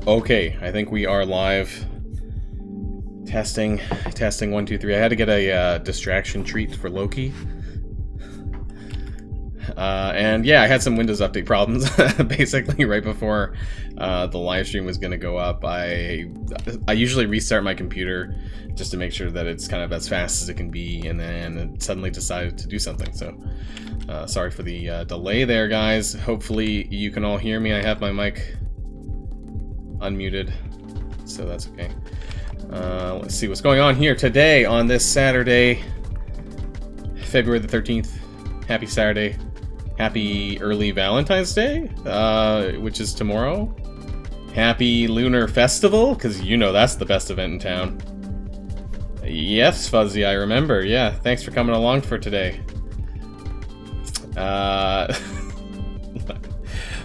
Okay, I think we are live. Testing 1, 2, 3. I had to get a distraction treat for Loki. And yeah, I had some Windows update problems basically right before the live stream was gonna go up. I usually restart my computer just to make sure that it's kind of as fast as it can be, and then it suddenly decided to do something. So sorry for the delay there, guys. Hopefully you can all hear me. I have my mic unmuted, so that's okay. Let's see what's going on here today on this Saturday, February the 13th. Happy Saturday. Happy early Valentine's Day, which is tomorrow. Happy Lunar Festival, because you know that's the best event in town. Yes, Fuzzy, I remember. Yeah, thanks for coming along for today.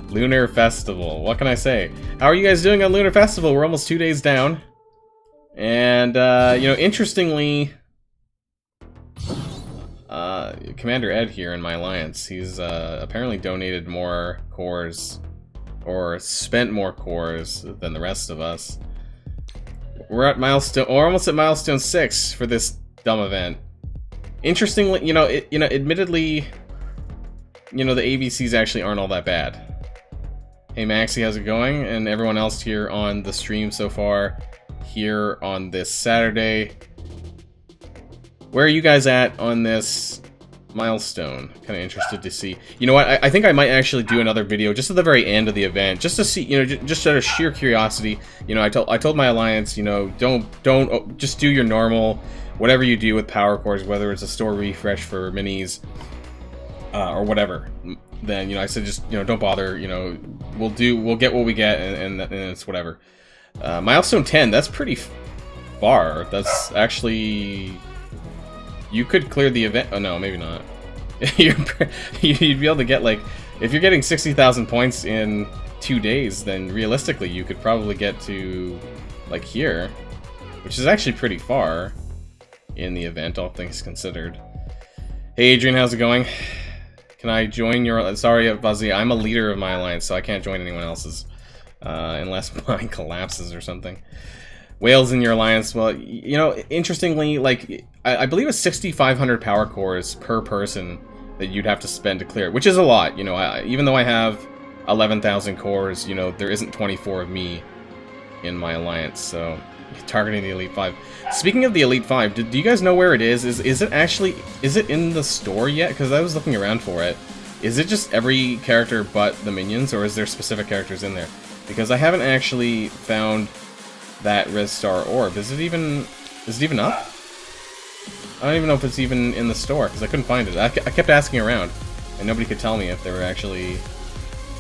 Lunar Festival. What can I say? How are you guys doing on Lunar Festival? We're almost 2 days down. And, you know, interestingly, Commander Ed here in my alliance, he's apparently donated more cores, or spent more cores than the rest of us. We're at Milestone, or almost at Milestone 6 for this dumb event. Interestingly, admittedly, the ABCs actually aren't all that bad. Hey Maxie, how's it going? And everyone else here on the stream so far, here on this Saturday. Where are you guys at on this milestone? Kind of interested to see. You know what? I think I might actually do another video just at the very end of the event, just to see, just out of sheer curiosity. I told my alliance, don't just do your normal, whatever you do with power cores, whether it's a store refresh for minis or whatever. Then I said just don't bother. We'll get what we get, and it's whatever. Milestone 10. That's pretty far. That's actually. You could clear the event. Oh no, maybe not. You'd be able to get, like, if you're getting 60,000 points in 2 days, then realistically you could probably get to, like, here, which is actually pretty far in the event, all things considered. Hey Adrian, how's it going? Can I join your... Sorry, Buzzy, I'm a leader of my alliance, so I can't join anyone else's unless mine collapses or something. Whales in your alliance, well, interestingly, like, I believe it's 6,500 power cores per person that you'd have to spend to clear it, which is a lot, even though I have 11,000 cores, there isn't 24 of me in my alliance, so targeting the Elite 5. Speaking of the Elite 5, do you guys know where it is? Is it in the store yet? Because I was looking around for it. Is it just every character but the minions, or is there specific characters in there? Because I haven't actually found that Red Star orb. Is it even up? I don't even know if it's even in the store, because I couldn't find it. I kept asking around, and nobody could tell me if they were actually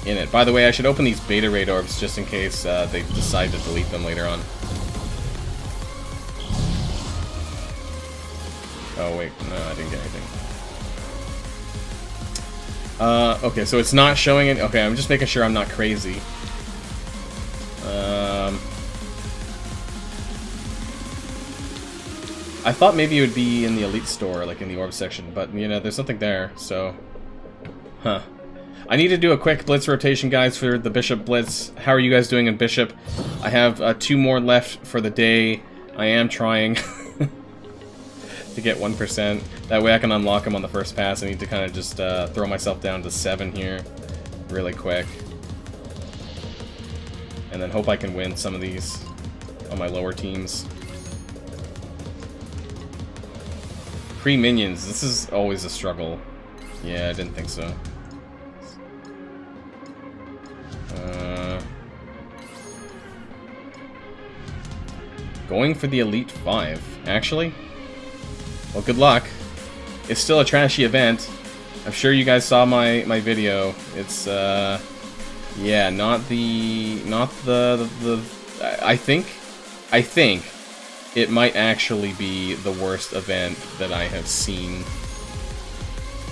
in it. By the way, I should open these beta raid orbs just in case they decide to delete them later on. Oh wait, no, I didn't get anything. Okay, so it's not showing it. Okay, I'm just making sure I'm not crazy. I thought maybe it would be in the Elite store, like in the orb section, but there's nothing there, so... Huh. I need to do a quick Blitz rotation, guys, for the Bishop Blitz. How are you guys doing in Bishop? I have 2 more left for the day. I am trying to get 1%. That way I can unlock them on the first pass. I need to kind of just throw myself down to 7 here really quick. And then hope I can win some of these on my lower teams. Pre-minions, this is always a struggle. Yeah, I didn't think so. Going for the Elite 5, actually? Well, good luck. It's still a trashy event. I'm sure you guys saw my video. It's, yeah, not the... I think it might actually be the worst event that I have seen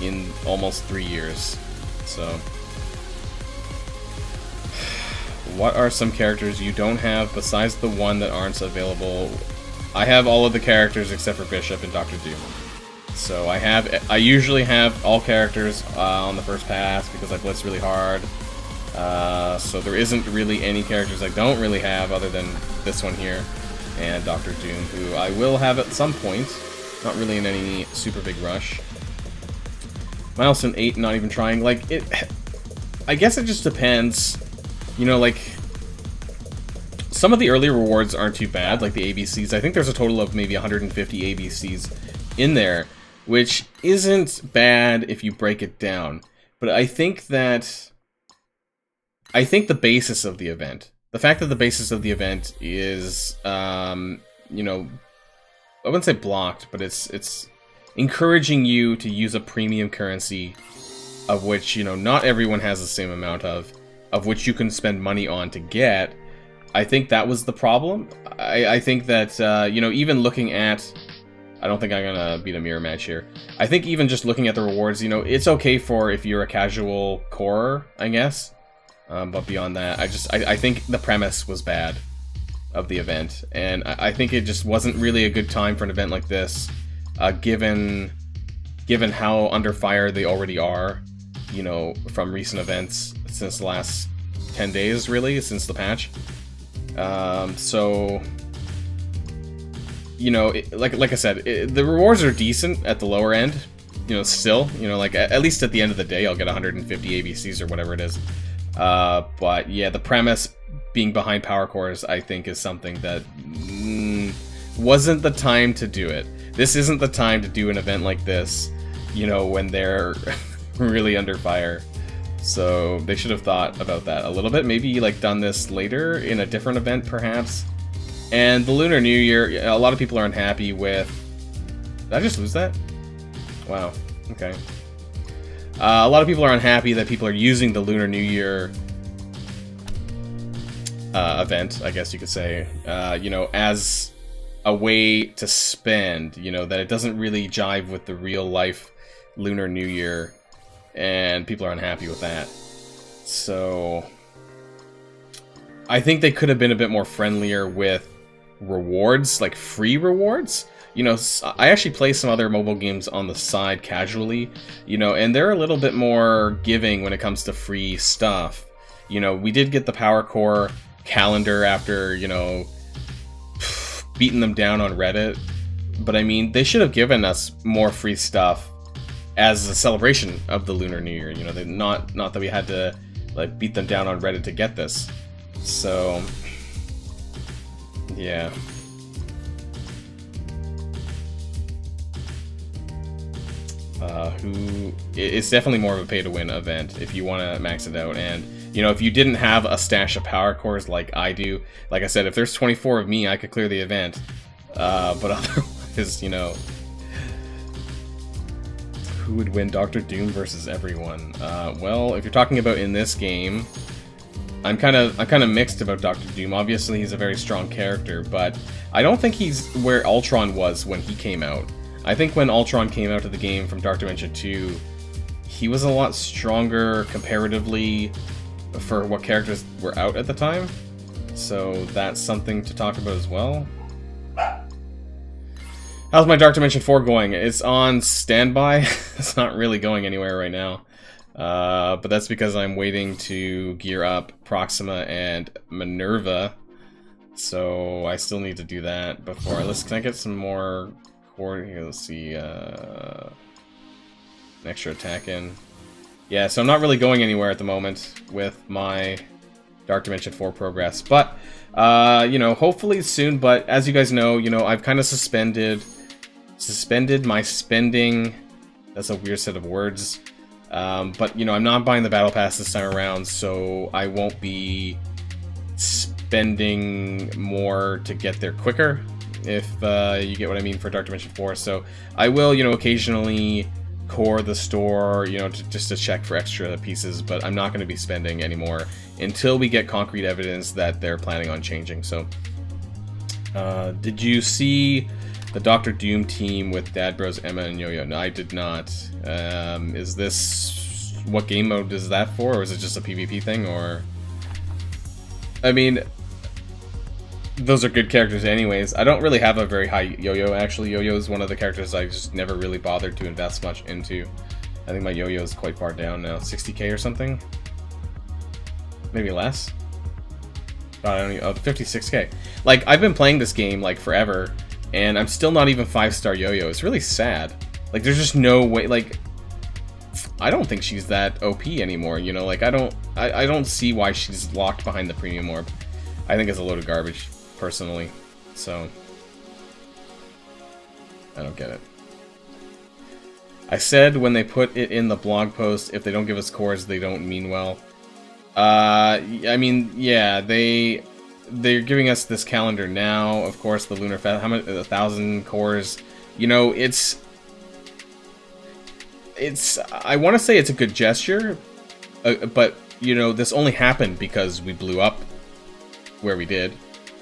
in almost 3 years. So, what are some characters you don't have besides the one that aren't available? I have all of the characters except for Bishop and Dr. Doom. So I usually have all characters on the first pass because I blitz really hard. So there isn't really any characters I don't really have other than this one here and Dr. Doom, who I will have at some point. Not really in any super big rush. Milestone 8, not even trying. Like, I guess it just depends. You know, like, some of the early rewards aren't too bad, like the ABCs. I think there's a total of maybe 150 ABCs in there, which isn't bad if you break it down. But I think that... the basis of the event, the fact that the basis of the event is, you know, I wouldn't say blocked, but it's encouraging you to use a premium currency of which, you know, not everyone has the same amount of which you can spend money on to get. I think that was the problem. I think that, you know, even looking at... I don't think I'm gonna beat a mirror match here. I think even just looking at the rewards, you know, it's okay for if you're a casual corer, I guess. But beyond that, I think the premise was bad of the event. And I think it just wasn't really a good time for an event like this, given how under fire they already are, you know, from recent events since the last 10 days, really, since the patch. So, you know, like I said, the rewards are decent at the lower end, you know, still, you know, like, at least at the end of the day, I'll get 150 ABCs or whatever it is. But yeah, the premise being behind power cores, I think, is something that wasn't the time to do it. This isn't the time to do an event like this, you know, when they're really under fire. So they should have thought about that a little bit. Maybe, like, done this later in a different event, perhaps. And the Lunar New Year, a lot of people are unhappy with... Did I just lose that? Wow. Okay. A lot of people are unhappy that people are using the Lunar New Year event, I guess you could say, you know, as a way to spend, you know, that it doesn't really jive with the real life Lunar New Year, and people are unhappy with that. So I think they could have been a bit more friendlier with rewards, like free rewards. You know, I actually play some other mobile games on the side casually, you know, and they're a little bit more giving when it comes to free stuff. You know, we did get the Power Core calendar after, you know, beating them down on Reddit. But I mean, they should have given us more free stuff as a celebration of the Lunar New Year. You know, not that we had to, like, beat them down on Reddit to get this. So, yeah. It's definitely more of a pay-to-win event if you want to max it out. And, you know, if you didn't have a stash of power cores like I do, like I said, if there's 24 of me, I could clear the event. But otherwise, you know, who would win, Dr. Doom versus everyone? Well, if you're talking about in this game, I'm kind of mixed about Dr. Doom. Obviously, he's a very strong character, but I don't think he's where Ultron was when he came out. I think when Ultron came out to the game from Dark Dimension 2, he was a lot stronger comparatively for what characters were out at the time. So that's something to talk about as well. How's my Dark Dimension 4 going? It's on standby. It's not really going anywhere right now. But that's because I'm waiting to gear up Proxima and Minerva. So I still need to do that before. Can I get some more... Here, let's see, an extra attack in. Yeah, so I'm not really going anywhere at the moment with my Dark Dimension 4 progress, but, you know, hopefully soon. But as you guys know, you know, I've kind of suspended my spending. That's a weird set of words. But, you know, I'm not buying the Battle Pass this time around, so I won't be spending more to get there quicker. If you get what I mean for Dark Dimension 4. So I will, you know, occasionally core the store, you know, just to check for extra pieces, but I'm not going to be spending anymore until we get concrete evidence that they're planning on changing. So, did you see the Dr. Doom team with Dad Bros, Emma, and Yo-Yo? No, I did not. Is this... What game mode is that for? Or is it just a PvP thing, or... I mean... Those are good characters anyways. I don't really have a very high Yo-Yo, actually. Yo-Yo is one of the characters I just never really bothered to invest much into. I think my Yo-Yo is quite far down now. 60k or something? maybe less. I don't know, 56k. Like, I've been playing this game, like, forever, and I'm still not even 5-star Yo-Yo. It's really sad. Like, there's just no way, like, I don't think she's that OP anymore, you know? Like, I don't see why she's locked behind the premium orb. I think it's a load of garbage, personally. So, I don't get it. I said when they put it in the blog post, if they don't give us cores, they don't mean well. I mean, yeah, they're giving us this calendar now. Of course, the Lunar Fest, how much? 1,000 cores. You know, it's. I want to say it's a good gesture, but you know, this only happened because we blew up where we did,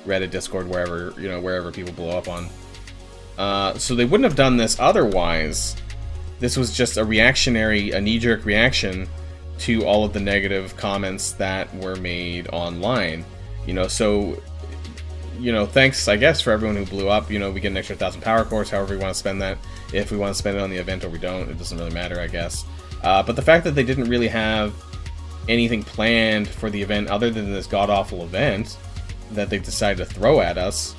Reddit, Discord, wherever, you know, wherever people blow up on. So they wouldn't have done this otherwise. This was just a knee-jerk reaction to all of the negative comments that were made online. You know, so, you know, thanks, I guess, for everyone who blew up. You know, we get an extra 1,000 power cores, however we want to spend that. If we want to spend it on the event or we don't, it doesn't really matter, I guess. But the fact that they didn't really have anything planned for the event other than this god-awful event that they decided to throw at us,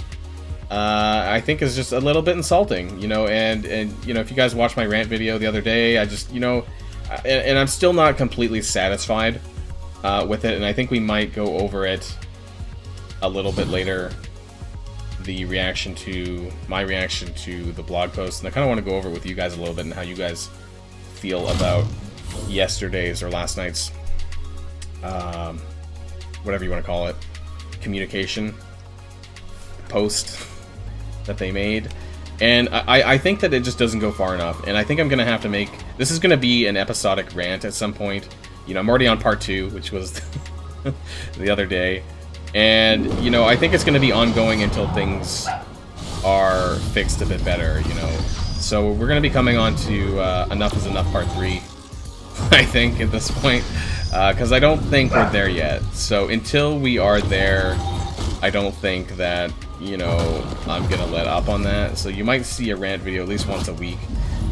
I think is just a little bit insulting, you know. And you know, if you guys watched my rant video the other day, I just, you know, and I'm still not completely satisfied with it, and I think we might go over it a little bit later, my reaction to the blog post, and I kind of want to go over it with you guys a little bit and how you guys feel about yesterday's or last night's, whatever you want to call it, communication post that they made. And I think that it just doesn't go far enough, and I think I'm going to have to make... This is going to be an episodic rant at some point. You know, I'm already on part 2, which was the other day. And, you know, I think it's going to be ongoing until things are fixed a bit better, you know. So we're going to be coming on to Enough is Enough part 3, I think, at this point. Because I don't think we're there yet. So until we are there, I don't think that, you know, I'm gonna let up on that. So you might see a rant video at least once a week,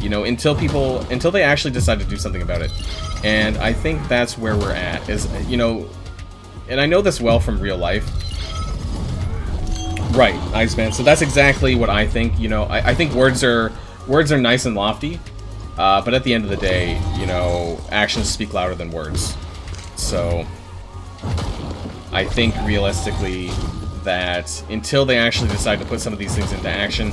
you know, until they actually decide to do something about it. And I think that's where we're at, is, you know, and I know this well from real life. Right, AxMEN. So that's exactly what I think. You know, I think words are nice and lofty, but at the end of the day, you know, actions speak louder than words. So I think realistically that until they actually decide to put some of these things into action,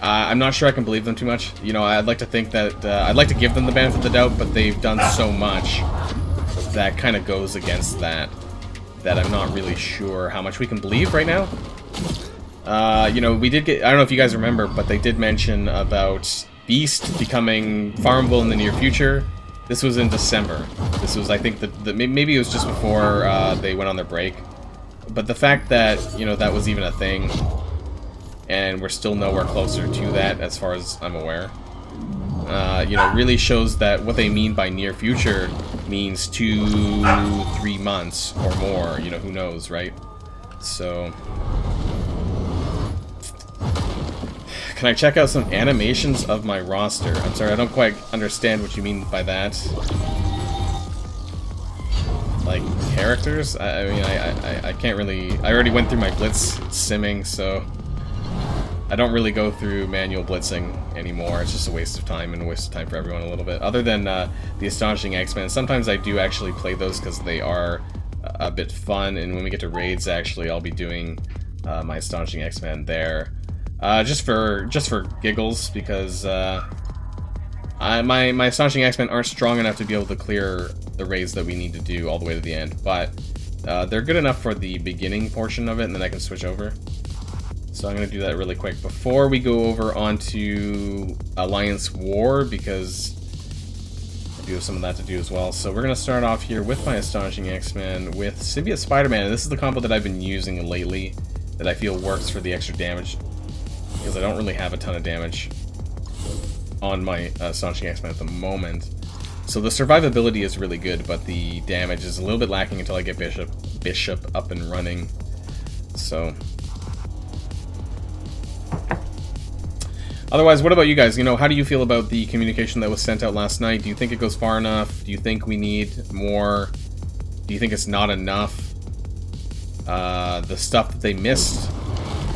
I'm not sure I can believe them too much. You know, I'd like to think that I'd like to give them the benefit of the doubt, but they've done so much that kind of goes against that I'm not really sure how much we can believe right now. You know, we did get, I don't know if you guys remember, but they did mention about Beast becoming farmable in the near future. This was in December. This was, I think, maybe it was just before they went on their break. But the fact that, you know, that was even a thing, and we're still nowhere closer to that, as far as I'm aware, you know, really shows that what they mean by near future means 2-3 months or more. You know, who knows, right? So, can I check out some animations of my roster? I'm sorry, I don't quite understand what you mean by that. Like, characters? I mean, I can't really... I already went through my blitz simming, so... I don't really go through manual blitzing anymore. It's just a waste of time, and a waste of time for everyone a little bit. Other than the Astonishing AxMEN, sometimes I do actually play those because they are a bit fun, and when we get to raids, actually, I'll be doing my Astonishing AxMEN there. Just for giggles, because my Astonishing AxMEN aren't strong enough to be able to clear the raids that we need to do all the way to the end, but they're good enough for the beginning portion of it, and then I can switch over. So I'm going to do that really quick before we go over onto Alliance War, because I do have some of that to do as well. So we're going to start off here with my Astonishing AxMEN with Symbiote Spider-Man, and this is the combo that I've been using lately that I feel works for the extra damage, because I don't really have a ton of damage on my Astonishing AxMEN at the moment. So the survivability is really good, but the damage is a little bit lacking until I get Bishop up and running. So... otherwise, what about you guys? You know, how do you feel about the communication that was sent out last night? Do you think it goes far enough? Do you think we need more? Do you think it's not enough? the stuff that they missed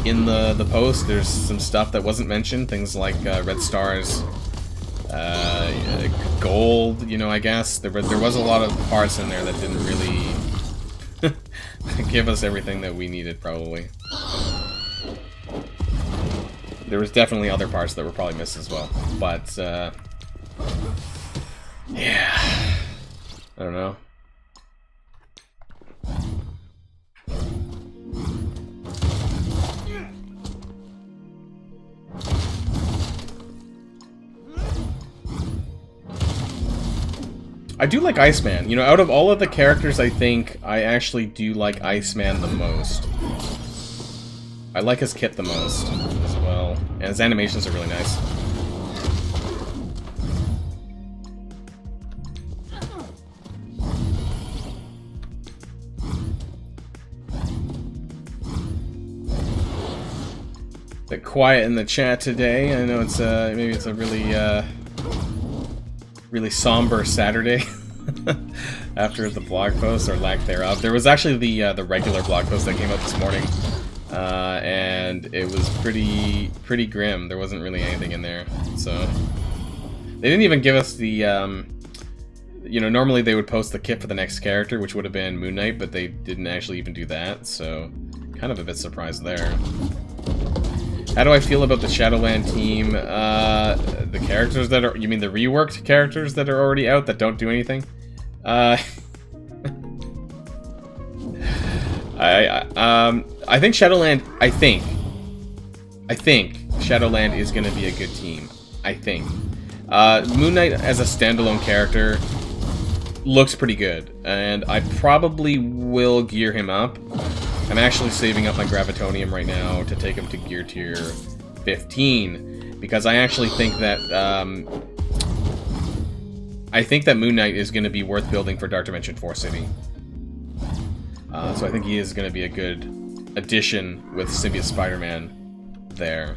in the post. There's some stuff that wasn't mentioned, things like red stars, gold, you know, I guess. There was a lot of parts in there that didn't really give us everything that we needed, probably. There was definitely other parts that were probably missed as well, but, yeah, I don't know. I do like AxMEN. You know, out of all of the characters, I think I actually do like AxMEN the most. I like his kit the most as well. And his animations are really nice. Bit quiet in the chat today. I know it's maybe it's a really somber Saturday after the blog post, or lack thereof. There was actually the regular blog post that came out this morning, and it was pretty grim. There wasn't really anything in there, so they didn't even give us the you know, normally they would post the kit for the next character, which would have been Moon Knight, but they didn't actually even do that, so kind of a bit surprised there. How do I feel about the Shadowland team? The characters that are... You mean the reworked characters that are already out that don't do anything? I think Shadowland... I think Shadowland is going to be a good team. I think. Moon Knight as a standalone character looks pretty good, and I probably will gear him up. I'm actually saving up my Gravitonium right now to take him to gear tier 15, because I actually think that Moon Knight is going to be worth building for Dark Dimension 4 City. So I think he is going to be a good addition with Symbiote Spider-Man there.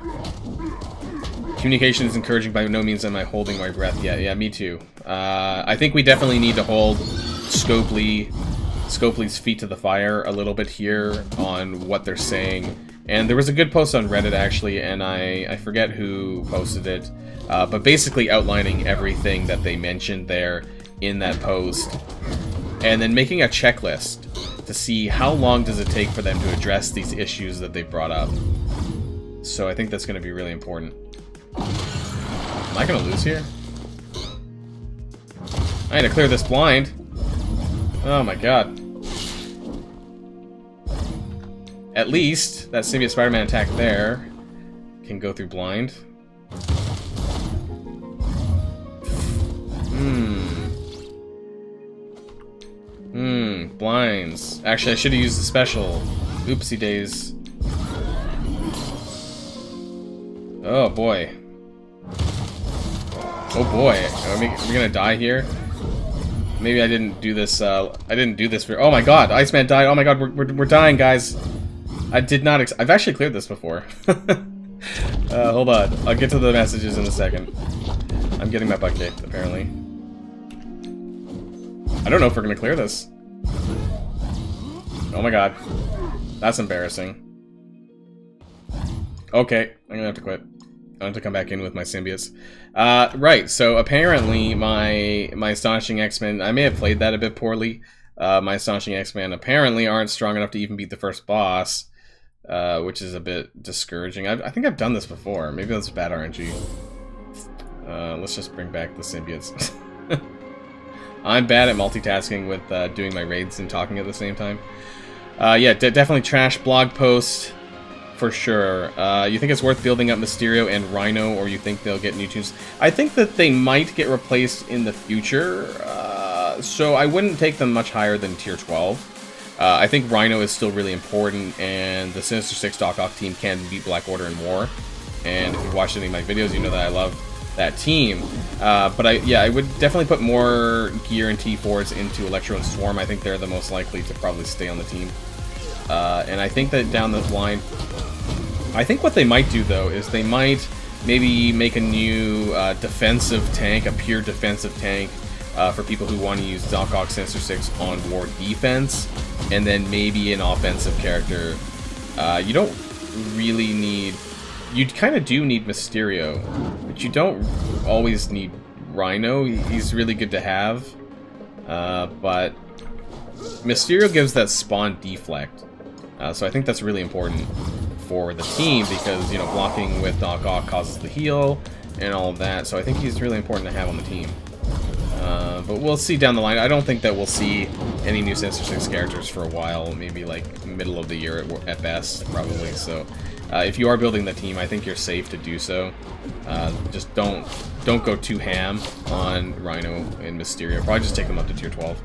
Communication is encouraging, by no means am I holding my breath yet. Yeah, me too. I think we definitely need to hold Scopely's feet to the fire a little bit here on what they're saying. And there was a good post on Reddit, actually, and I forget who posted it, but basically outlining everything that they mentioned there in that post, and then making a checklist to see how long does it take for them to address these issues that they brought up. So I think that's going to be really important. Am I going to lose here? I need to clear this blind. Oh my god. At least that Symbiote Spider-Man attack there can go through blind. Blinds. Actually, I should have used the special. Oopsie days. Oh boy. Oh boy. Are we gonna die here? Maybe I didn't do this, I didn't do this for... Oh my god, AxMEN died. Oh my god, we're dying, guys. I did not I've actually cleared this before. Hold on. I'll get to the messages in a second. I'm getting my butt kicked, apparently. I don't know if we're gonna clear this. Oh my god. That's embarrassing. Okay, I'm gonna have to quit. I have to come back in with my symbiotes. Right, so apparently my Astonishing X-Men, I may have played that a bit poorly. My Astonishing X-Men apparently aren't strong enough to even beat the first boss, which is a bit discouraging. I think I've done this before. Maybe that's bad RNG. Let's just bring back the symbiotes. I'm bad at multitasking with doing my raids and talking at the same time. Yeah, definitely trash blog post. For sure. You think it's worth building up Mysterio and Rhino, or you think they'll get new tunes? I think that they might get replaced in the future, so I wouldn't take them much higher than tier 12. I think Rhino is still really important, and the Sinister Six Doc Ock team can beat Black Order in war. And if you've watched any of my videos, you know that I love that team. But I would definitely put more gear and T4s into Electro and Swarm. I think they're the most likely to probably stay on the team. And I think that down the line, I think what they might do, though, is they might maybe make a new defensive tank, a pure defensive tank, for people who want to use Doc Ock Sinister Six on war defense, and then maybe an offensive character. You don't really need... You kind of do need Mysterio, but you don't always need Rhino. He's really good to have, but Mysterio gives that spawn deflect, so I think that's really important for the team because, you know, blocking with Doc Ock causes the heal and all of that, so I think he's really important to have on the team. But we'll see down the line. I don't think that we'll see any new Sinister Six characters for a while, maybe like middle of the year at best, probably, so... if you are building the team, I think you're safe to do so. Just don't go too ham on Rhino and Mysterio. Probably just take them up to tier 12.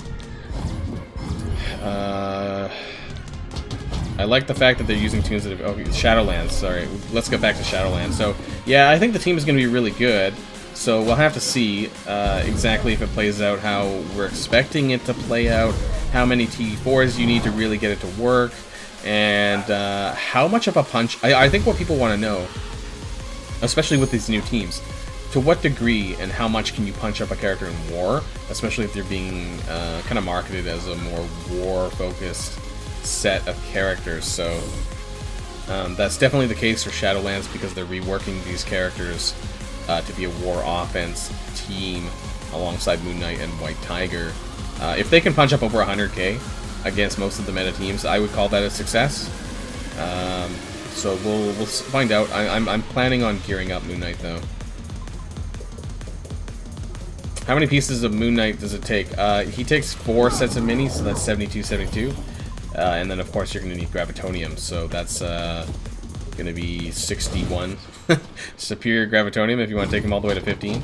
I like the fact that they're using tunes that have... Oh, Shadowland, sorry. Let's get back to Shadowland. So, yeah, I think the team is going to be really good. So we'll have to see exactly if it plays out how we're expecting it to play out, how many T4s you need to really get it to work, and how much of a punch... I think what people want to know, especially with these new teams, to what degree and how much can you punch up a character in war, especially if they're being kind of marketed as a more war-focused set of characters. So that's definitely the case for Shadowlands because they're reworking these characters to be a war offense team alongside Moon Knight and White Tiger. If they can punch up over 100k against most of the meta teams, I would call that a success. So we'll find out. I'm planning on gearing up Moon Knight though. How many pieces of Moon Knight does it take? He takes 4 sets of minis, so that's 72. And then of course you're going to need Gravitonium, so that's going to be 61. Superior Gravitonium if you want to take him all the way to 15.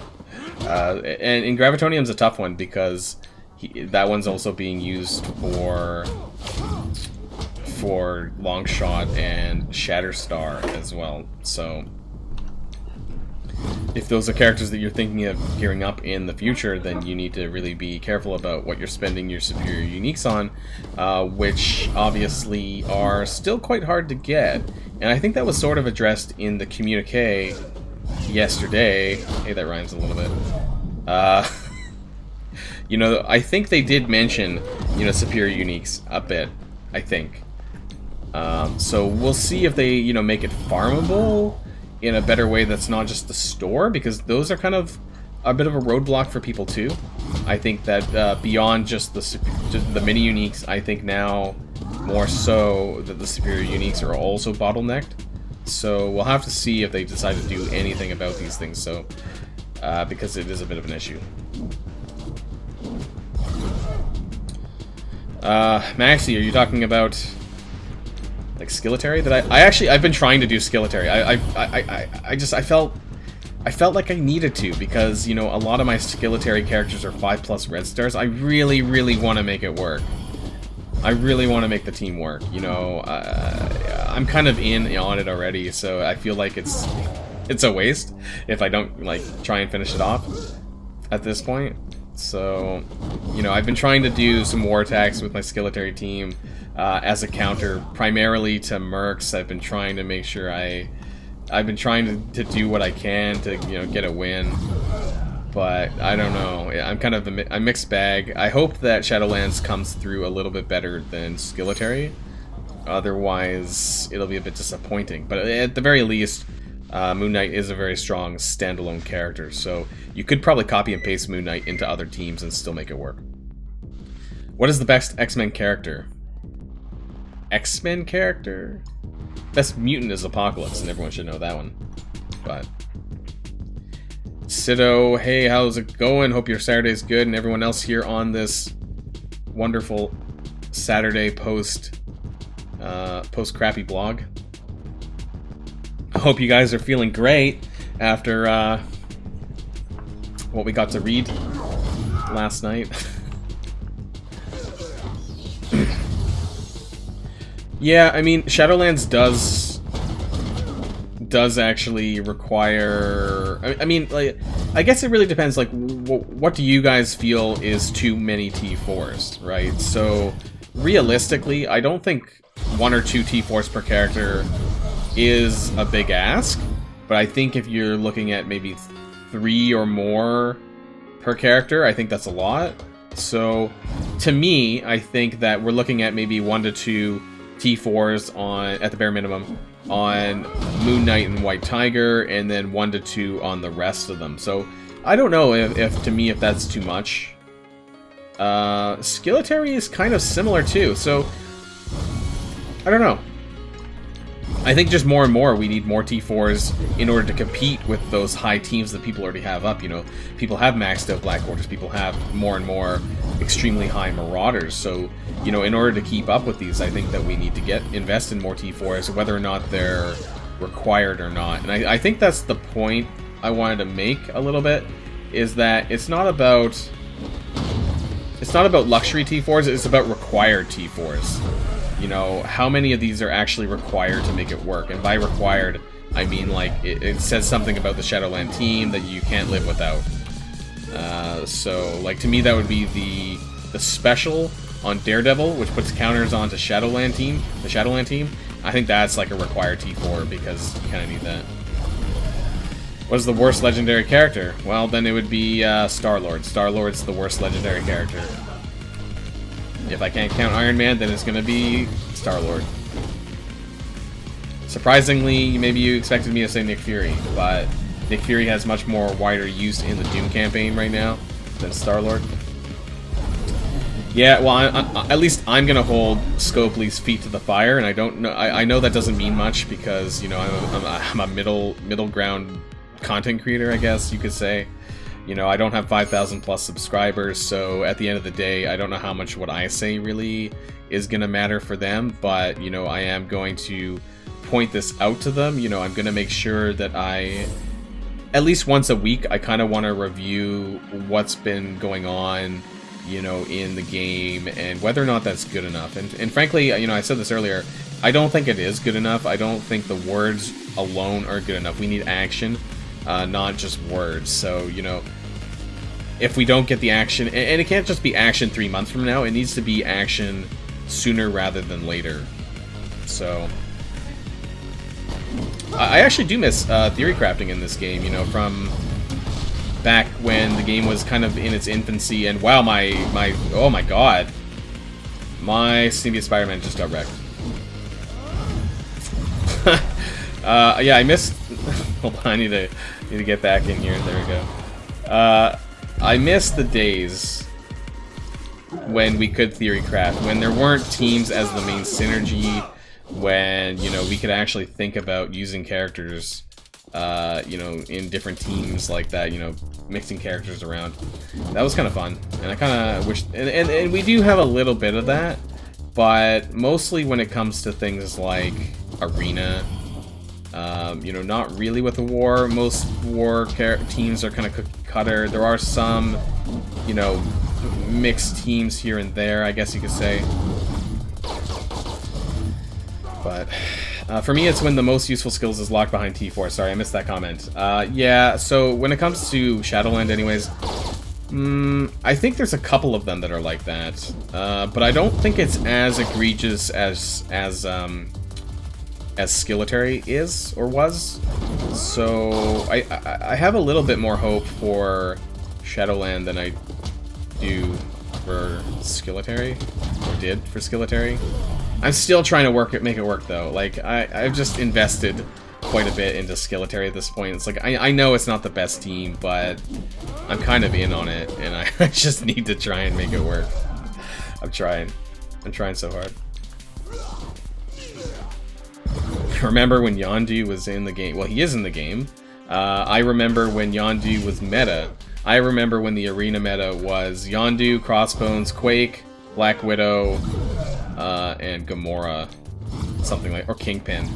And Gravitonium's a tough one because that one's also being used for Longshot and Shatterstar as well. So if those are characters that you're thinking of gearing up in the future, then you need to really be careful about what you're spending your superior uniques on, which obviously are still quite hard to get. And I think that was sort of addressed in the communique yesterday. Hey, that rhymes a little bit. You know, I think they did mention, you know, superior uniques a bit, I think. So we'll see if they, you know, make it farmable in a better way that's not just the store, because those are kind of a bit of a roadblock for people too. I think that beyond just the mini uniques, I think now more so that the superior uniques are also bottlenecked. So we'll have to see if they decide to do anything about these things. So because it is a bit of an issue. Maxi, are you talking about like Skillitary? That I've been trying to do Skillitary. I felt like I needed to because, you know, a lot of my Skillitary characters are 5+ red stars. I really want to make it work. I really want to make the team work. You know, I'm kind of in on it already, so I feel like it's a waste if I don't like try and finish it off at this point. So, you know, I've been trying to do some war attacks with my Skillitary team as a counter, primarily to mercs. I've been trying to make sure I've been trying to do what I can to, you know, get a win. But I don't know. I'm kind of a mixed bag. I hope that Shadowlands comes through a little bit better than Skillitary. Otherwise, it'll be a bit disappointing. But at the very least, Moon Knight is a very strong standalone character, so you could probably copy and paste Moon Knight into other teams and still make it work. What is the best X-Men character? X-Men character? Best mutant is Apocalypse, and everyone should know that one. But Sido, hey, how's it going? Hope your Saturday's good, and everyone else here on this wonderful Saturday post crappy blog. I hope you guys are feeling great after what we got to read last night. Yeah, I mean, Shadowlands does actually require... I mean, like, I guess it really depends, like, what do you guys feel is too many T4s, right? So, realistically, I don't think 1 or 2 T4s per character is a big ask, but I think if you're looking at maybe 3 or more per character. I think that's a lot. So, to me, I think that we're looking at maybe 1 to 2 T4s on, at the bare minimum, on Moon Knight and White Tiger, and then 1 to 2 on the rest of them. So, I don't know if to me, if that's too much. Skillitary is kind of similar too, so I don't know. I think just more and more we need more T4s in order to compete with those high teams that people already have up. You know, people have maxed out Black Orders, people have more and more extremely high Marauders. So, you know, in order to keep up with these, I think that we need to invest in more T4s, whether or not they're required or not. And I think that's the point I wanted to make a little bit, is that it's not about luxury T4s, it's about required T4s. You know, how many of these are actually required to make it work? And by required, I mean, like, it says something about the Shadowland team that you can't live without. So, like, to me, that would be the special on Daredevil, which puts counters onto Shadowland team, the Shadowland team. I think that's, like, a required T4, because you kind of need that. What is the worst legendary character? Well, then it would be Star-Lord. Star-Lord's the worst legendary character. If I can't count Iron Man, then it's going to be Star-Lord. Surprisingly, maybe you expected me to say Nick Fury, but Nick Fury has much more wider use in the Doom campaign right now than Star-Lord. Yeah, well, at least I'm going to hold Scopely's feet to the fire, and I don't know. I know that doesn't mean much because, you know, I'm a middle ground content creator, I guess you could say. You know, I don't have 5,000 plus subscribers, so at the end of the day, I don't know how much what I say really is going to matter for them, but, you know, I am going to point this out to them. You know, I'm going to make sure that at least once a week, I kind of want to review what's been going on, you know, in the game, and whether or not that's good enough. And frankly, you know, I said this earlier, I don't think it is good enough. I don't think the words alone are good enough. We need action. Not just words. So, you know, if we don't get the action, and it can't just be action 3 months from now, it needs to be action sooner rather than later. So, I actually do miss theory crafting in this game, you know, from back when the game was kind of in its infancy, and wow, oh my god, my Symbiote Spider-Man just got wrecked. Yeah, I missed. Hold on, I need to get back in here. There we go. I miss the days when we could theory craft, when there weren't teams as the main synergy, when, you know, we could actually think about using characters, you know, in different teams like that, you know, mixing characters around. That was kind of fun, and I kind of wish, and we do have a little bit of that, but mostly when it comes to things like Arena. You know, not really with the war. Most war teams are kind of cookie cutter. There are some, you know, mixed teams here and there, I guess you could say. But for me, it's when the most useful skills is locked behind T4. Sorry, I missed that comment. Yeah, so when it comes to Shadowland anyways, I think there's a couple of them that are like that. But I don't think it's as egregious as Skillitary is, or was. So, I have a little bit more hope for Shadowland than I do for Skillitary, or did for Skillitary. I'm still trying to make it work, though. Like, I've just invested quite a bit into Skillitary at this point. It's like, I know it's not the best team, but I'm kind of in on it, and I just need to try and make it work. I'm trying so hard. Remember when Yondu was in the game? Well, he is in the game. I remember when Yondu was meta. I remember when the arena meta was Yondu, Crossbones, Quake, Black Widow, and Gamora. Something like, or Kingpin.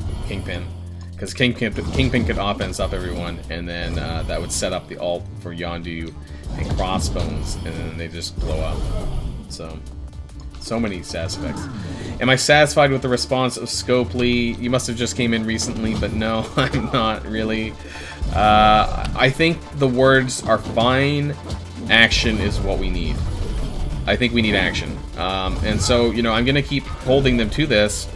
Because Kingpin could offense up everyone, and then that would set up the ult for Yondu and Crossbones, and then they just blow up. So many stat specs. Am I satisfied with the response of Scopely? You must have just came in recently, but no, I'm not really. I think the words are fine. Action is what we need. I think we need action. And so, you know, I'm going to keep holding them to this,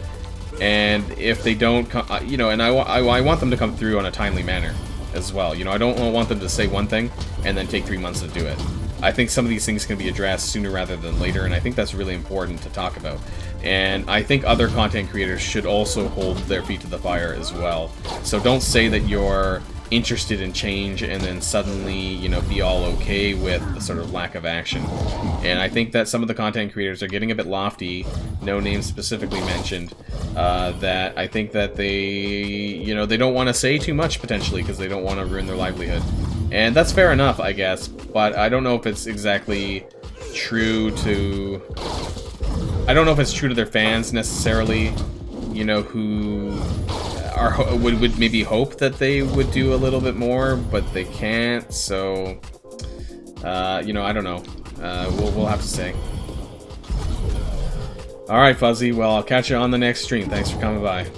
and if they don't, you know, and I want them to come through on a timely manner as well. You know, I don't want them to say one thing and then take 3 months to do it. I think some of these things can be addressed sooner rather than later, and I think that's really important to talk about. And I think other content creators should also hold their feet to the fire as well. So don't say that you're interested in change and then suddenly, you know, be all okay with the sort of lack of action. And I think that some of the content creators are getting a bit lofty, no names specifically mentioned, that I think that they, you know, they don't want to say too much potentially because they don't want to ruin their livelihood. And that's fair enough, I guess, but I don't know if it's exactly true to... I don't know if it's true to their fans necessarily, you know, who are would maybe hope that they would do a little bit more, but they can't, so... you know, I don't know. We'll have to say. Alright, Fuzzy, well, I'll catch you on the next stream. Thanks for coming by.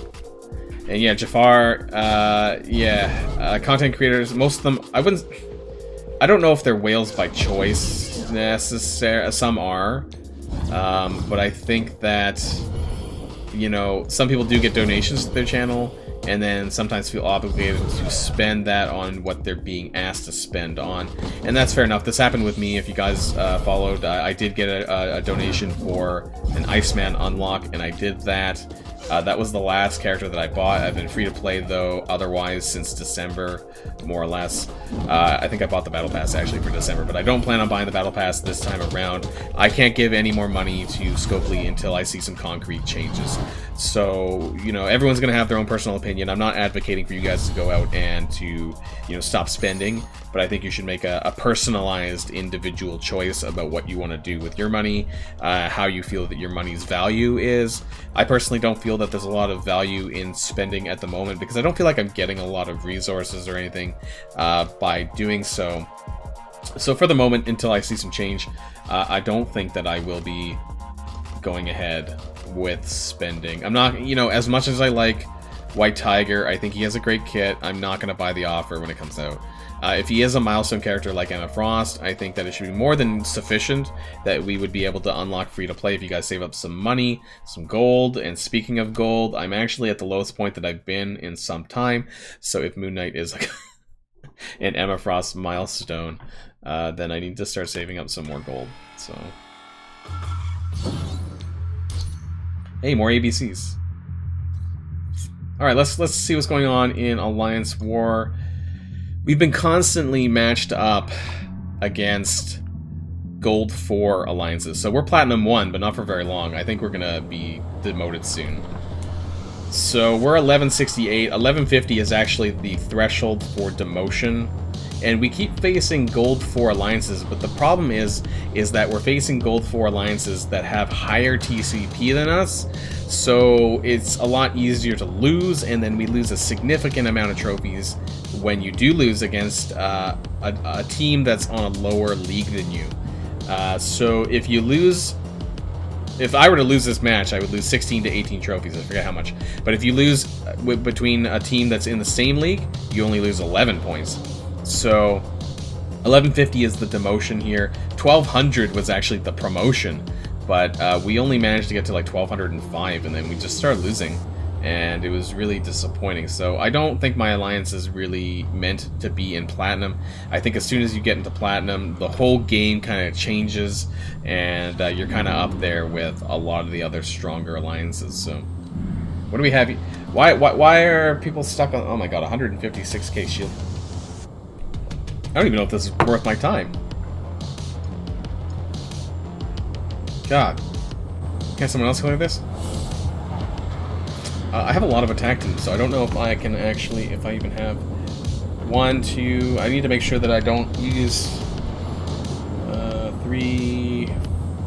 And yeah, Jafar, content creators, most of them, I don't know if they're whales by choice, necessarily. Some are, but I think that, you know, some people do get donations to their channel, and then sometimes feel obligated to spend that on what they're being asked to spend on. And that's fair enough. This happened with me. If you guys followed, I did get a donation for an AxMEN unlock, and I did that. That was the last character that I bought. I've been free to play, though, otherwise since December, more or less. I think I bought the Battle Pass, actually, for December, but I don't plan on buying the Battle Pass this time around. I can't give any more money to Scopely until I see some concrete changes. So, you know, everyone's going to have their own personal opinion. I'm not advocating for you guys to go out and to, you know, stop spending, but I think you should make a personalized individual choice about what you want to do with your money, how you feel that your money's value is. I personally don't feel that there's a lot of value in spending at the moment because I don't feel like I'm getting a lot of resources or anything by doing so. So for the moment, until I see some change, I don't think that I will be going ahead with spending. I'm not, you know, as much as I like White Tiger, I think he has a great kit. I'm not going to buy the offer when it comes out. If he is a milestone character like Emma Frost, I think that it should be more than sufficient that we would be able to unlock free to play if you guys save up some money, some gold. And speaking of gold, I'm actually at the lowest point that I've been in some time. So if Moon Knight is like an Emma Frost milestone, then I need to start saving up some more gold. So, hey, more ABCs. All right, let's see what's going on in Alliance War. We've been constantly matched up against Gold 4 alliances. So we're Platinum 1, but not for very long. I think we're going to be demoted soon. So we're 1168. 1150 is actually the threshold for demotion. And we keep facing Gold 4 alliances, but the problem is that we're facing Gold 4 alliances that have higher TCP than us. So it's a lot easier to lose, and then we lose a significant amount of trophies when you do lose against a team that's on a lower league than you. So if you lose... If I were to lose this match, I would lose 16 to 18 trophies. I forget how much. But if you lose between a team that's in the same league, you only lose 11 points. So 1150 is the demotion here. 1200 was actually the promotion. But we only managed to get to like 1205, and then we just started losing. And it was really disappointing. So I don't think my alliance is really meant to be in Platinum. I think as soon as you get into Platinum, the whole game kind of changes, and you're kind of up there with a lot of the other stronger alliances. So what do we have? Why are people stuck on? Oh my god, 156k shield. I don't even know if this is worth my time. God, can't someone else clear this? I have a lot of attack teams, so I don't know if I can actually, if I even have 1, 2, I need to make sure that I don't use 3,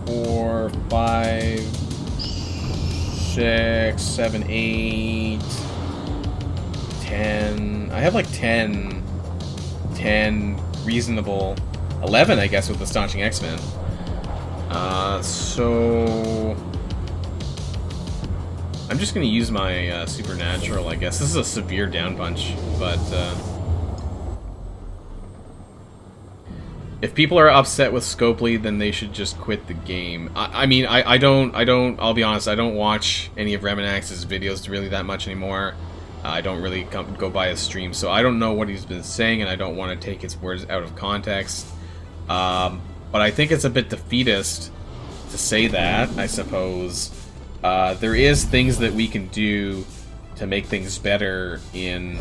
4, 5, 6, 7, 8, 10, I have like 10 reasonable, 11 I guess with the Staunching X-Men. So I'm just going to use my Supernatural, I guess. This is a severe down punch, but if people are upset with Scopely, then they should just quit the game. I mean, I don't, I'll be honest, I don't watch any of Reminax's videos really that much anymore. I don't really go by his stream, so I don't know what he's been saying, and I don't want to take his words out of context. but I think it's a bit defeatist to say that, I suppose. There is things that we can do to make things better in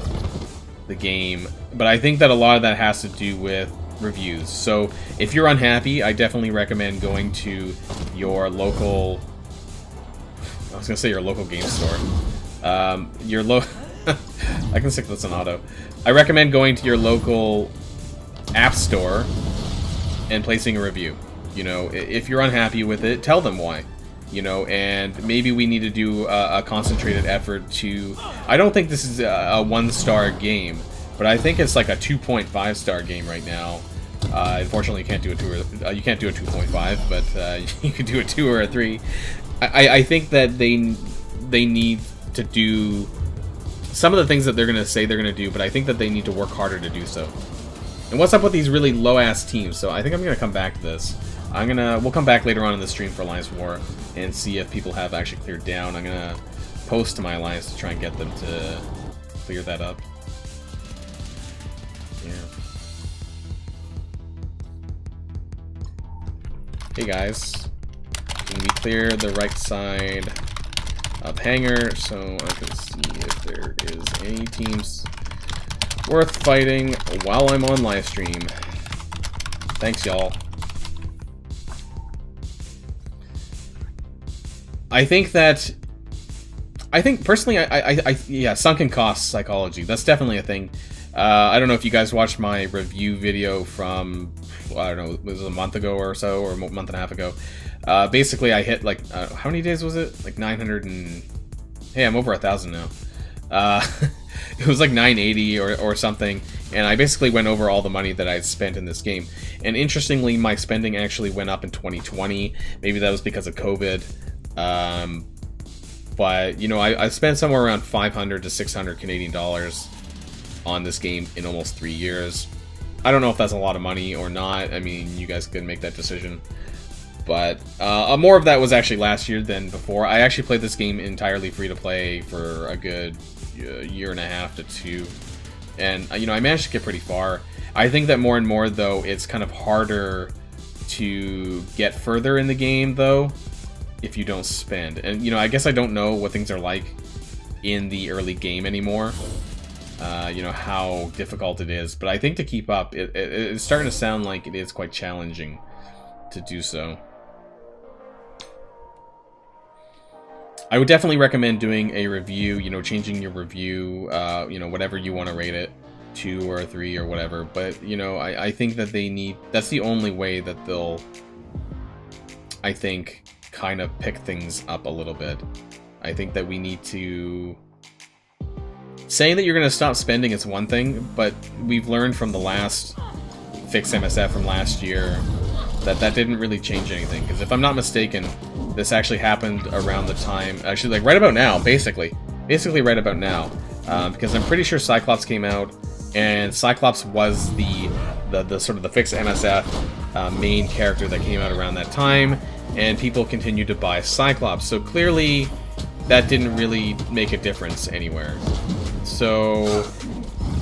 the game, but I think that a lot of that has to do with reviews. So if you're unhappy, I definitely recommend going to your local... I was gonna say your local game store. I can stick this on auto. I recommend going to your local app store and placing a review. You know, if you're unhappy with it, tell them why. You know, and maybe we need to do a concentrated effort to... I don't think this is a 1-star game, but I think it's like a 2.5-star game right now. Unfortunately, you can't do a 2 or you can't do a 2.5, but you could do a 2 or a 3. I think that they need to do some of the things that they're gonna say they're gonna do, but I think that they need to work harder to do so. And what's up with these really low-ass teams? So I think I'm gonna come back to this. We'll come back later on in the stream for Alliance War and see if people have actually cleared down. I'm gonna post to my alliance to try and get them to clear that up. Yeah. Hey guys, can we clear the right side of hangar so I can see if there is any teams worth fighting while I'm on live stream? Thanks, y'all. I think personally, yeah, sunken cost psychology. That's definitely a thing. I don't know if you guys watched my review video from, I don't know, it was a month ago or so, or a month and a half ago. Basically, I hit like, how many days was it? Like 900 and, hey, I'm over 1,000 now. It was like 980 or something, and I basically went over all the money that I'd spent in this game. And interestingly, my spending actually went up in 2020. Maybe that was because of COVID. But, you know, I spent somewhere around 500 to 600 Canadian dollars on this game in almost 3 years. I don't know if that's a lot of money or not. I mean, you guys can make that decision. But more of that was actually last year than before. I actually played this game entirely free to play for a good year and a half to 2. And, you know, I managed to get pretty far. I think that more and more, though, it's kind of harder to get further in the game, though, if you don't spend. And, you know, I guess I don't know what things are like in the early game anymore. You know, how difficult it is. But I think to keep up, it's starting to sound like it is quite challenging to do so. I would definitely recommend doing a review, you know, changing your review, you know, whatever you want to rate it, 2 or 3 or whatever. But, you know, I think that they need, that's the only way that they'll, I think, kind of pick things up a little bit. I think that we need to... Saying that you're going to stop spending is one thing, but we've learned from the last fix MSF from last year that that didn't really change anything. Because if I'm not mistaken, this actually happened around the time... Actually, like, right about now, basically. Basically right about now. Because I'm pretty sure Cyclops came out, and Cyclops was the sort of the fix MSF main character that came out around that time, and people continued to buy Cyclops. So clearly, that didn't really make a difference anywhere. So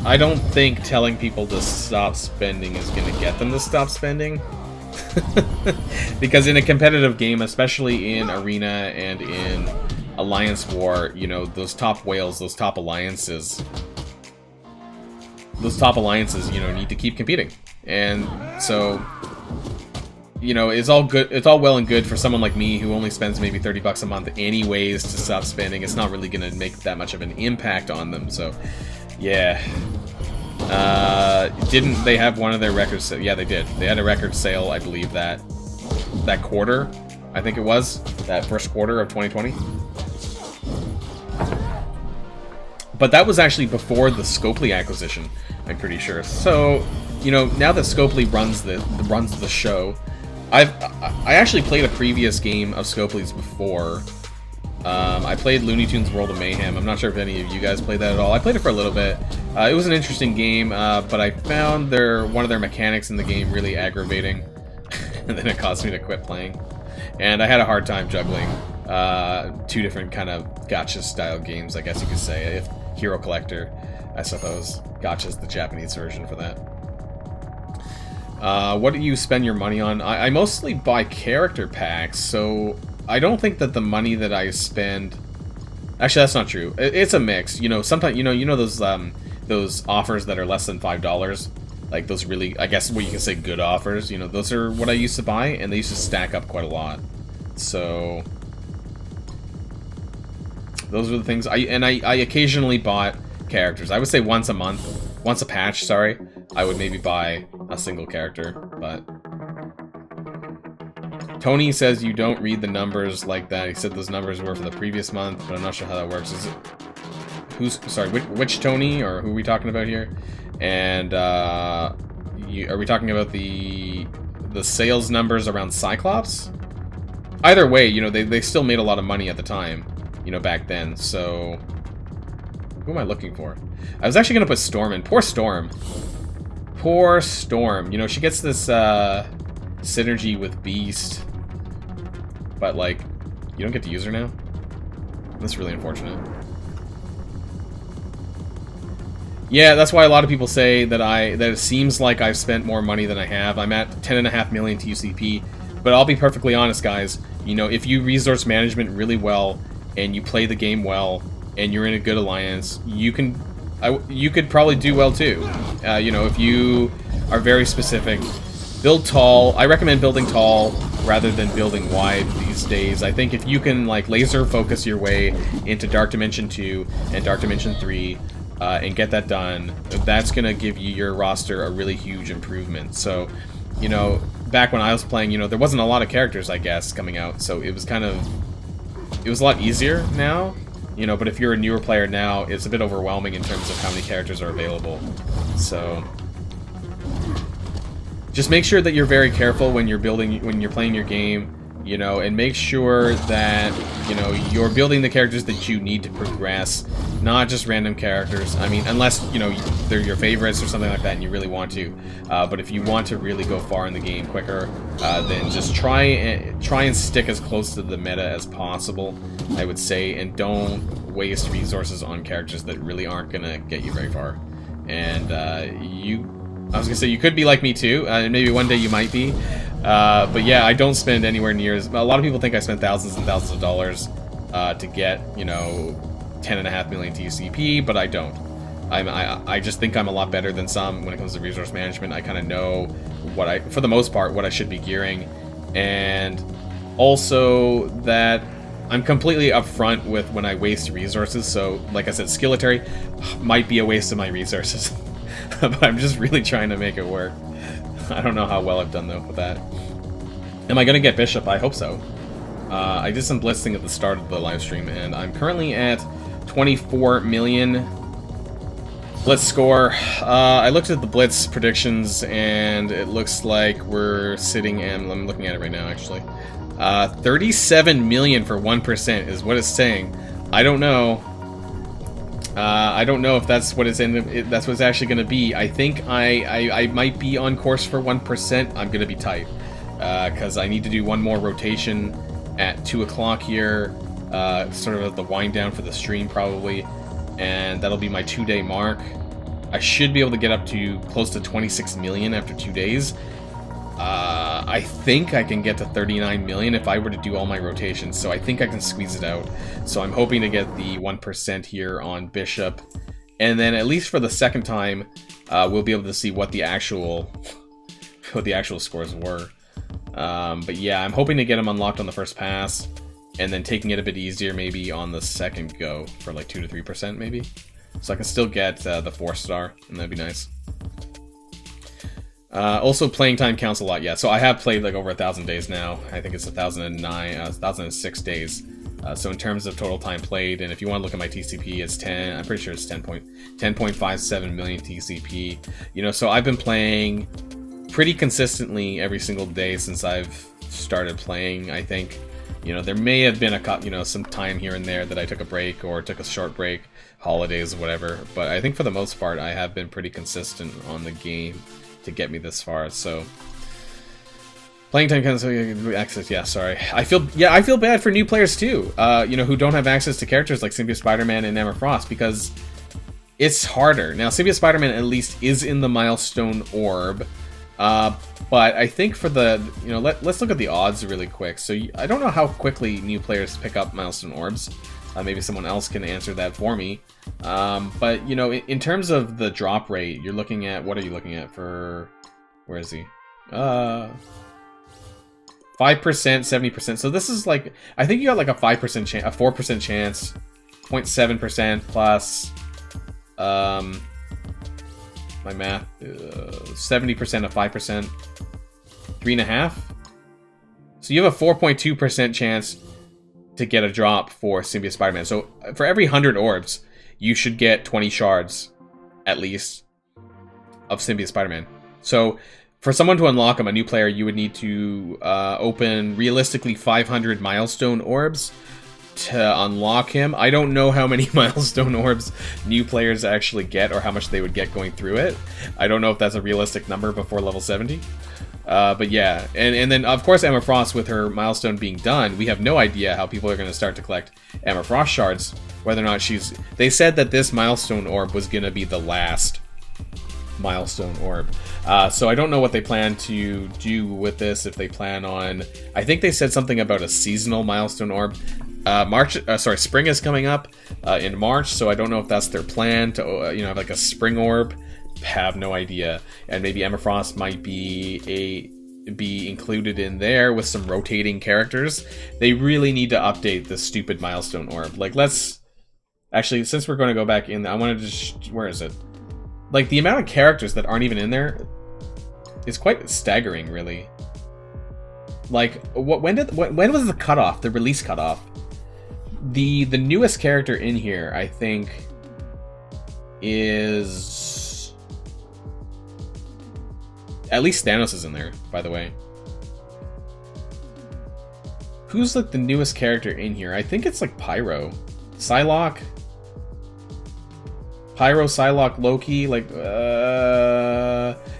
I don't think telling people to stop spending is going to get them to stop spending. Because in a competitive game, especially in Arena and in Alliance War, you know, those top whales, those top alliances, you know, need to keep competing. And so, you know, it's all good. It's all well and good for someone like me who only spends maybe $30 a month anyways to stop spending. It's not really going to make that much of an impact on them. So, yeah. Didn't they have one of their records? Yeah, they did. They had a record sale, I believe, that quarter. I think it was that first quarter of 2020. But that was actually before the Scopely acquisition, I'm pretty sure. So, you know, now that Scopely runs the show, I actually played a previous game of Scopely's before. I played Looney Tunes World of Mayhem. I'm not sure if any of you guys played that at all. I played it for a little bit. It was an interesting game, but I found one of their mechanics in the game really aggravating. And then it caused me to quit playing. And I had a hard time juggling 2 different kind of gacha style games, I guess you could say. If Hero Collector, I suppose. Gacha's the Japanese version for that. What do you spend your money on? I mostly buy character packs, so I don't think that the money that I spend... Actually, that's not true. It's a mix. You know, sometimes, you know those offers that are less than $5? Like those really, I guess what you can say good offers, you know, those are what I used to buy, and they used to stack up quite a lot. So those are the things. I occasionally bought characters. I would say once a month, once a patch, sorry, I would maybe buy a single character. But Tony says you don't read the numbers like that. He said those numbers were for the previous month, but I'm not sure how that works. Is it who's sorry? Which Tony, or who are we talking about here? And are we talking about the sales numbers around Cyclops? Either way, you know, they still made a lot of money at the time, you know, back then. So who am I looking for? I was actually gonna put Storm in. Poor Storm. Poor Storm. You know, she gets this synergy with Beast, but like, you don't get to use her now. That's really unfortunate. Yeah, that's why a lot of people say that it seems like I've spent more money than I have. I'm at 10.5 million TCP, but I'll be perfectly honest, guys. You know, if you resource management really well and you play the game well and you're in a good alliance, you could probably do well too. You know, if you are very specific, build tall. I recommend building tall rather than building wide these days. I think if you can like laser focus your way into Dark Dimension 2 and Dark Dimension 3. And get that done, that's going to give you your roster a really huge improvement. So, you know, back when I was playing, you know, there wasn't a lot of characters, I guess, coming out, so it was a lot easier now, you know, but if you're a newer player now, it's a bit overwhelming in terms of how many characters are available. So just make sure that you're very careful when you're playing your game, you know, and make sure that, you know, you're building the characters that you need to progress, not just random characters. I mean, unless, you know, they're your favorites or something like that and you really want to. But if you want to really go far in the game quicker, then just try and stick as close to the meta as possible, I would say, and don't waste resources on characters that really aren't gonna get you very far. And I was gonna say, you could be like me too, maybe one day you might be. But yeah, I don't spend anywhere near as... A lot of people think I spend thousands and thousands of dollars to get, you know, 10.5 million TCP, but I don't. I just think I'm a lot better than some when it comes to resource management. I kind of know for the most part, what I should be gearing, and also that I'm completely upfront with when I waste resources. So, like I said, Skillitary might be a waste of my resources, but I'm just really trying to make it work. I don't know how well I've done, though, with that. Am I going to get Bishop? I hope so. I did some blitzing at the start of the live stream, and I'm currently at 24 million blitz score. I looked at the blitz predictions, and it looks like we're sitting in... I'm looking at it right now, actually. 37 million for 1% is what it's saying. I don't know. I don't know if that's what that's what it's actually going to be. I think I might be on course for 1%. I'm going to be tight because I need to do one more rotation at 2 o'clock here, sort of the wind down for the stream probably, and that'll be my 2-day mark. I should be able to get up to close to 26 million after 2 days. I think I can get to 39 million if I were to do all my rotations, so I think I can squeeze it out. So I'm hoping to get the 1% here on Bishop, and then at least for the second time, we'll be able to see what the actual scores were. But yeah, I'm hoping to get them unlocked on the first pass, and then taking it a bit easier maybe on the second go for like 2 to 3% maybe. So I can still get the 4-star, and that'd be nice. Also, playing time counts a lot, yeah. So I have played like over 1,000 days now. I think it's 1,006 days. So in terms of total time played, and if you want to look at my TCP, it's 10. I'm pretty sure it's 10.57 million TCP. You know, so I've been playing pretty consistently every single day since I've started playing. I think, you know, there may have been some time here and there that I took a break or took a short break, holidays, whatever. But I think for the most part, I have been pretty consistent on the game to get me this far. So playing time counts access. Yeah, sorry. I feel bad for new players too. You know, who don't have access to characters like Symbiote Spider-Man and Emma Frost, because it's harder. Now, Symbiote Spider-Man at least is in the Milestone orb, But I think for the, you know, let's look at the odds really quick. So I don't know how quickly new players pick up Milestone Orbs. Maybe someone else can answer that for me. But, you know, in terms of the drop rate, you're looking at, what are you looking at for, where is he? 5%, 70%. So this is like, I think you got like a 5% chance, a 4% chance, 0.7% plus, my math, 70% of 5%, 3.5. So you have a 4.2% chance to get a drop for Symbiote Spider-Man. So for every 100 orbs, you should get 20 shards, at least, of Symbiote Spider-Man. So for someone to unlock him, a new player, you would need to open realistically 500 Milestone orbs to unlock him. I don't know how many Milestone orbs new players actually get or how much they would get going through it. I don't know if that's a realistic number before level 70. But yeah, and then of course Emma Frost, with her milestone being done, we have no idea how people are going to start to collect Emma Frost shards, whether or not she's... They said that this milestone orb was going to be the last milestone orb. So I don't know what they plan to do with this, if they plan on... I think they said something about a seasonal milestone orb. Spring is coming up in March, so I don't know if that's their plan to, you know, have like a spring orb. Have no idea. And maybe Emma Frost might be included in there with some rotating characters. They really need to update the stupid milestone orb. Like, let's actually, since we're going to go back in, I want to just, where is it? Like, the amount of characters that aren't even in there is quite staggering, really. Like, when was the cutoff, the release cutoff? The newest character in here, I think, is... At least Thanos is in there, by the way. Who's like the newest character in here? I think it's like Pyro. Psylocke? Pyro, Psylocke, Loki, like,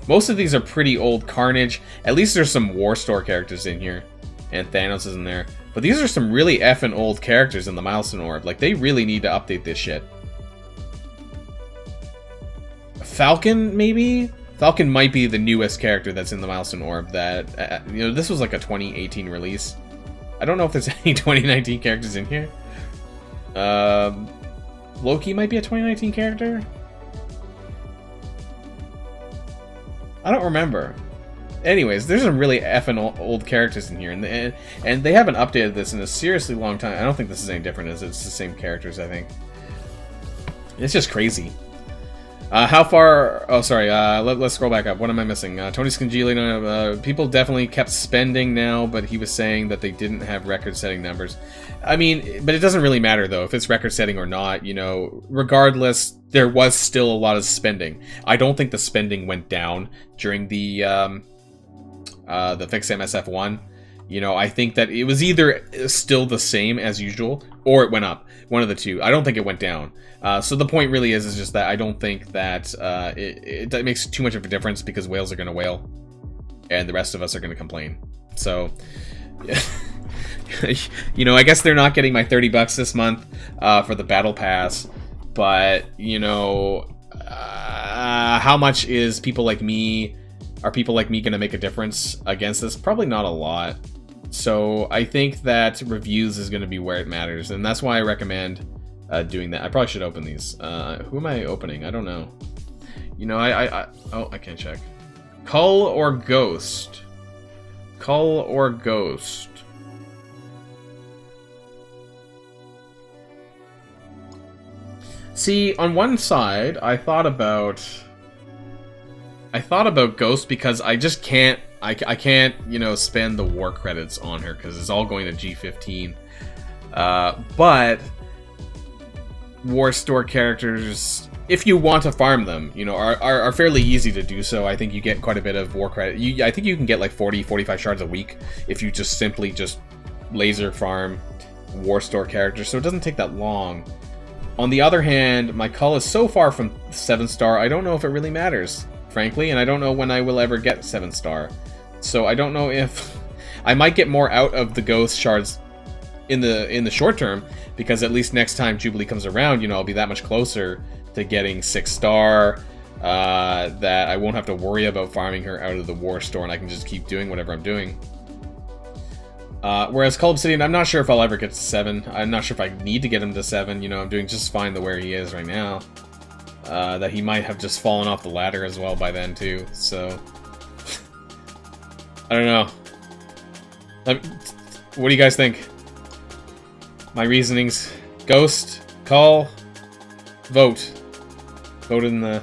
most of these are pretty old. Carnage. At least there's some War Store characters in here. And Thanos is in there. But these are some really effing old characters in the Milestone Orb. Like, they really need to update this shit. Falcon, maybe? Falcon might be the newest character that's in the Milestone Orb. That, you know, this was like a 2018 release. I don't know if there's any 2019 characters in here. Loki might be a 2019 character? I don't remember. Anyways, there's some really effing old characters in here, and they haven't updated this in a seriously long time. I don't think this is any different, as it's the same characters, I think. It's just crazy. How far... Oh, sorry, let's scroll back up. What am I missing? Tony Scangilli, people definitely kept spending now, but he was saying that they didn't have record-setting numbers. I mean, but it doesn't really matter, though, if it's record-setting or not, you know. Regardless, there was still a lot of spending. I don't think the spending went down during the fixed MSF 1. You know, I think that it was either still the same as usual, or it went up. One of the two. I don't think it went down. So the point really is just that I don't think that it makes too much of a difference, because whales are going to wail, and the rest of us are going to complain. So, you know, I guess they're not getting my $30 this month for the Battle Pass, but, you know, how much is people like me... Are people like me going to make a difference against this? Probably not a lot. So I think that reviews is going to be where it matters, and that's why I recommend doing that. I probably should open these. Who am I opening? I don't know. You know, oh, I can't check. Cull or Ghost? Cull or Ghost? See, on one side, I thought about Ghost, because I just can't, I can't, you know, spend the war credits on her, because it's all going to G15. But War Store characters, if you want to farm them, you know, are fairly easy to do so. I think you get quite a bit of war credit. I think you can get like 40-45 shards a week if you just simply just laser farm War Store characters, so it doesn't take that long. On the other hand, my cull is so far from 7-star, I don't know if it really matters, frankly, and I don't know when I will ever get 7-star. So I don't know if... I might get more out of the Ghost shards in the short term, because at least next time Jubilee comes around, you know, I'll be that much closer to getting 6-star, that I won't have to worry about farming her out of the war store, and I can just keep doing whatever I'm doing. Whereas Cull Obsidian, I'm not sure if I'll ever get to 7. I'm not sure if I need to get him to 7. You know, I'm doing just fine the where he is right now. That he might have just fallen off the ladder as well by then, too. So, I don't know. What do you guys think? My reasonings. Ghost, Cull, vote. Vote in the...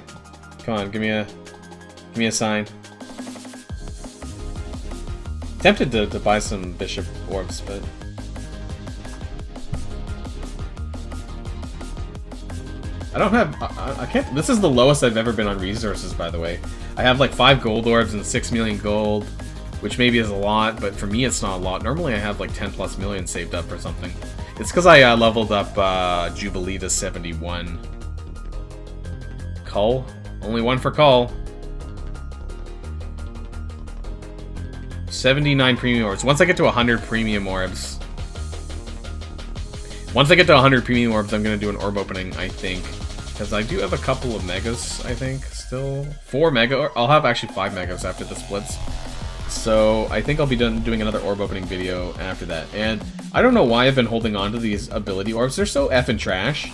Come on, give me a sign. Tempted to buy some bishop orbs, but I don't have. I can't. This is the lowest I've ever been on resources, by the way. I have like 5 gold orbs and 6 million gold, which maybe is a lot, but for me it's not a lot. Normally I have like 10+ million saved up or something. It's because I leveled up Jubilee to 71. Cull, only one for Cull. 79 premium orbs. Once I get to 100 premium orbs... Once I get to 100 premium orbs, I'm going to do an orb opening, I think. Because I do have a couple of megas, I think, still. 4 mega... I'll have actually 5 megas after the splits. So, I think I'll be doing another orb opening video after that. And I don't know why I've been holding on to these ability orbs. They're so effing trash.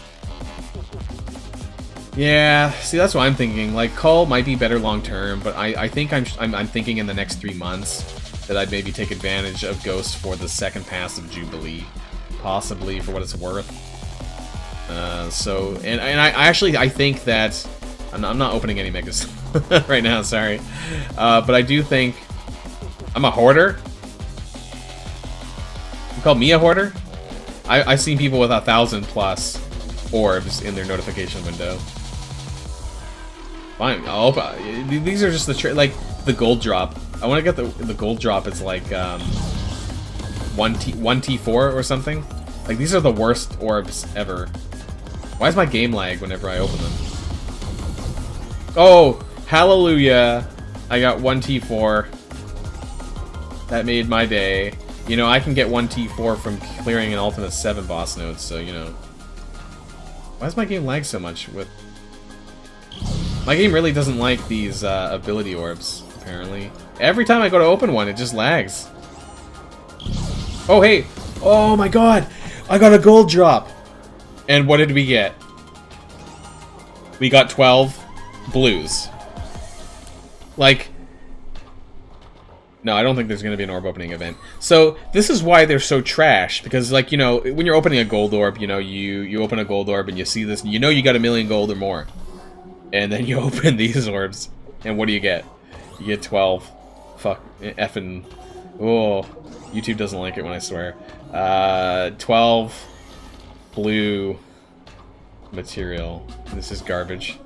Yeah, see, that's what I'm thinking. Like, Cull might be better long term, but I think I'm thinking in the next 3 months that I'd maybe take advantage of Ghost for the second pass of Jubilee, possibly, for what it's worth. And I think that I'm not opening any megas right now. Sorry, but I do think I'm a hoarder. You call me a hoarder? I've seen people with 1,000+ orbs in their notification window. Fine, I'll open. These are just like the gold drop. I want to get the gold drop. It's like 1T4 or something. Like, these are the worst orbs ever. Why is my game lag whenever I open them? Oh, hallelujah! I got 1T4. That made my day. You know, I can get 1T4 from clearing an Ultimate 7 boss nodes, so you know. Why does my game lag so much with? My game really doesn't like these ability orbs, apparently. Every time I go to open one, it just lags. Oh, hey! Oh my god! I got a gold drop! And what did we get? We got 12 blues. Like... No, I don't think there's going to be an orb opening event. So, this is why they're so trash. Because, like, you know, when you're opening a gold orb, you know, you open a gold orb and you see this, you know you got 1 million gold or more. And then you open these orbs, and what do you get? You get 12. Fuck, effing... Oh, YouTube doesn't like it when I swear. 12 blue material. This is garbage.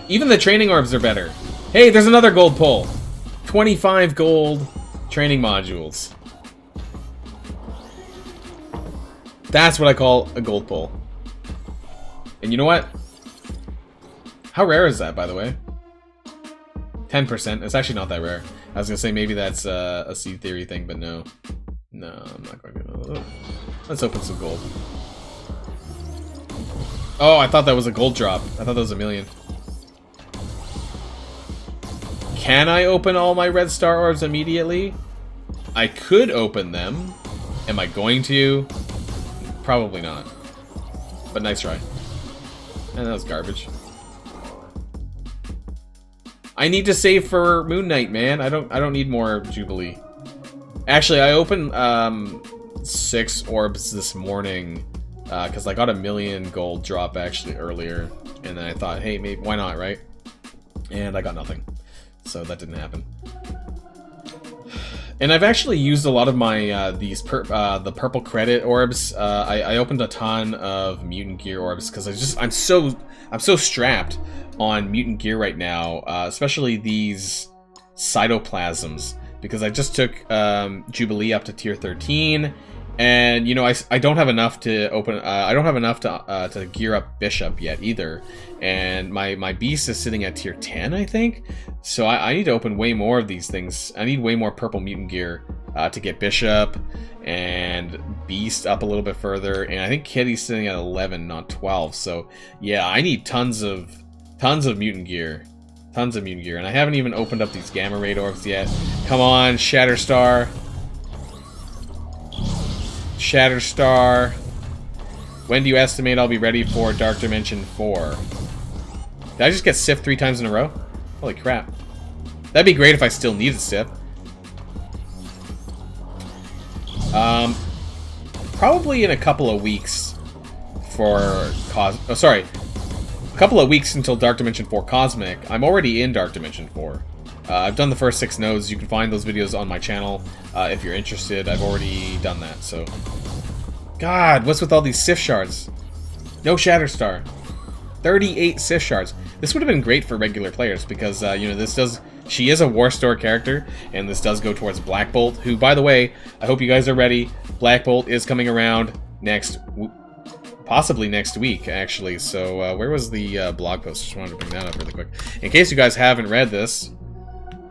Even the training orbs are better. Hey, there's another gold pull. 25 gold training modules. That's what I call a gold pull. And you know what? How rare is that, by the way? 10%. It's actually not that rare. I was gonna say maybe that's a seed theory thing, but no. No, I'm not going to. Let's open some gold. Oh, I thought that was a gold drop. I thought that was 1 million. Can I open all my red star orbs immediately? I could open them. Am I going to? Probably not. But nice try. And that was garbage. I need to save for Moon Knight, man. I don't need more Jubilee. Actually, I opened 6 orbs this morning because I got 1 million gold drop actually earlier, and then I thought, hey, maybe why not, right? And I got nothing, so that didn't happen. And I've actually used a lot of my the purple credit orbs. I opened a ton of mutant gear orbs because I'm so strapped on mutant gear right now, especially these cytoplasms, because I just took Jubilee up to tier 13, and you know I don't have enough to open. I don't have enough to gear up Bishop yet either, and my beast is sitting at tier 10, I think. So I need to open way more of these things. I need way more purple mutant gear to get Bishop and add Beast up a little bit further, and I think Kitty's sitting at 11, not 12. So yeah, I need tons of mutant gear. Tons of mutant gear, and I haven't even opened up these Gamma Ray orbs yet. Come on, Shatterstar. Shatterstar. When do you estimate I'll be ready for Dark Dimension 4? Did I just get Sif 3 times in a row? Holy crap. That'd be great if I still needed Sif. Probably in a couple of weeks for a couple of weeks until Dark Dimension 4 Cosmic. I'm already in Dark Dimension 4. I've done the first 6 nodes. You can find those videos on my channel if you're interested. I've already done that, so... God, what's with all these Sif shards? No Shatterstar. 38 Sif shards. This would have been great for regular players because, you know, this does... She is a War Store character, and this does go towards Black Bolt, who, by the way, I hope you guys are ready. Black Bolt is coming around possibly next week, actually. So, where was the blog post? Just wanted to bring that up really quick. In case you guys haven't read this,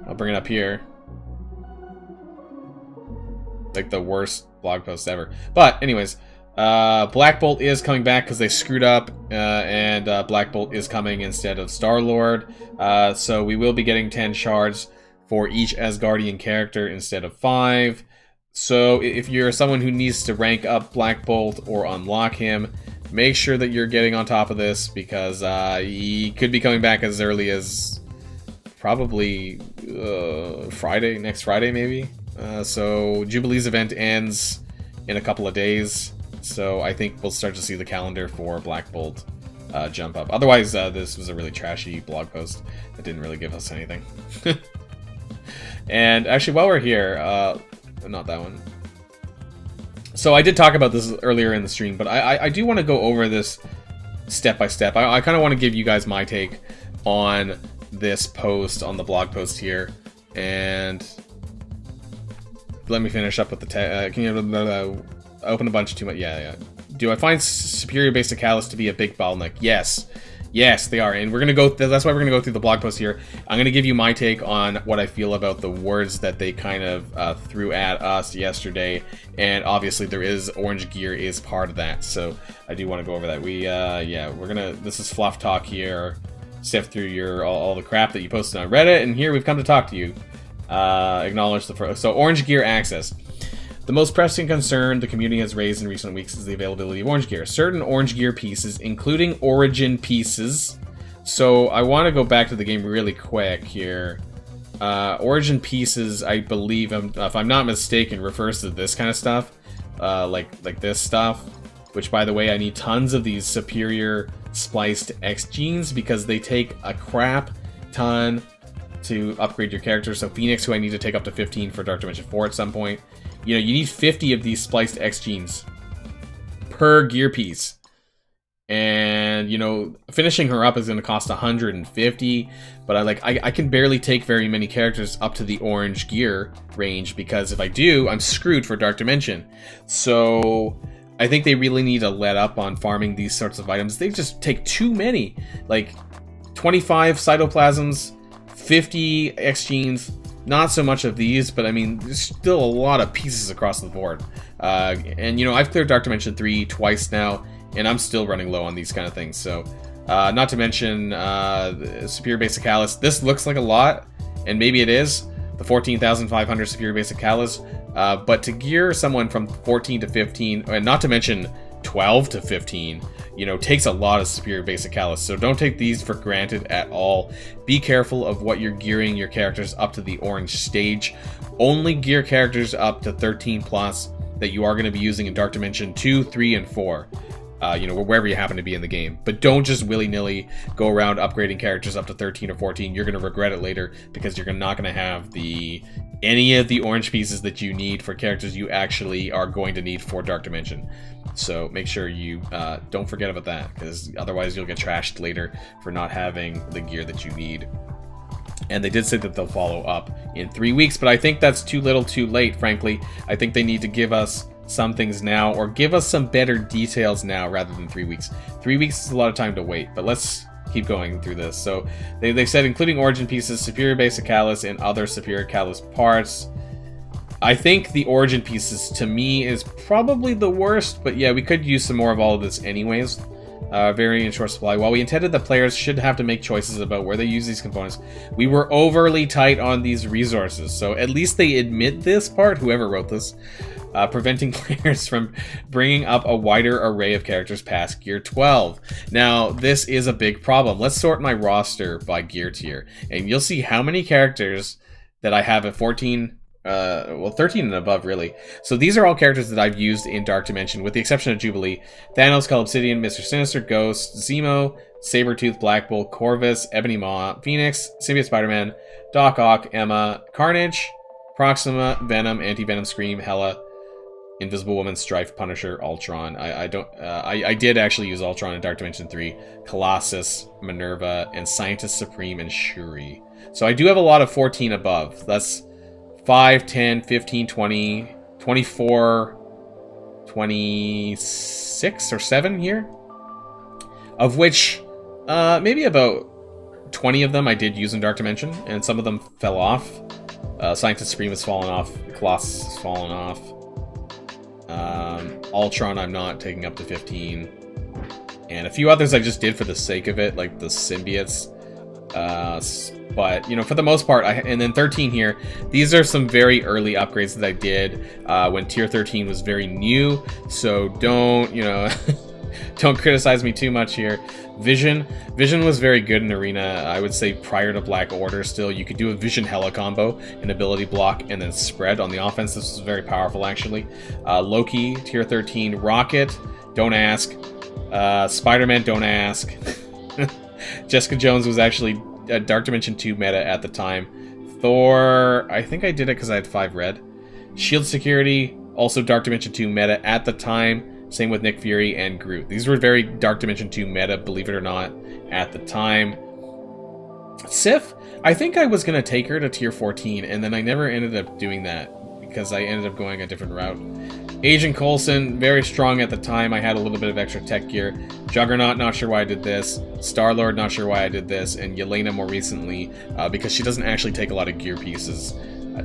I'll bring it up here. Like the worst blog post ever. But, anyways, Black Bolt is coming back because they screwed up, and Black Bolt is coming instead of Star-Lord. So we will be getting 10 shards for each Asgardian character instead of 5. So if you're someone who needs to rank up Black Bolt or unlock him, make sure that you're getting on top of this because he could be coming back as early as probably Friday, next Friday maybe. So Jubilee's event ends in a couple of days. So I think we'll start to see the calendar for Black Bolt jump up. Otherwise, this was a really trashy blog post that didn't really give us anything. And actually, while we're here, not that one. So I did talk about this earlier in the stream, but I do want to go over this step by step. I kind of want to give you guys my take on this post, on the blog post here. And let me finish up with the can you open a bunch too much? Yeah. Do I find Superior Basic Callus to be a big bottleneck? Yes. Yes, they are. And we're going to go... That's why we're going to go through the blog post here. I'm going to give you my take on what I feel about the words that they kind of threw at us yesterday. And obviously there is... Orange gear is part of that. So I do want to go over that. Yeah, we're going to... This is Fluff Talk here. Sift through all the crap that you posted on Reddit. And here we've come to talk to you. Acknowledge the... So Orange gear access. The most pressing concern the community has raised in recent weeks is the availability of orange gear. Certain orange gear pieces, including origin pieces. So I want to go back to the game really quick here. Origin pieces, I believe, if I'm not mistaken, refers to this kind of stuff. Like this stuff. Which, by the way, I need tons of these superior spliced X genes because they take a crap ton to upgrade your character. So Phoenix, who I need to take up to 15 for Dark Dimension 4 at some point. You know, you need 50 of these spliced X genes per gear piece. And, you know, finishing her up is going to cost 150. But I can barely take very many characters up to the orange gear range. Because if I do, I'm screwed for Dark Dimension. So I think they really need to let up on farming these sorts of items. They just take too many. Like 25 cytoplasms, 50 X genes. Not so much of these, but I mean, there's still a lot of pieces across the board. And, you know, I've cleared Dark Dimension 3 twice now, and I'm still running low on these kind of things. So, not to mention Superior Basic Callus. This looks like a lot, and maybe it is. The 14,500 Superior Basic Callus. But to gear someone from 14 to 15, and not to mention 12 to 15, you know, takes a lot of Superior Basic Callus. So don't take these for granted at all. Be careful of what you're gearing your characters up to the orange stage. Only gear characters up to 13 plus that you are going to be using in Dark Dimension 2, 3, and 4. You know, wherever you happen to be in the game. But don't just willy-nilly go around upgrading characters up to 13 or 14. You're going to regret it later because you're not going to have any of the orange pieces that you need for characters you actually are going to need for Dark Dimension. So make sure you don't forget about that, because otherwise you'll get trashed later for not having the gear that you need. And they did say that they'll follow up in 3 weeks, but I think that's too little too late, frankly. I think they need to give us some things now, or give us some better details now rather than 3 weeks. 3 weeks is a lot of time to wait, but let's keep going through this. So they said including origin pieces, Superior Basic Callus, and other Superior Callus parts. I think the origin pieces, to me, is probably the worst, but yeah, we could use some more of all of this anyways. Very in short supply. While we intended that players should have to make choices about where they use these components, we were overly tight on these resources, so at least they admit this part, whoever wrote this, preventing players from bringing up a wider array of characters past Gear 12. Now, this is a big problem. Let's sort my roster by gear tier, and you'll see how many characters that I have at 14... well, 13 and above, really. So these are all characters that I've used in Dark Dimension, with the exception of Jubilee, Thanos, Cull Obsidian, Mr. Sinister, Ghost, Zemo, Sabretooth, Black Bolt, Corvus, Ebony Maw, Phoenix, Symbiote Spider-Man, Doc Ock, Emma, Carnage, Proxima, Venom, Anti-Venom, Scream, Hela, Invisible Woman, Strife, Punisher, Ultron. I did actually use Ultron in Dark Dimension 3, Colossus, Minerva, and Scientist Supreme and Shuri. So I do have a lot of 14 above. That's 5, 10, 15, 20, 24, 26 or 7 here. Of which, maybe about 20 of them I did use in Dark Dimension, and some of them fell off. Scientist Supreme has fallen off, Colossus has fallen off. Ultron I'm not taking up to 15. And a few others I just did for the sake of it, like the symbiotes. But, you know, for the most part, and then 13 here, these are some very early upgrades that I did when Tier 13 was very new, so don't, you know, don't criticize me too much here. Vision was very good in Arena, I would say prior to Black Order still. You could do a Vision Hela combo, an ability block, and then spread on the offense. This was very powerful, actually. Loki, Tier 13, Rocket, don't ask. Spider-Man, don't ask. Jessica Jones was actually Dark Dimension 2 meta at the time. Thor, I think I did it because I had 5 red. Shield Security, also Dark Dimension 2 meta at the time. Same with Nick Fury and Groot. These were very Dark Dimension 2 meta, believe it or not, at the time. Sif, I think I was going to take her to Tier 14, and then I never ended up doing that because I ended up going a different route. Agent Coulson, very strong at the time. I had a little bit of extra tech gear. Juggernaut, not sure why I did this. Star-Lord, not sure why I did this. And Yelena more recently, because she doesn't actually take a lot of gear pieces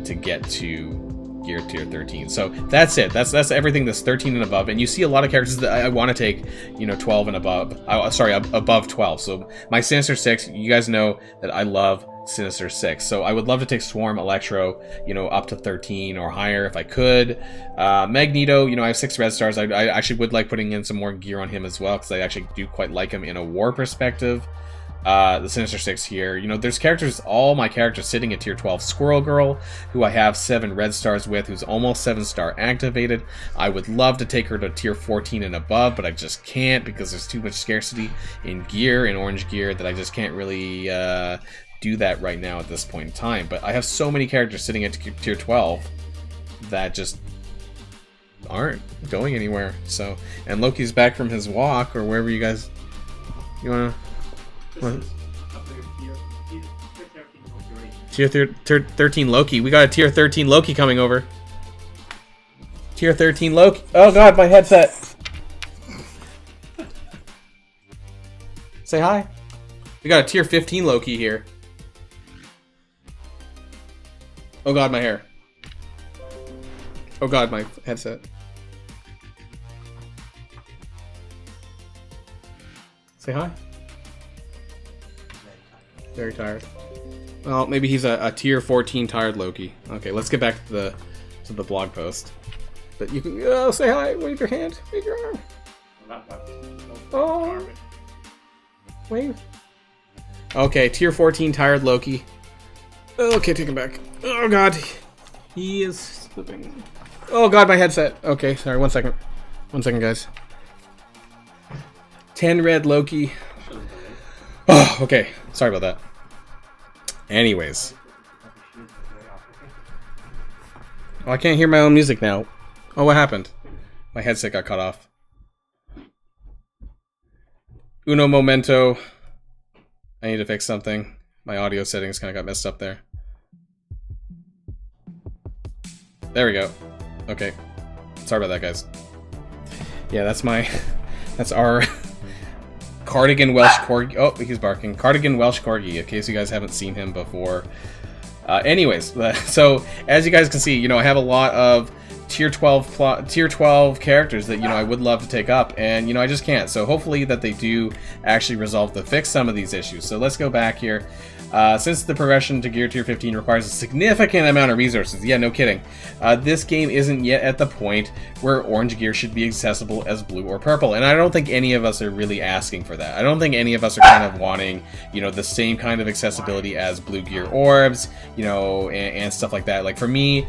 to get to gear tier 13. So that's it. That's everything that's 13 and above. And you see a lot of characters that I want to take, you know, 12 and above. Sorry, above 12. So my Sinister Six, you guys know that I love Sinister Six. So I would love to take Swarm, Electro, you know, up to 13 or higher if I could. Magneto, you know, I have 6 red stars. I actually would like putting in some more gear on him as well, because I actually do quite like him in a war perspective. The Sinister Six here, you know, there's characters, all my characters sitting at tier 12. Squirrel Girl, who I have 7 red stars with, who's almost 7-star activated. I would love to take her to tier 14 and above, but I just can't because there's too much scarcity in gear, in orange gear, that I just can't really do that right now at this point in time. But I have so many characters sitting at tier 12 that just aren't going anywhere. So, and Loki's back from his walk, or wherever you guys, you wanna... Tier 13 Loki. We got a tier 13 Loki coming over. Tier 13 Loki. Oh god, my headset. Say hi. We got a tier 15 Loki here. Oh god, my hair. Oh god, my headset. Say hi. Very tired. Well, maybe he's a tier 14 tired Loki. Okay, let's get back to the blog post. But you can say hi, wave your hand, wave your arm. Oh, wave. Okay, tier 14 tired Loki. Okay, take him back. Oh god, he is slipping. Oh god, my headset. Okay, sorry. 1 second. 1 second, guys. 10 red Loki. Oh, okay. Sorry about that. Anyways. Oh, I can't hear my own music now. Oh, what happened? My headset got cut off. Uno momento. I need to fix something. My audio settings kind of got messed up there. There we go. Okay. Sorry about that, guys. Yeah, that's our Cardigan Welsh Corgi. Oh, he's barking. Cardigan Welsh Corgi, in case you guys haven't seen him before. Anyways, so as you guys can see, you know, I have a lot of tier 12 characters that, you know, I would love to take up, and, you know, I just can't. So hopefully that they do actually resolve to fix some of these issues. So let's go back here. Since the progression to gear tier 15 requires a significant amount of resources, yeah, no kidding, this game isn't yet at the point where orange gear should be accessible as blue or purple, and I don't think any of us are really asking for that. I don't think any of us are kind of wanting, you know, the same kind of accessibility as blue gear orbs, you know, and stuff like that. Like, for me,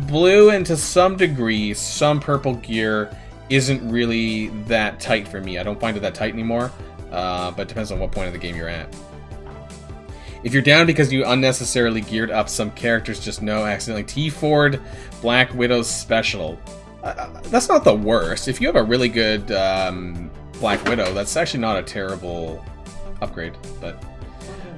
blue and to some degree, some purple gear isn't really that tight for me. I don't find it that tight anymore, but it depends on what point of the game you're at. If you're down because you unnecessarily geared up some characters, just know accidentally T4'd Black Widow's special. That's not the worst. If you have a really good Black Widow, that's actually not a terrible upgrade, but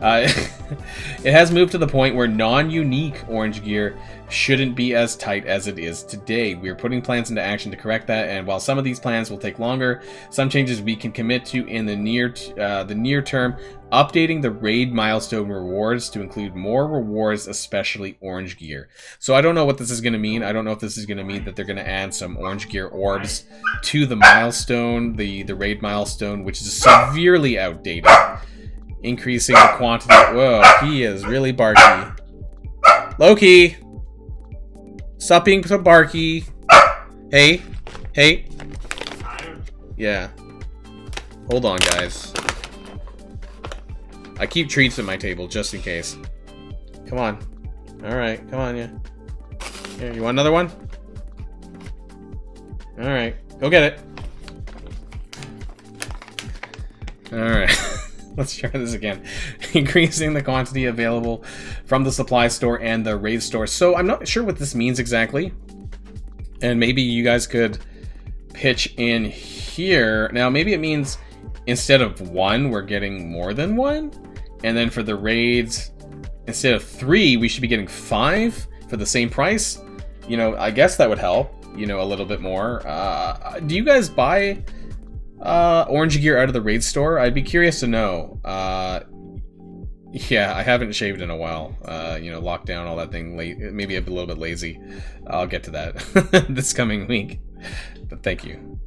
it has moved to the point where non-unique orange gear shouldn't be as tight as it is today. We are putting plans into action to correct that, and while some of these plans will take longer, some changes we can commit to in the near term, updating the raid milestone rewards to include more rewards, especially orange gear. So I don't know what this is going to mean. I don't know if this is going to mean that they're going to add some orange gear orbs to the milestone, the raid milestone, which is severely outdated. Increasing the quantity. Whoa, he is really barky. Loki! Stop being so barky. Hey. Hey. Yeah. Hold on, guys. I keep treats at my table, just in case. Come on. Alright, come on, yeah. Here, you want another one? Alright, go get it. Alright. Let's try this again. Increasing the quantity available from the supply store and the raid store. So I'm not sure what this means exactly. And maybe you guys could pitch in here. Now, maybe it means instead of 1, we're getting more than 1. And then for the raids, instead of 3, we should be getting 5 for the same price. You know, I guess that would help, you know, a little bit more. Do you guys buy orange gear out of the raid store? I'd be curious to know. Yeah, I haven't shaved in a while. You know, lockdown, all that thing, maybe a little bit lazy. I'll get to that this coming week. But thank you.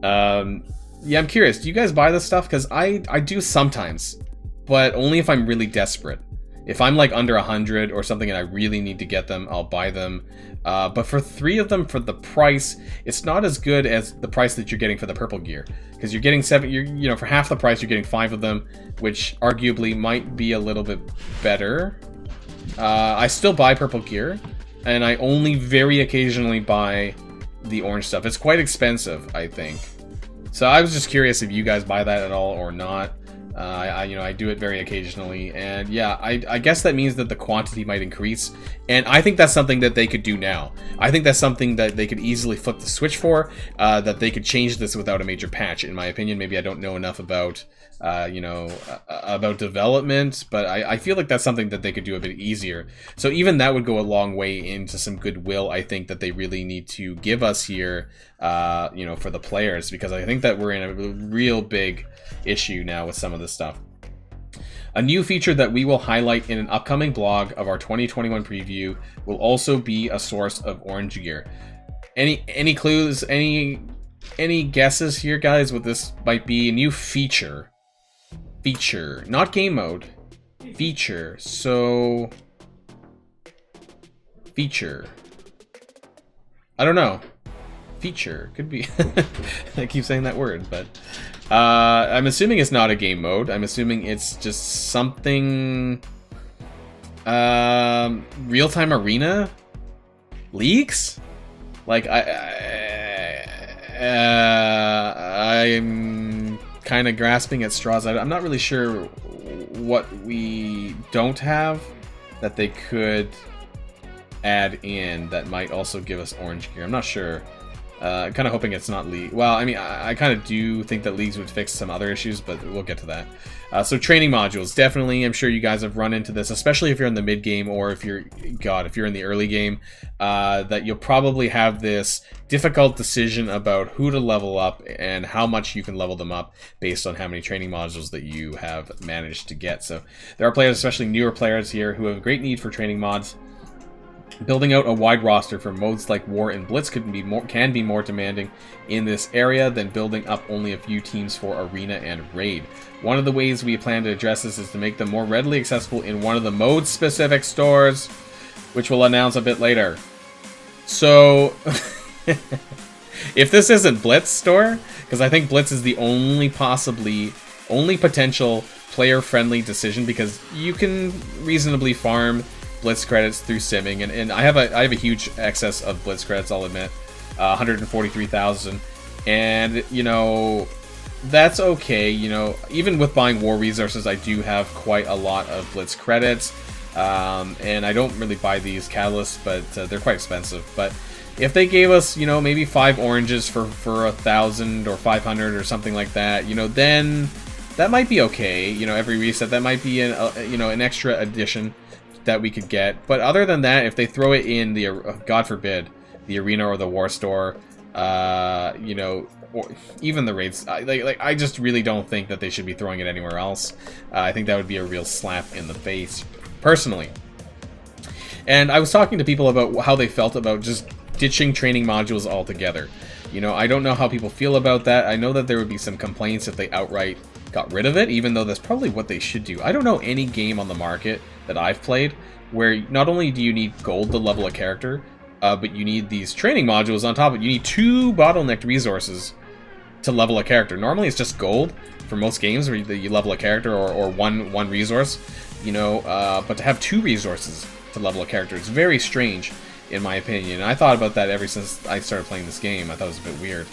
Yeah, I'm curious. Do you guys buy this stuff? Because I do sometimes, but only if I'm really desperate. If I'm like under 100 or something and I really need to get them, I'll buy them. But for 3 of them for the price, it's not as good as the price that you're getting for the purple gear. Because you're getting 7, you know, for half the price, you're getting 5 of them, which arguably might be a little bit better. I still buy purple gear, and I only very occasionally buy the orange stuff. It's quite expensive, I think. So I was just curious if you guys buy that at all or not. You know, I do it very occasionally, and yeah, I guess that means that the quantity might increase, and I think that's something that they could do now. I think that's something that they could easily flip the switch for, that they could change this without a major patch, in my opinion. Maybe I don't know enough about, you know, about development, but I feel like that's something that they could do a bit easier. So even that would go a long way into some goodwill, I think, that they really need to give us here, you know, for the players, because I think that we're in a real big issue now with some of this stuff. A new feature that we will highlight in an upcoming blog of our 2021 preview will also be a source of orange gear. Any clues, any guesses here, guys, what this might be? A new feature, not game mode, feature. So feature, I don't know. Feature could be I keep saying that word, but I'm assuming it's not a game mode. I'm assuming it's just something real-time arena leaks. Like I'm kind of grasping at straws. I'm not really sure what we don't have that they could add in that might also give us orange gear. I'm not sure. Kind of hoping it's not League. Well, I mean, I kind of do think that Leagues would fix some other issues, but we'll get to that. So training modules, definitely. I'm sure you guys have run into this, especially if you're in the mid game or if you're in the early game, that you'll probably have this difficult decision about who to level up and how much you can level them up based on how many training modules that you have managed to get. So there are players, especially newer players here, who have a great need for training mods. Building out a wide roster for modes like War and Blitz can be more demanding in this area than building up only a few teams for Arena and Raid. One of the ways we plan to address this is to make them more readily accessible in one of the mode-specific stores, which we'll announce a bit later. So, if this isn't Blitz store, because I think Blitz is the only potential player-friendly decision, because you can reasonably farm Blitz credits through simming, and I have a huge excess of Blitz credits, I'll admit, 143,000, and you know, that's okay. You know, even with buying war resources, I do have quite a lot of Blitz credits, and I don't really buy these catalysts, but they're quite expensive. But if they gave us, you know, maybe 5 oranges for 1,000 or 500 or something like that, you know, then that might be okay. You know, every reset, that might be an extra addition that we could get. But other than that, if they throw it in the God forbid, the Arena or the War store, you know, or even the raids, I just really don't think that they should be throwing it anywhere else. I think that would be a real slap in the face, personally. And I was talking to people about how they felt about just ditching training modules altogether. You know, I don't know how people feel about that. I know that there would be some complaints if they outright got rid of it, even though that's probably what they should do. I don't know any game on the market that I've played where not only do you need gold to level a character, but you need these training modules on top of it. You need 2 bottlenecked resources to level a character. Normally it's just gold for most games where you level a character, or one resource, you know, but to have 2 resources to level a character, it's very strange in my opinion. And I thought about that ever since I started playing this game. I thought it was a bit weird.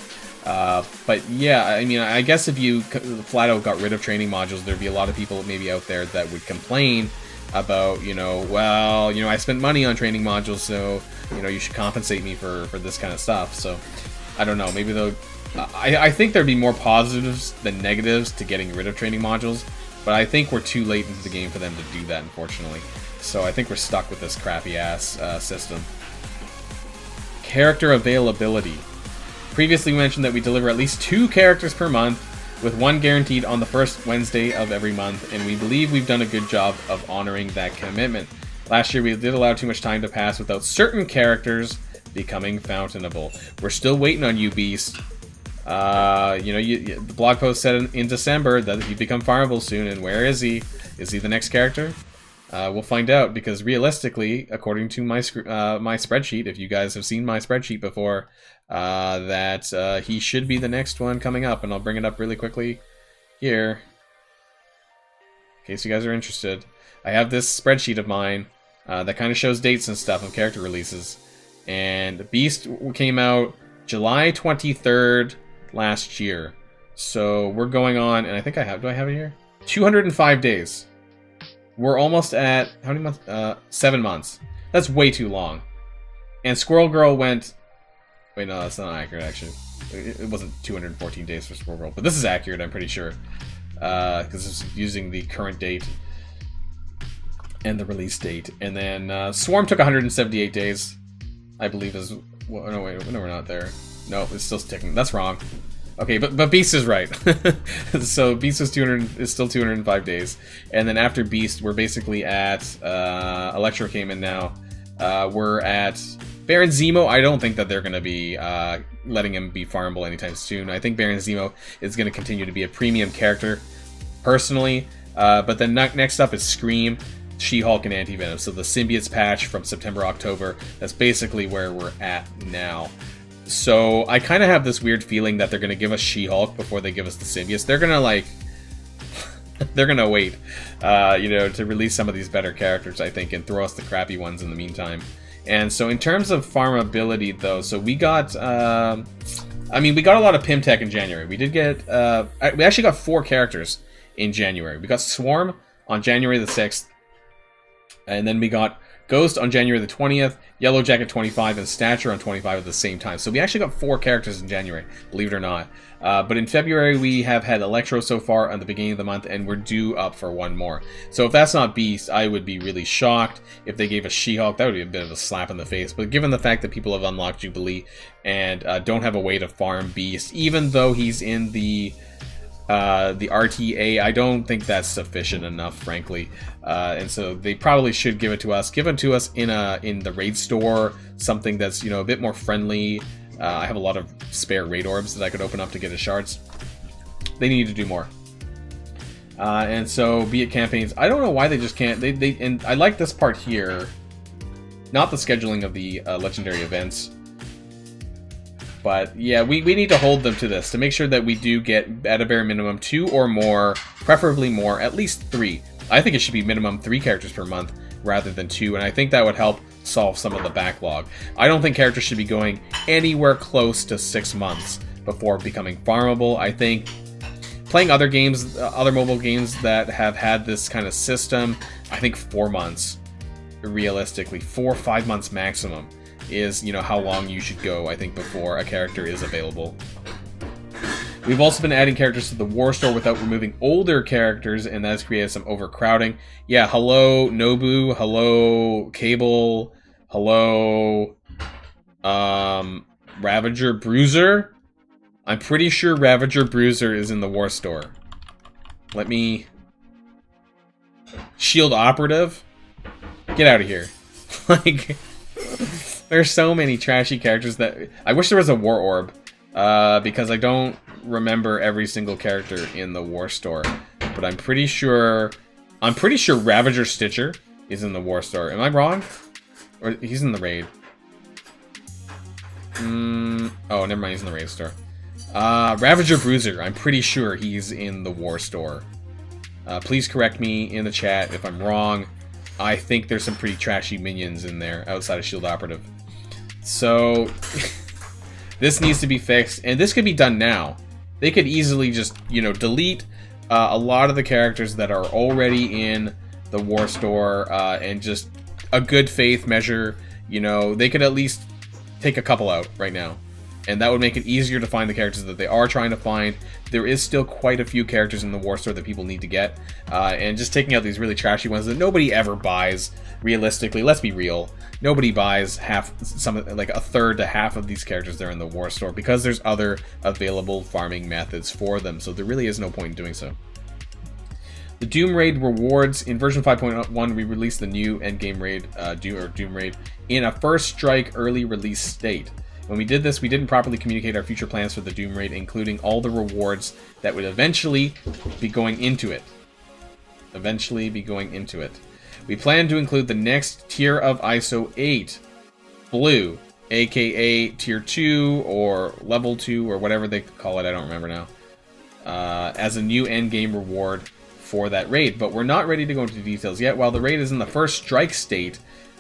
But yeah, I mean, I guess if you flat out got rid of training modules, there'd be a lot of people maybe out there that would complain about, you know, well, you know, I spent money on training modules, so, you know, you should compensate me for this kind of stuff. So, I don't know, maybe though, I think there'd be more positives than negatives to getting rid of training modules, but I think we're too late into the game for them to do that, unfortunately. So I think we're stuck with this crappy-ass system. Character availability. Previously we mentioned that we deliver at least 2 characters per month, with 1 guaranteed on the first Wednesday of every month, and we believe we've done a good job of honoring that commitment. Last year we did allow too much time to pass without certain characters becoming fountainable. We're still waiting on you, Beast. You know, the blog post said in December that he'd become farmable soon, and where is he? Is he the next character? We'll find out, because realistically, according to my spreadsheet, if you guys have seen my spreadsheet before, that he should be the next one coming up, and I'll bring it up really quickly here, in case you guys are interested. I have this spreadsheet of mine that kind of shows dates and stuff of character releases, and Beast came out July 23rd last year, so we're going on, and I think do I have it here? 205 days. We're almost at, how many months? 7 months. That's way too long. And Squirrel Girl went... Wait, no, that's not accurate, actually. It wasn't 214 days for Squirrel Girl, but this is accurate, I'm pretty sure. Because it's using the current date and the release date. And then Swarm took 178 days, I believe is... Well, no, wait, no, we're not there. No, it's still ticking. That's wrong. Okay, but Beast is right. So Beast is still 205 days, and then after Beast, we're basically at Electro came in now. We're at Baron Zemo. I don't think that they're going to be letting him be farmable anytime soon. I think Baron Zemo is going to continue to be a premium character, personally. But then next up is Scream, She-Hulk, and Anti-Venom. So the Symbiotes patch from September, October. That's basically where we're at now. So I kind of have this weird feeling that they're going to give us She-Hulk before they give us the Symbiotes. They're going to, like... they're going to wait, you know, to release some of these better characters, I think, and throw us the crappy ones in the meantime. And so in terms of farmability, though, so we got... I mean, we got a lot of Pimtech in January. We did get... we actually got 4 characters in January. We got Swarm on January the 6th. And then we got Ghost on January the 20th, Yellow Jacket 25, and Stature on 25 at the same time. So we actually got 4 characters in January, believe it or not. But in February, we have had Electro so far at the beginning of the month, and we're due up for 1 more. So if that's not Beast, I would be really shocked if they gave us She-Hulk. That would be a bit of a slap in the face. But given the fact that people have unlocked Jubilee and don't have a way to farm Beast, even though he's in the RTA, I don't think that's sufficient enough, frankly. And so they probably should give it to us. Give it to us in the raid store, something that's, you know, a bit more friendly. I have a lot of spare raid orbs that I could open up to get as shards. They need to do more. And so, be it campaigns, I don't know why they just can't. And I like this part here, not the scheduling of the legendary events. But yeah, we need to hold them to this to make sure that we do get, at a bare minimum, 2 or more, preferably more, at least 3. I think it should be minimum 3 characters per month rather than 2, and I think that would help solve some of the backlog. I don't think characters should be going anywhere close to 6 months before becoming farmable. I think playing other games, other mobile games that have had this kind of system, I think 4 months, realistically, 4 or 5 months maximum is, you know, how long you should go, I think, before a character is available. We've also been adding characters to the War Store without removing older characters, and that has created some overcrowding. Yeah, hello Nobu, hello Cable, hello Ravager Bruiser. I'm pretty sure Ravager Bruiser is in the War Store. Let me... Shield Operative? Get out of here. Like... There's so many trashy characters that... I wish there was a War Orb, because I don't remember every single character in the War Store. But I'm pretty sure Ravager Stitcher is in the War Store. Am I wrong? Or he's in the raid. Oh, never mind, he's in the raid store. Ravager Bruiser, I'm pretty sure he's in the War Store. Please correct me in the chat if I'm wrong. I think there's some pretty trashy minions in there outside of Shield Operative. So, this needs to be fixed, and this could be done now. They could easily just, you know, delete a lot of the characters that are already in the War Store, and just a good faith measure, you know, they could at least take a couple out right now. And that would make it easier to find the characters that they are trying to find. There is still quite a few characters in the War Store that people need to get. And just taking out these really trashy ones that nobody ever buys, realistically. Let's be real. Nobody buys like a third to half of these characters that are in the War Store because there's other available farming methods for them. So there really is no point in doing so. The Doom Raid rewards. In version 5.1, we released the new endgame raid, Doom Raid, in a first strike early release state. When we did this, we didn't properly communicate our future plans for the Doom Raid, including all the rewards that would eventually be going into it. We plan to include the next tier of ISO 8, Blue, aka Tier 2 or Level 2 or whatever they call it, I don't remember now, as a new endgame reward for that raid. But we're not ready to go into details yet. While the raid is in the first strike state,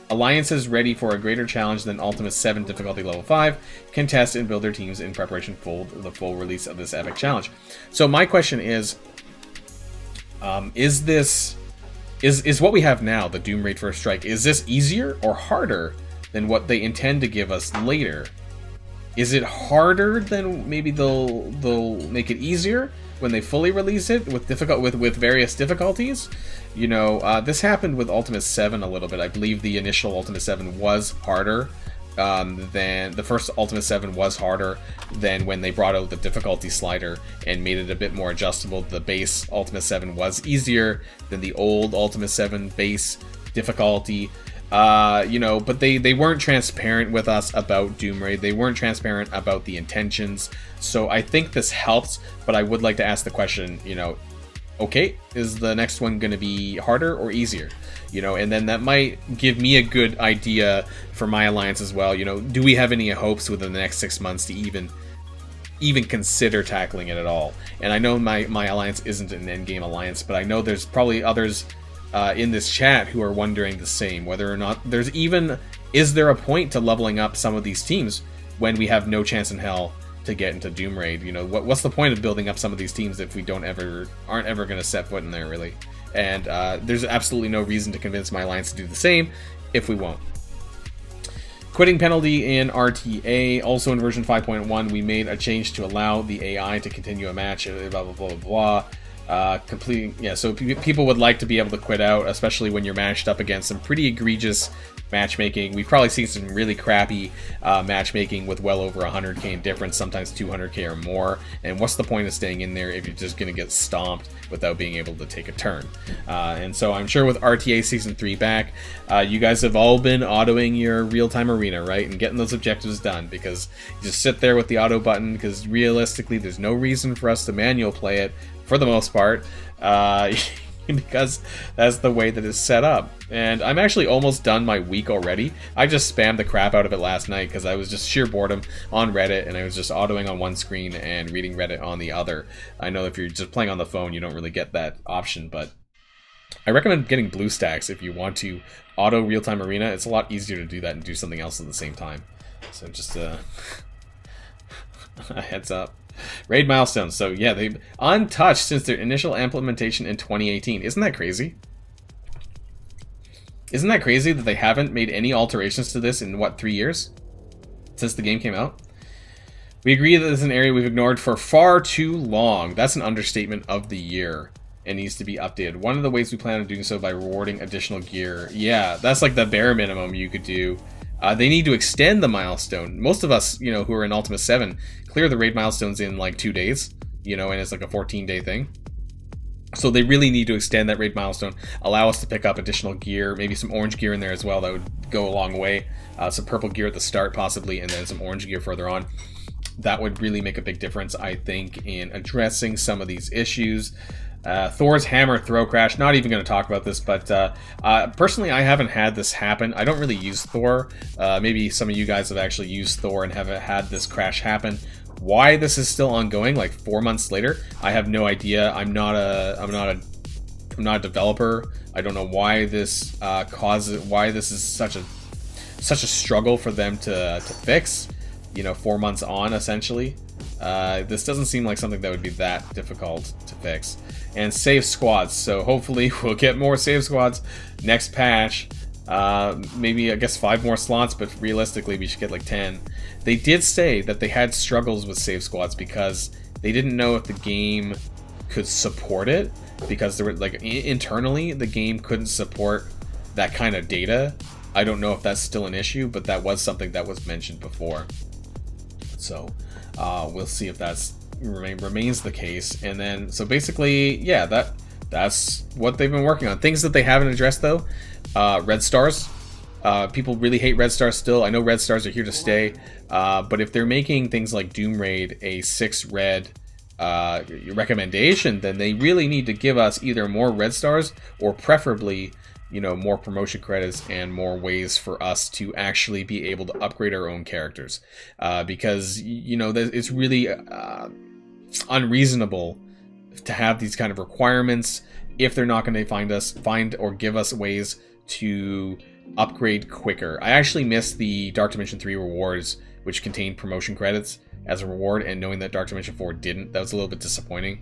alliances ready for a greater challenge than Ultima 7 difficulty level 5 can test and build their teams in preparation for the full release of this epic challenge. So my question is what we have now, the Doom Raid First Strike, is this easier or harder than what they intend to give us later? Is it harder than maybe they'll make it easier when they fully release it with various difficulties? You know, this happened with Ultima 7 a little bit. I believe the initial Ultima 7 was harder than the first Ultima 7 was harder than when they brought out the difficulty slider and made it a bit more adjustable. The base Ultima 7 was easier than the old Ultima 7 base difficulty. You know, but they weren't transparent with us about Doom Raid. They weren't transparent about the intentions. So I think this helps, but I would like to ask the question, you know, okay, is the next one going to be harder or easier? You know, and then that might give me a good idea for my alliance as well. You know, do we have any hopes within the next 6 months to even consider tackling it at all? And I know my alliance isn't an endgame alliance, but I know there's probably others in this chat who are wondering the same, whether or not is there a point to leveling up some of these teams when we have no chance in hell to get into Doom Raid? You know, what's the point of building up some of these teams if we aren't ever going to set foot in there, really? And there's absolutely no reason to convince my alliance to do the same. if we won't. Quitting penalty in RTA, also in version 5.1, we made a change to allow the AI to continue a match, blah, blah, blah, blah, completing, yeah, so people would like to be able to quit out, especially when you're matched up against some pretty egregious matchmaking. We've probably seen some really crappy matchmaking with well over 100k in difference, sometimes 200k or more, and what's the point of staying in there if you're just going to get stomped without being able to take a turn? And so I'm sure with RTA Season 3 back, you guys have all been autoing your real-time arena, right, and getting those objectives done, because you just sit there with the auto button, because realistically there's no reason for us to manual play it for the most part, because that's the way that it's set up. And I'm actually almost done my week already. I just spammed the crap out of it last night because I was just sheer boredom on Reddit, and I was just autoing on one screen and reading Reddit on the other. I know if you're just playing on the phone, you don't really get that option, but I recommend getting BlueStacks if you want to auto real-time arena. It's a lot easier to do that and do something else at the same time. So just a heads up. Raid milestones. So yeah, they've untouched since their initial implementation in 2018. Isn't that crazy? Isn't that crazy that they haven't made any alterations to this in, what, 3 years? Since the game came out? We agree that this is an area we've ignored for far too long. That's an understatement of the year. It needs to be updated. One of the ways we plan on doing so by rewarding additional gear. Yeah, that's like the bare minimum you could do. They need to extend the milestone. Most of us, you know, who are in Ultima 7, clear the raid milestones in like 2 days, you know, and it's like a 14-day thing. So they really need to extend that raid milestone, allow us to pick up additional gear, maybe some orange gear in there as well. That would go a long way. Some purple gear at the start possibly, and then some orange gear further on. That would really make a big difference, I think, in addressing some of these issues. Thor's hammer throw crash, not even going to talk about this, but personally I haven't had this happen. I don't really use Thor. Maybe some of you guys have actually used Thor and have had this crash happen. Why this is still ongoing like 4 months later, I have no idea. I'm not a developer. I don't know why this why this is such a struggle for them to fix, you know, 4 months on essentially. This doesn't seem like something that would be that difficult to fix. And save squads, so hopefully we'll get more save squads next patch. Maybe, I guess, 5 more slots, but realistically we should get like 10. They did say that they had struggles with save squads because they didn't know if the game could support it, because there were like internally the game couldn't support that kind of data. I don't know if that's still an issue, but that was something that was mentioned before. So we'll see if that's remains the case. And then, so basically, yeah, that's what they've been working on. Things that they haven't addressed though, red stars. People really hate red stars still. I know red stars are here to stay, but if they're making things like Doom Raid a 6 red recommendation, then they really need to give us either more red stars or preferably, you know, more promotion credits and more ways for us to actually be able to upgrade our own characters, because, you know, it's really unreasonable to have these kind of requirements if they're not going to find or give us ways to upgrade quicker. I actually missed the Dark Dimension 3 rewards, which contained promotion credits as a reward, and knowing that Dark Dimension 4 didn't, that was a little bit disappointing,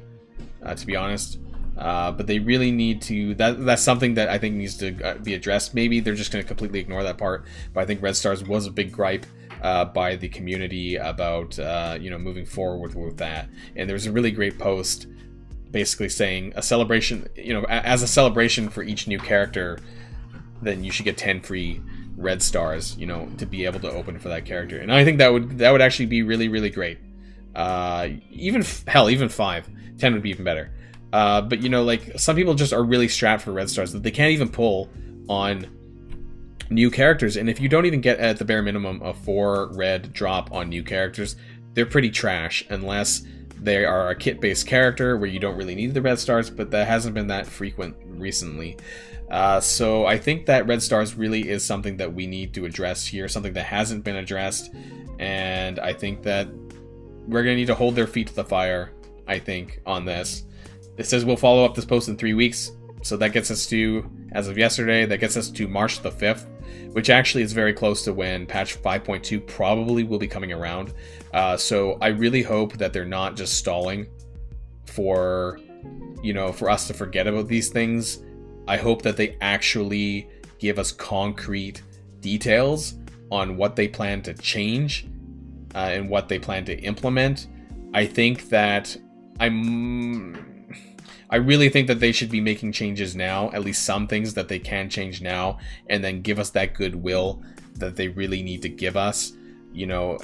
to be honest. But they really need to, that's something that I think needs to be addressed. Maybe they're just going to completely ignore that part, but I think red stars was a big gripe by the community about you know, moving forward with that. And there was a really great post basically saying a celebration, you know, as a celebration for each new character, then you should get 10 free red stars, you know, to be able to open for that character. And I think that would actually be really, really great. Even 5, 10 would be even better. But, you know, like, some people just are really strapped for red stars that they can't even pull on new characters. And if you don't even get at the bare minimum a 4 red drop on new characters, they're pretty trash unless they are a kit-based character where you don't really need the red stars, but that hasn't been that frequent recently. So I think that red stars really is something that we need to address here, something that hasn't been addressed. And I think that we're going to need to hold their feet to the fire, I think, on this. It says we'll follow up this post in 3 weeks. So that gets us to, as of yesterday, that gets us to March the 5th, which actually is very close to when patch 5.2 probably will be coming around. So I really hope that they're not just stalling for, you know, for us to forget about these things. I hope that they actually give us concrete details on what they plan to change and what they plan to implement, I think that I really think that they should be making changes now, at least some things that they can change now, and then give us that goodwill that they really need to give us, you know,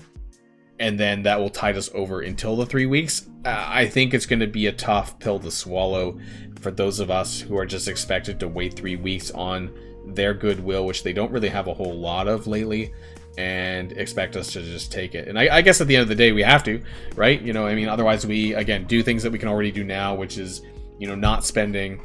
and then that will tide us over until the 3 weeks. I think it's going to be a tough pill to swallow for those of us who are just expected to wait 3 weeks on their goodwill, which they don't really have a whole lot of lately, and expect us to just take it. And I guess at the end of the day, we have to, right? You know, I mean, otherwise we, again, do things that we can already do now, which is, you know, not spending,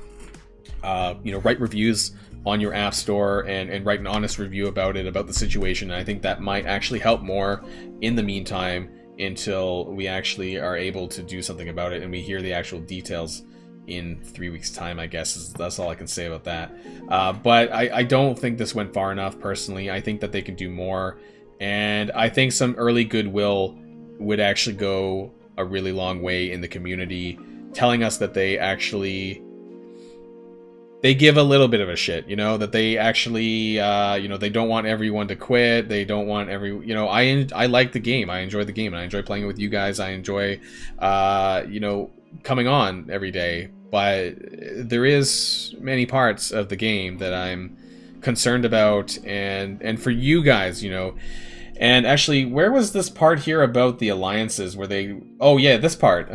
you know, write reviews on your app store and write an honest review about it, about the situation. And I think that might actually help more in the meantime until we actually are able to do something about it and we hear the actual details in 3 weeks time, I guess. That's all I can say about that. But I don't think this went far enough personally. I think that they can do more, and I think some early goodwill would actually go a really long way in the community, telling us that they give a little bit of a shit, you know, that they actually, you know, they don't want everyone to quit. They don't want you know, I like the game. I enjoy the game, and I enjoy playing it with you guys. I enjoy, you know, coming on every day. But there is many parts of the game that I'm concerned about, and for you guys, you know. And actually, where was this part here about the alliances? Where they... Oh, yeah, this part.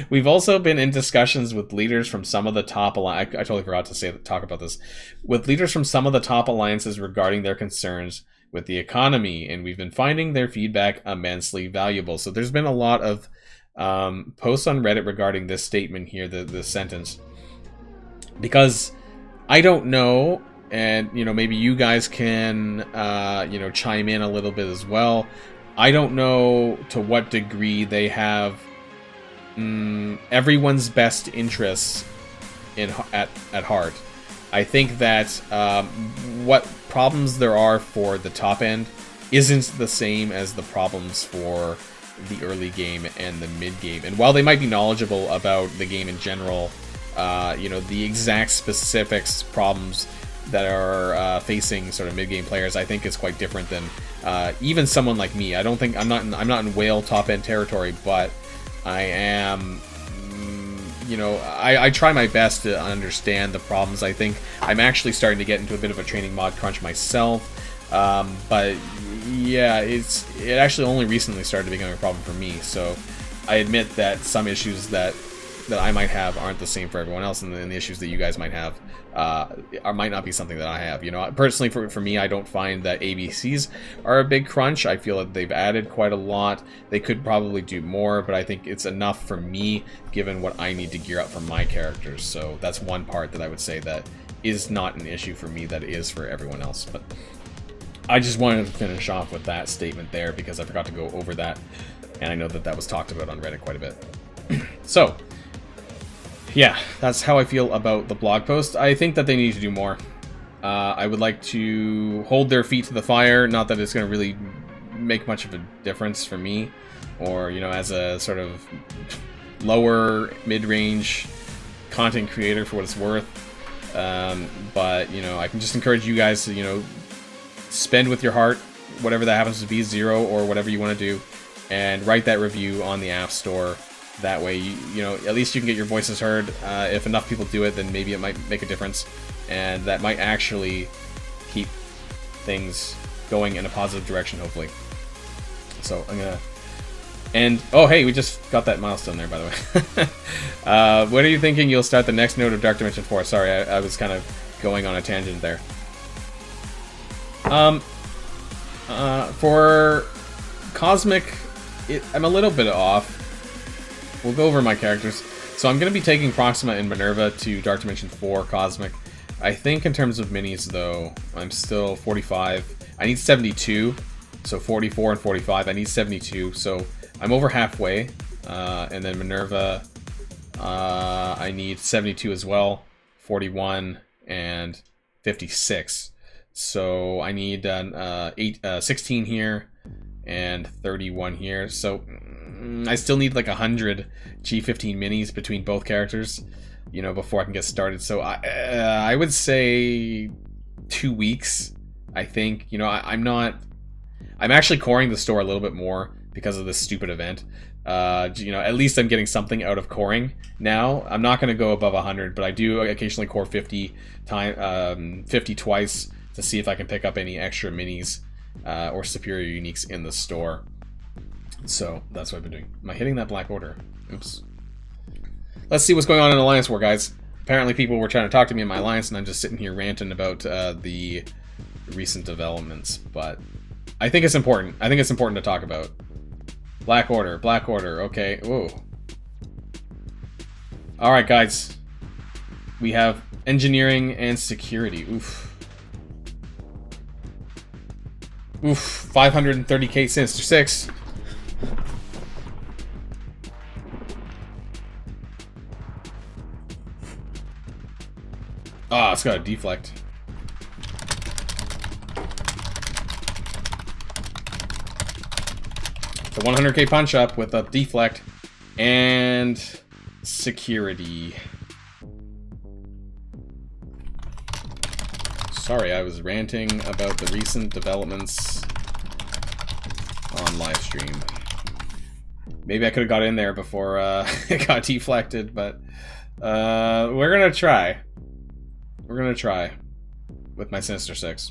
We've also been in discussions with leaders from some of the top... I totally forgot to talk about this. With leaders from some of the top alliances regarding their concerns with the economy, and we've been finding their feedback immensely valuable. So there's been a lot of posts on Reddit regarding this statement here, the sentence. Because I don't know... And, you know, maybe you guys can, you know, chime in a little bit as well. I don't know to what degree they have everyone's best interests at heart. I think that what problems there are for the top end isn't the same as the problems for the early game and the mid game. And while they might be knowledgeable about the game in general, you know, the exact specifics, problems that are facing sort of mid-game players, I think is quite different than even someone like me. I don't think I'm not in whale top-end territory, but I am, you know, I try my best to understand the problems. I think I'm actually starting to get into a bit of a training mod crunch myself, but yeah, it actually only recently started becoming a problem for me. So I admit that some issues that I might have aren't the same for everyone else, and the issues that you guys might have might not be something that I have. You know, personally, for me, I don't find that ABCs are a big crunch. I feel that they've added quite a lot. They could probably do more, but I think it's enough for me, given what I need to gear up for my characters. So that's one part that I would say that is not an issue for me, that is for everyone else. But I just wanted to finish off with that statement there, because I forgot to go over that, and I know that that was talked about on Reddit quite a bit. So yeah, that's how I feel about the blog post. I think that they need to do more. I would like to hold their feet to the fire. Not that it's going to really make much of a difference for me, or, you know, as a sort of lower mid-range content creator, for what it's worth. But, you know, I can just encourage you guys to, you know, spend with your heart, whatever that happens to be, 0 or whatever you want to do, and write that review on the App Store. That way, you know, at least you can get your voices heard. If enough people do it, then maybe it might make a difference, and that might actually keep things going in a positive direction, hopefully. So I'm gonna end. Oh, hey, we just got that milestone there, by the way. When are you thinking you'll start the next node of Dark Dimension 4? Sorry, I was kind of going on a tangent there. For Cosmic, I'm a little bit off. We'll go over my characters. So I'm going to be taking Proxima and Minerva to Dark Dimension 4 Cosmic. I think in terms of minis, though, I'm still 45. I need 72. So 44 and 45. I need 72. So I'm over halfway. And then Minerva, I need 72 as well. 41 and 56. So I need 16 here and 31 here. So I still need like 100 G15 minis between both characters, you know, before I can get started. So I would say 2 weeks, I think. You know, I'm actually coring the store a little bit more because of this stupid event. You know, at least I'm getting something out of coring now. I'm not going to go above 100, but I do occasionally core 50 twice to see if I can pick up any extra minis or superior uniques in the store. So that's what I've been doing. Am I hitting that Black Order? Oops. Let's see what's going on in Alliance War, guys. Apparently people were trying to talk to me in my Alliance, and I'm just sitting here ranting about the recent developments. But I think it's important. I think it's important to talk about. Black Order, okay. Whoa. Alright, guys. We have engineering and security. Oof. Oof. 530k Sinister Six. Ah, it's got a deflect. The 100k punch up with a deflect and security. Sorry, I was ranting about the recent developments on live stream. Maybe I could have got in there before it got deflected, but we're gonna try. We're gonna try with my Sinister Six.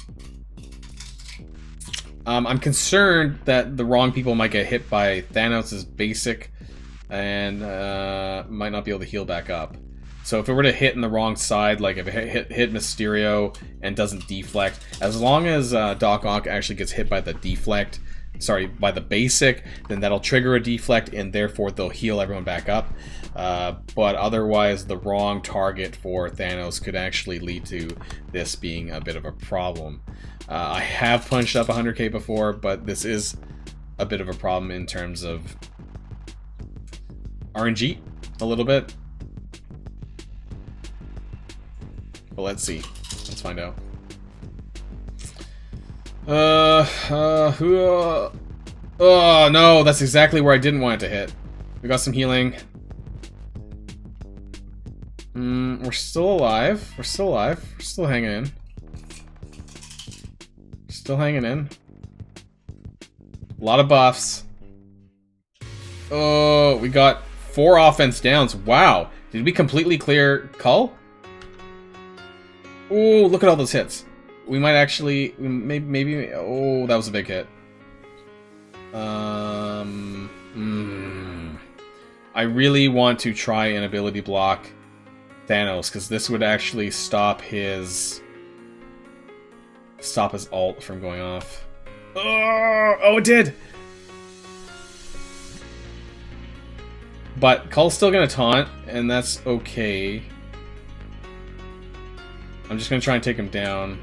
I'm concerned that the wrong people might get hit by Thanos' basic and might not be able to heal back up. So if it were to hit in the wrong side, like if it hit Mysterio and doesn't deflect, as long as Doc Ock actually gets hit by the deflect, sorry, by the basic, then that'll trigger a deflect and therefore they'll heal everyone back up. But otherwise, the wrong target for Thanos could actually lead to this being a bit of a problem. I have punched up 100k before, but this is a bit of a problem in terms of RNG, a little bit. But let's see. Let's find out. Oh no, that's exactly where I didn't want it to hit. We got some healing. We're still alive. We're still alive. We're still hanging in. Still hanging in. A lot of buffs. Oh, we got 4 offense downs. Wow. Did we completely clear Cull? Oh, look at all those hits. We might actually... Maybe... Oh, that was a big hit. I really want to try an ability block Thanos, because this would actually stop his ult from going off. Oh, it did! But Cull's still gonna taunt, and that's okay. I'm just gonna try and take him down.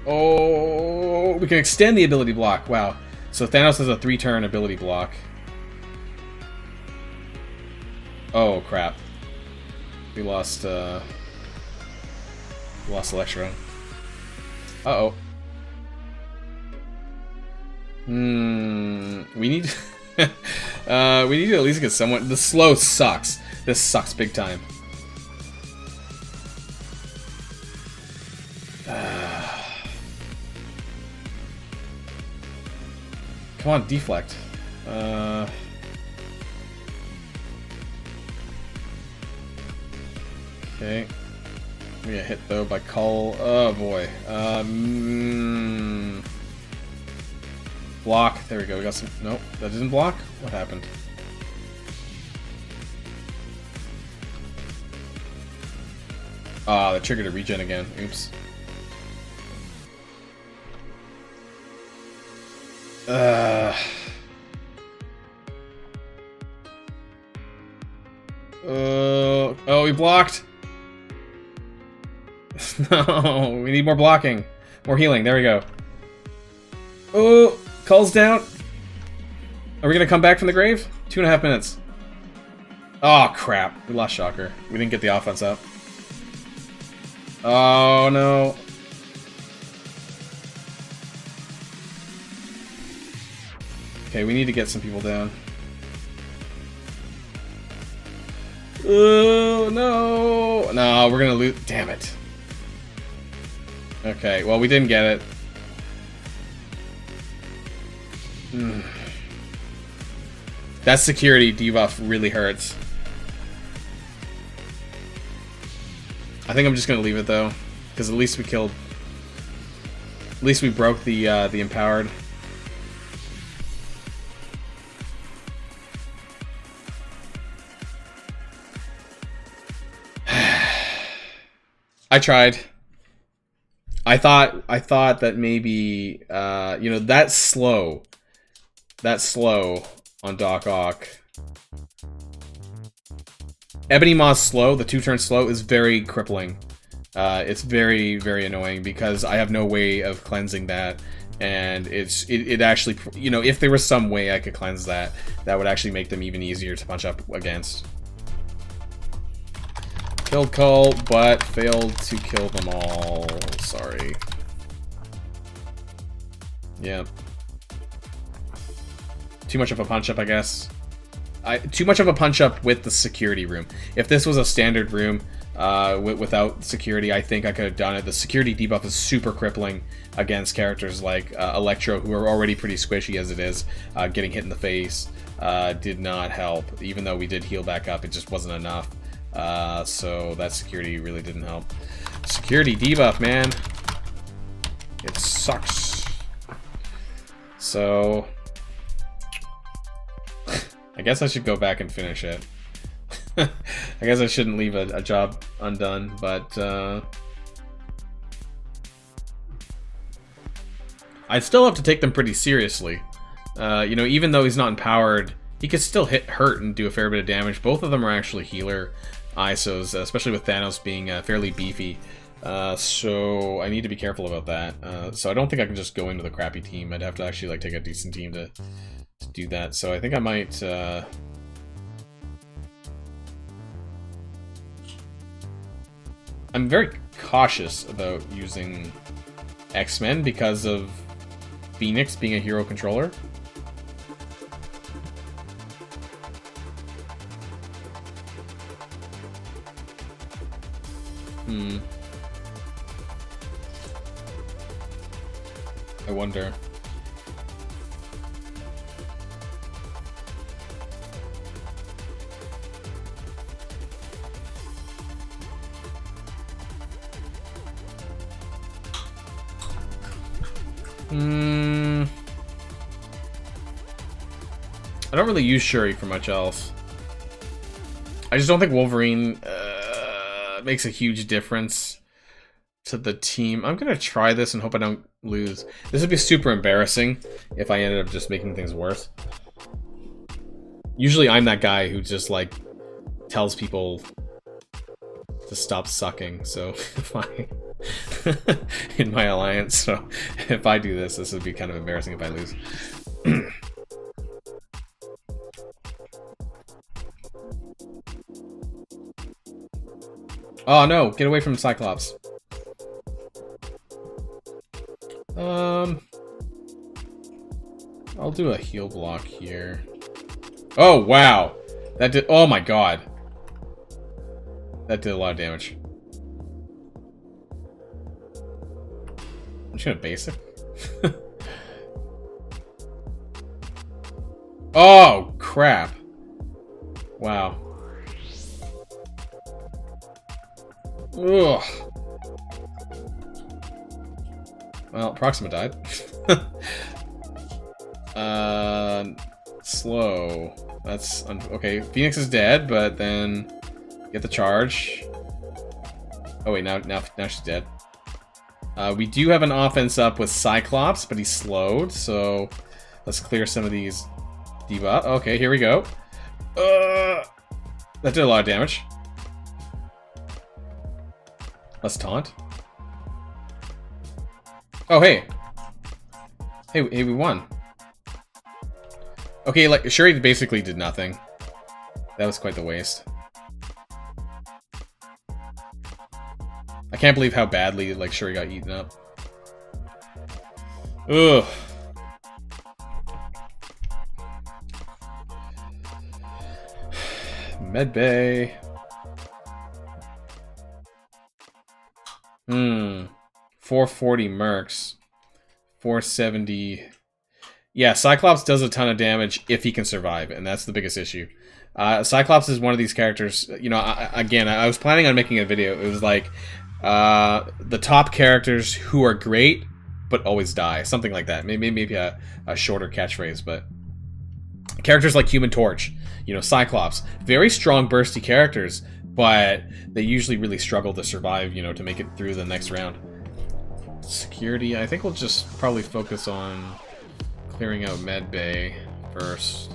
Oh, we can extend the ability block. Wow. So Thanos has a 3-turn ability block. Oh crap. We lost Electro. Uh-oh. We need we need to at least get someone. The slow sucks. This sucks big time. Come on, deflect. Okay. We get hit though by Cull. Oh boy. Block. There we go. We got some. Nope, that didn't block. What happened? Ah, that triggered a regen again. Oops. Oh, we blocked. No, we need more blocking. More healing. There we go. Oh, Cull's down. Are we gonna come back from the grave? 2.5 minutes. Oh, crap. We lost Shocker. We didn't get the offense up. Oh, no. Okay, we need to get some people down. Oh, no. No, we're gonna lose. Damn it. Okay, well, we didn't get it. That security debuff really hurts. I think I'm just gonna leave it though, because at least we killed. At least we broke the empowered. I tried. I thought that maybe you know, that slow on Doc Ock. Ebony Maw's slow, the 2-turn slow, is very crippling. It's very, very annoying because I have no way of cleansing that, and it actually, you know, if there was some way I could cleanse that, that would actually make them even easier to punch up against. Killed Cull, but failed to kill them all. Sorry. Yeah. Too much of a punch-up, I guess. Too much of a punch-up with the security room. If this was a standard room without security, I think I could have done it. The security debuff is super crippling against characters like Electro, who are already pretty squishy as it is. Getting hit in the face did not help. Even though we did heal back up, it just wasn't enough. So that security really didn't help. Security debuff, man. It sucks. So I guess I should go back and finish it. I guess I shouldn't leave a job undone, but I still have to take them pretty seriously. You know, even though he's not empowered, he could still hurt and do a fair bit of damage. Both of them are actually healer ISOs, especially with Thanos being fairly beefy. So I need to be careful about that. So I don't think I can just go into the crappy team. I'd have to actually like take a decent team to do that. So I think I might I'm very cautious about using AxMEN because of Phoenix being a hero controller. I wonder. I don't really use Shuri for much else. I just don't think Wolverine makes a huge difference to the team. I'm gonna try this and hope I don't lose. This would be super embarrassing if I ended up just making things worse. Usually I'm that guy who just like tells people to stop sucking, so if I in my alliance, so if I do this, this would be kind of embarrassing if I lose. Oh no, get away from Cyclops. I'll do a heal block here. Oh wow, that did, oh my god. That did a lot of damage. I'm just gonna basic. Oh crap. Wow. Ugh. Well, Proxima died. Slow. That's okay. Phoenix is dead, but then get the charge. Oh wait, now she's dead. We do have an offense up with Cyclops, but he's slowed, so let's clear some of these debuff. Okay, here we go. That did a lot of damage. Let's taunt. Oh hey, hey, we won. Okay, like Shuri basically did nothing. That was quite the waste. I can't believe how badly like Shuri got eaten up. Ugh. Medbay. 440 mercs. 470. Yeah, Cyclops does a ton of damage if he can survive, and that's the biggest issue. Cyclops is one of these characters, you know, I was planning on making a video. It was like, the top characters who are great, but always die. Something like that. Maybe a shorter catchphrase, but... Characters like Human Torch, you know, Cyclops. Very strong, bursty characters, but they usually really struggle to survive, you know, to make it through the next round. Security, I think we'll just probably focus on clearing out Med Bay first.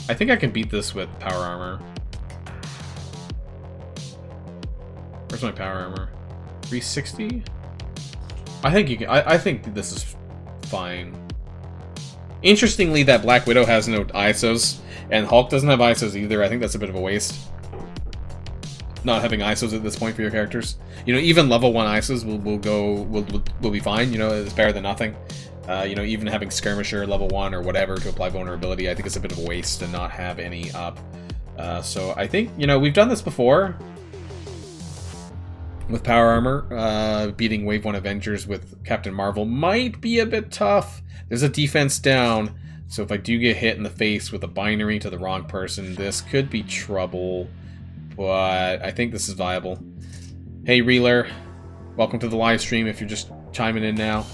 I think I can beat this with power armor. Where's my power armor? 360? I think you can. I think this is fine. Interestingly, that Black Widow has no ISOs, and Hulk doesn't have ISOs either. I think that's a bit of a waste. Not having ISOs at this point for your characters. You know, even level 1 ISOs will be fine. You know, it's better than nothing. You know, even having Skirmisher level 1 or whatever to apply vulnerability, I think it's a bit of a waste to not have any up. So I think, you know, we've done this before. With power armor, beating Wave 1 Avengers with Captain Marvel might be a bit tough. There's a defense down, so if I do get hit in the face with a binary to the wrong person, this could be trouble, but I think this is viable. Hey Reeler, welcome to the live stream if you're just chiming in now.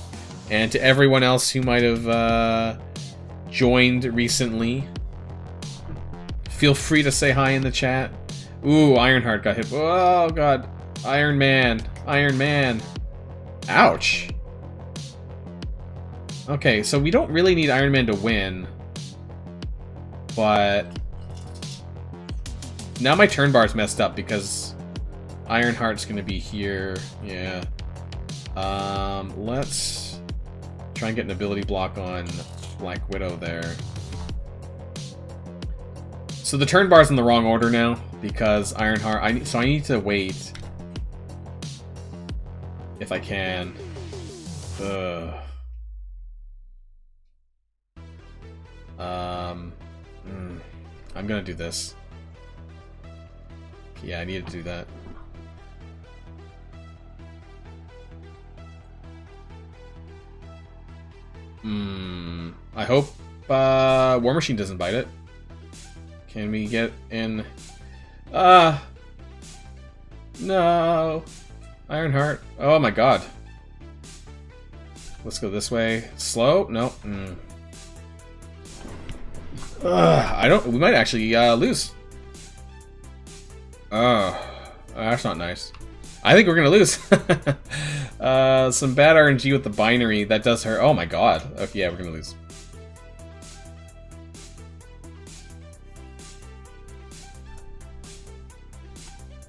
And to everyone else who might have joined recently, feel free to say hi in the chat. Ooh, Ironheart got hit. Oh god. Iron Man. Iron Man. Ouch. Okay, so we don't really need Iron Man to win. But... now my turn bar's messed up because Ironheart's gonna be here. Yeah. Let's try and get an ability block on Black Widow there. So the turn bar's in the wrong order now because Ironheart... I need to wait. If I can. I'm gonna do this. Yeah, I need to do that. I hope War Machine doesn't bite it. Can we get in? No. Ironheart. Oh my god. Let's go this way. Slow? No. I don't... we might actually lose. That's not nice. I think we're gonna lose. Some bad RNG with the binary. That does hurt. Oh my god. Okay, yeah, we're gonna lose.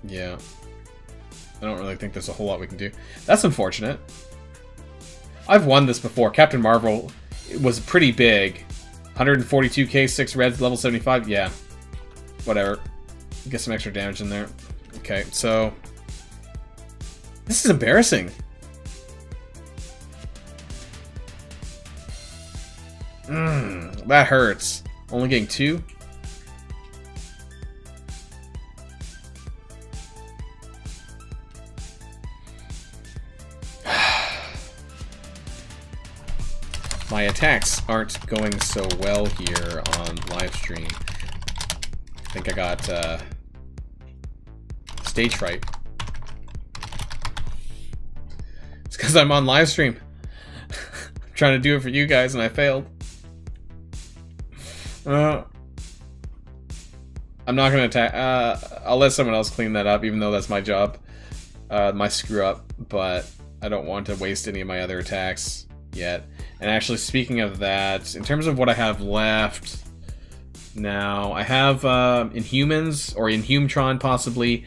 Yeah. I don't really think there's a whole lot we can do. That's unfortunate. I've won this before. Captain Marvel was pretty big. 142k, 6 reds, level 75. Yeah. Whatever. Get some extra damage in there. Okay, so... this is embarrassing. That hurts. Only getting 2? My attacks aren't going so well here on live stream. I think I got stage fright. It's because I'm on live stream. I'm trying to do it for you guys and I failed. I'm not gonna attack. I'll let someone else clean that up, even though that's my job, my screw up. But I don't want to waste any of my other attacks yet. And actually, speaking of that, in terms of what I have left now, I have Inhumans, or Inhumetron possibly.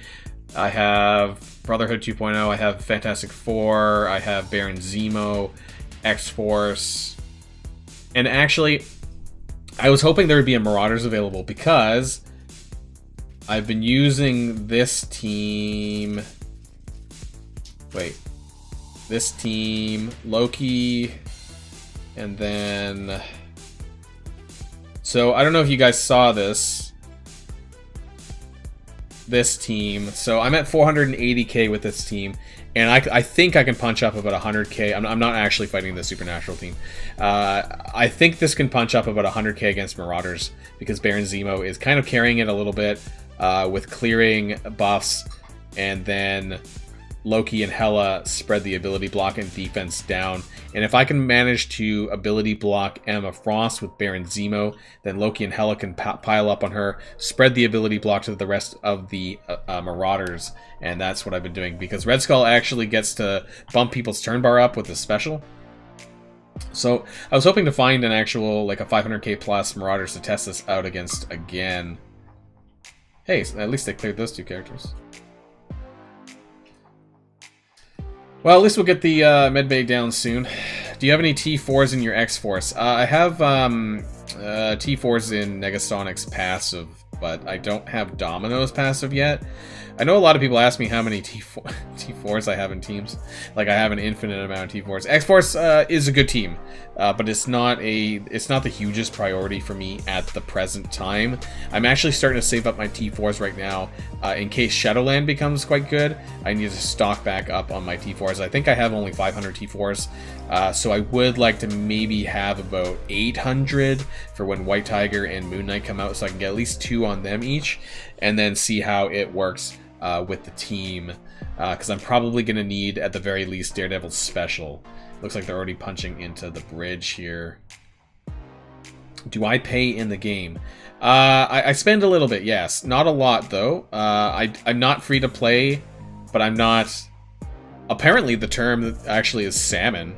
I have Brotherhood 2.0, I have Fantastic Four, I have Baron Zemo, X-Force. And actually, I was hoping there would be a Marauders available because I've been using this team... wait. This team, Loki... and then... so, I don't know if you guys saw this. this team. So I'm at 480k with this team, and I think I can punch up about 100k. I'm not actually fighting the Supernatural team. I think this can punch up about 100k against Marauders, because Baron Zemo is kind of carrying it a little bit with clearing buffs, and then Loki and Hela spread the ability block and defense down. And if I can manage to ability block Emma Frost with Baron Zemo, then Loki and Hela can pile up on her, spread the ability block to the rest of the Marauders, and that's what I've been doing, because Red Skull actually gets to bump people's turn bar up with the special. So I was hoping to find an actual, like a 500k plus Marauders to test this out against again. Hey, so at least they cleared those two characters. Well, at least we'll get the medbay down soon. Do you have any T4s in your X-Force? I have T4s in Negasonics passive, but I don't have Domino's passive yet. I know a lot of people ask me how many T4s I have in teams. Like, I have an infinite amount of T4s. X-Force is a good team, but it's not the hugest priority for me at the present time. I'm actually starting to save up my T4s right now in case Shadowland becomes quite good. I need to stock back up on my T4s. I think I have only 500 T4s, so I would like to maybe have about 800 for when White Tiger and Moon Knight come out, so I can get at least 2 on them each, and then see how it works with the team, because I'm probably going to need, at the very least, Daredevil's special. Looks like they're already punching into the bridge here. Do I pay in the game? I spend a little bit, yes. Not a lot, though. I'm not free to play, but I'm not... Apparently the term actually is salmon.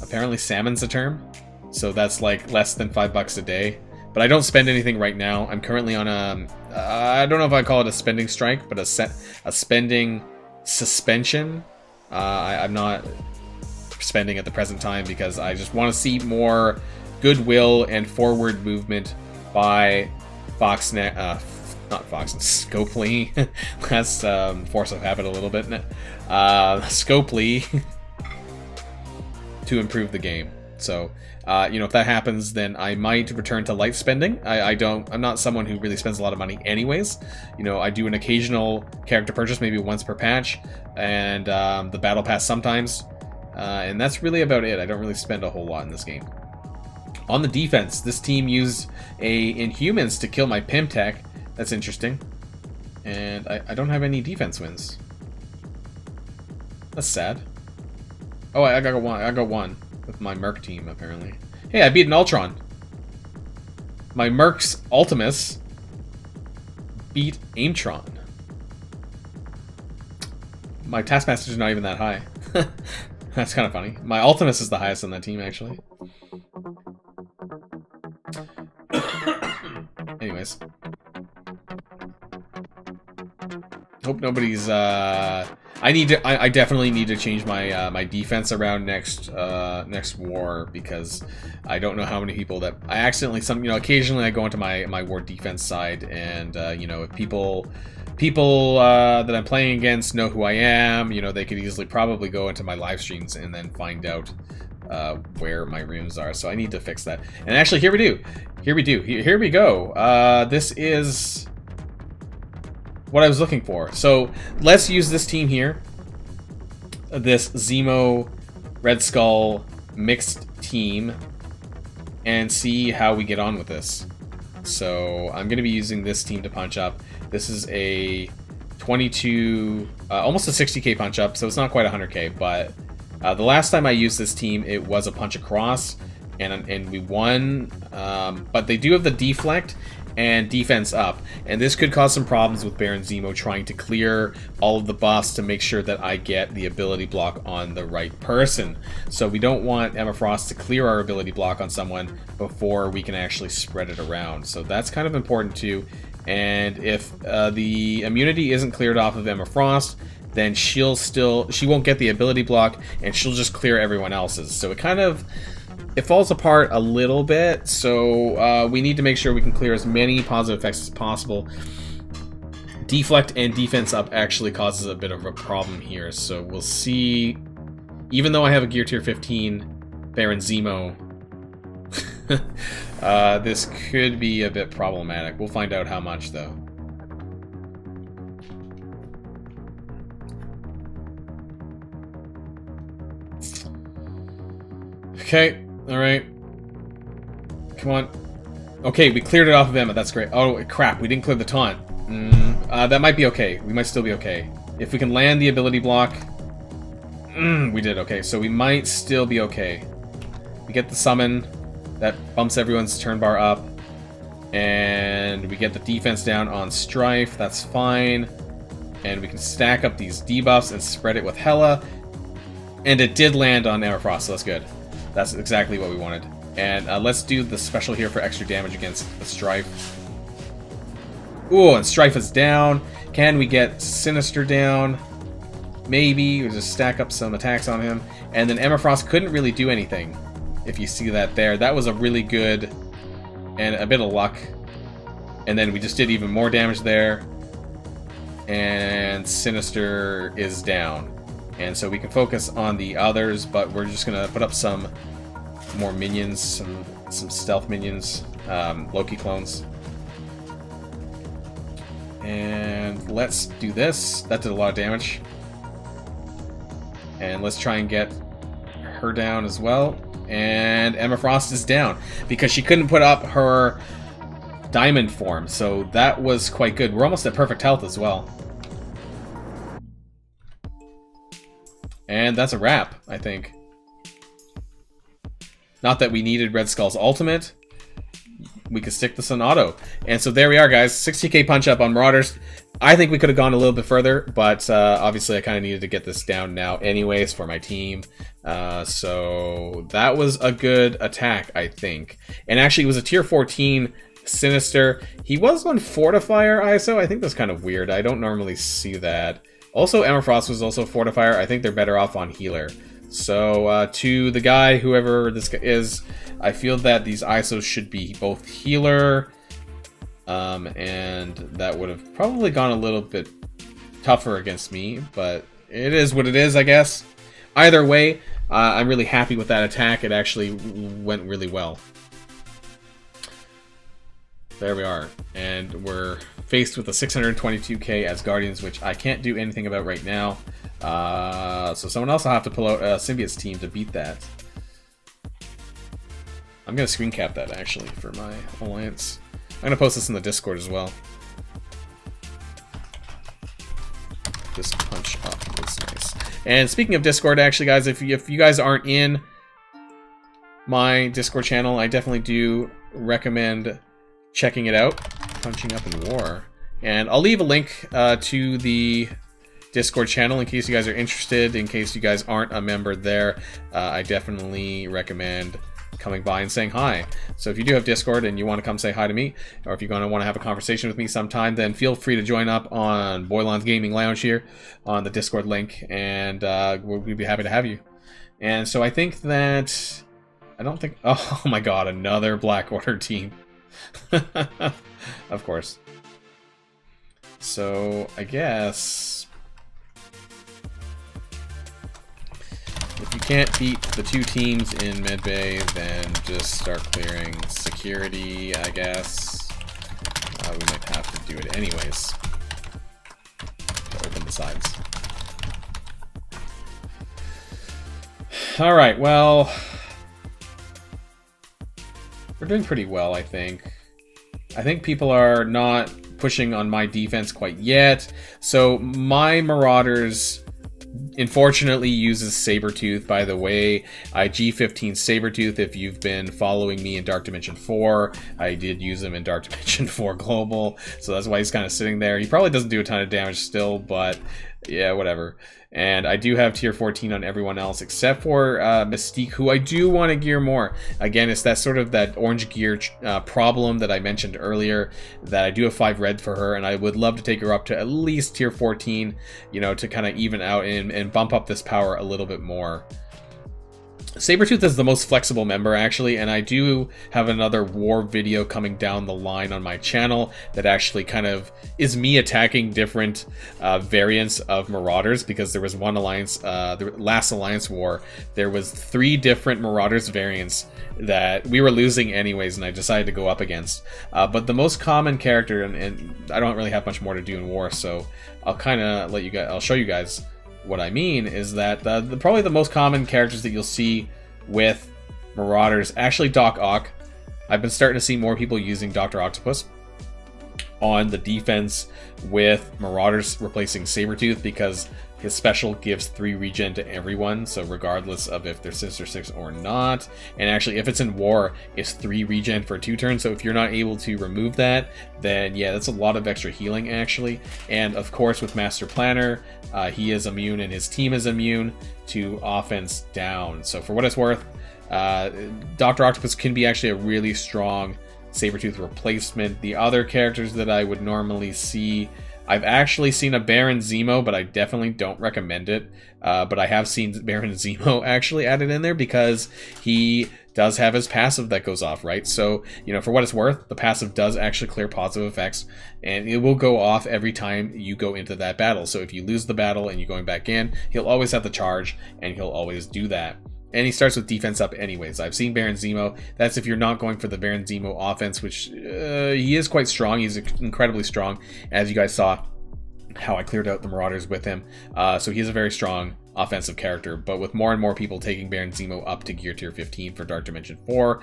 Apparently salmon's a term. So that's like less than $5 a day. But I don't spend anything right now. I'm currently on a... I don't know if I call it a spending strike, but a spending suspension. I'm not spending at the present time because I just want to see more goodwill and forward movement by Foxnet, not Fox, Scopely. Let's force of habit a little bit. Scopely to improve the game. So, you know, if that happens, then I might return to light spending. I'm not someone who really spends a lot of money anyways. You know, I do an occasional character purchase, maybe once per patch, and the battle pass sometimes. And that's really about it. I don't really spend a whole lot in this game. On the defense, this team used a Inhumans to kill my Pimtech. That's interesting. And I don't have any defense wins. That's sad. Oh, I got one. I got one with my Merc team, apparently. Hey, I beat an Ultron. My Merc's Ultimus beat Aimtron. My Taskmaster's not even that high. That's kind of funny. My Ultimus is the highest on that team, actually. Anyways. Hope nobody's, I definitely need to change my my defense around next war, because I don't know how many people that I accidentally, occasionally I go into my war defense side, and you know, if people that I'm playing against know who I am, you know, they could easily probably go into my live streams and then find out where my rooms are. So I need to fix that. And actually, here we go. This is what I was looking for. So let's use this team here, this Zemo Red Skull mixed team, and see how we get on with this. So I'm going to be using this team to punch up. This is a 22, almost a 60k punch up, so it's not quite 100k, but the last time I used this team, it was a punch across, and we won, but they do have the deflect and defense up, and this could cause some problems with Baron Zemo trying to clear all of the buffs to make sure that I get the ability block on the right person. So we don't want Emma Frost to clear our ability block on someone before we can actually spread it around. So that's kind of important too. And if the immunity isn't cleared off of Emma Frost, then she won't get the ability block, and she'll just clear everyone else's. So it falls apart a little bit, so we need to make sure we can clear as many positive effects as possible. Deflect and defense up actually causes a bit of a problem here, so we'll see. Even though I have a gear tier 15 Baron Zemo, this could be a bit problematic. We'll find out how much, though. Okay, alright. Come on. Okay, we cleared it off of Emma, that's great. Oh, crap, we didn't clear the taunt. That might be okay. We might still be okay. If we can land the ability block... we did okay, so we might still be okay. We get the summon. That bumps everyone's turn bar up. And we get the defense down on Strife, that's fine. And we can stack up these debuffs and spread it with Hela. And it did land on Everfrost, so that's good. That's exactly what we wanted. And let's do the special here for extra damage against the Strife. Ooh, and Strife is down. Can we get Sinister down? Maybe. We'll just stack up some attacks on him. And then Everfrost couldn't really do anything. If you see that there. That was a really good... and a bit of luck. And then we just did even more damage there. And Sinister is down. And so we can focus on the others, but we're just gonna put up some more minions, some stealth minions, Loki clones. And let's do this. That did a lot of damage. And let's try and get her down as well. And Emma Frost is down because she couldn't put up her diamond form, so that was quite good. We're almost at perfect health as well. And that's a wrap, I think. Not that we needed Red Skull's ultimate. We could stick this on auto. And so there we are, guys. 60k punch up on Marauders. I think we could have gone a little bit further, but obviously I kind of needed to get this down now anyways for my team. So that was a good attack, I think. And actually it was a tier 14 Sinister. He was on Fortifier ISO. I think that's kind of weird. I don't normally see that. Also, Emma Frost was also Fortifier. I think they're better off on Healer. So to the guy, whoever this guy is, I feel that these ISOs should be both Healer, and that would have probably gone a little bit tougher against me, but it is what it is, I guess. Either way, I'm really happy with that attack. It actually went really well. There we are, and we're faced with a 622k as Guardians, which I can't do anything about right now. So someone else will have to pull out a Symbiote's team to beat that. I'm going to screen cap that, actually, for my alliance. I'm going to post this in the Discord as well. This punch up was nice. And speaking of Discord, actually, guys, if you guys aren't in my Discord channel, I definitely do recommend checking it out. Punching up in war. And I'll leave a link to the Discord channel in case you guys are interested. In case you guys aren't a member there, I definitely recommend coming by and saying hi. So if you do have Discord and you want to come say hi to me, or if you're going to want to have a conversation with me sometime, then feel free to join up on Boilon's Gaming Lounge here on the Discord link, and we'd be happy to have you. And so I think that... I don't think... Oh my god, another Black Order team. Of course. So I guess... if you can't beat the two teams in Medbay, then just start clearing security, I guess. We might have to do it anyways to open the sides. Alright, well... we're doing pretty well, I think. I think people are not pushing on my defense quite yet. So my Marauders... unfortunately uses Sabretooth, by the way. I G15 Sabretooth. If you've been following me in Dark Dimension 4, I did use him in Dark Dimension 4 Global, so that's why he's kind of sitting there. He probably doesn't do a ton of damage still, but yeah, whatever. And I do have tier 14 on everyone else except for Mystique, who I do want to gear more. Again, it's that sort of that orange gear problem that I mentioned earlier, that I do have 5 red for her, and I would love to take her up to at least tier 14, you know, to kind of even out and bump up this power a little bit more. Sabretooth is the most flexible member, actually, and I do have another war video coming down the line on my channel that actually kind of is me attacking different variants of Marauders, because there was one alliance, the last alliance war, there was 3 different Marauders variants that we were losing anyways, and I decided to go up against. But the most common character, and I don't really have much more to do in war, so I'll kind of let you guys, I'll show you guys what I mean, is that probably the most common characters that you'll see with Marauders. Actually, Doc Ock. I've been starting to see more people using Dr. Octopus on the defense with Marauders replacing Sabretooth because his special gives 3 regen to everyone, so regardless of if they're Sinister Six or not. And actually, if it's in war, it's 3 regen for 2 turns, so if you're not able to remove that, then yeah, that's a lot of extra healing, actually. And of course, with Master Planner, he is immune and his team is immune to offense down. So for what it's worth, Dr. Octopus can be actually a really strong Sabretooth replacement. The other characters that I would normally see, I've actually seen a Baron Zemo, but I definitely don't recommend it. But I have seen Baron Zemo actually added in there because he does have his passive that goes off, right? So, you know, for what it's worth, the passive does actually clear positive effects, and it will go off every time you go into that battle. So if you lose the battle and you're going back in, he'll always have the charge, and he'll always do that. And he starts with defense up anyways. I've seen Baron Zemo. That's if you're not going for the Baron Zemo offense, which he is quite strong. He's incredibly strong, as you guys saw how I cleared out the Marauders with him. So he's a very strong offensive character, but with more and more people taking Baron Zemo up to gear tier 15 for Dark Dimension 4,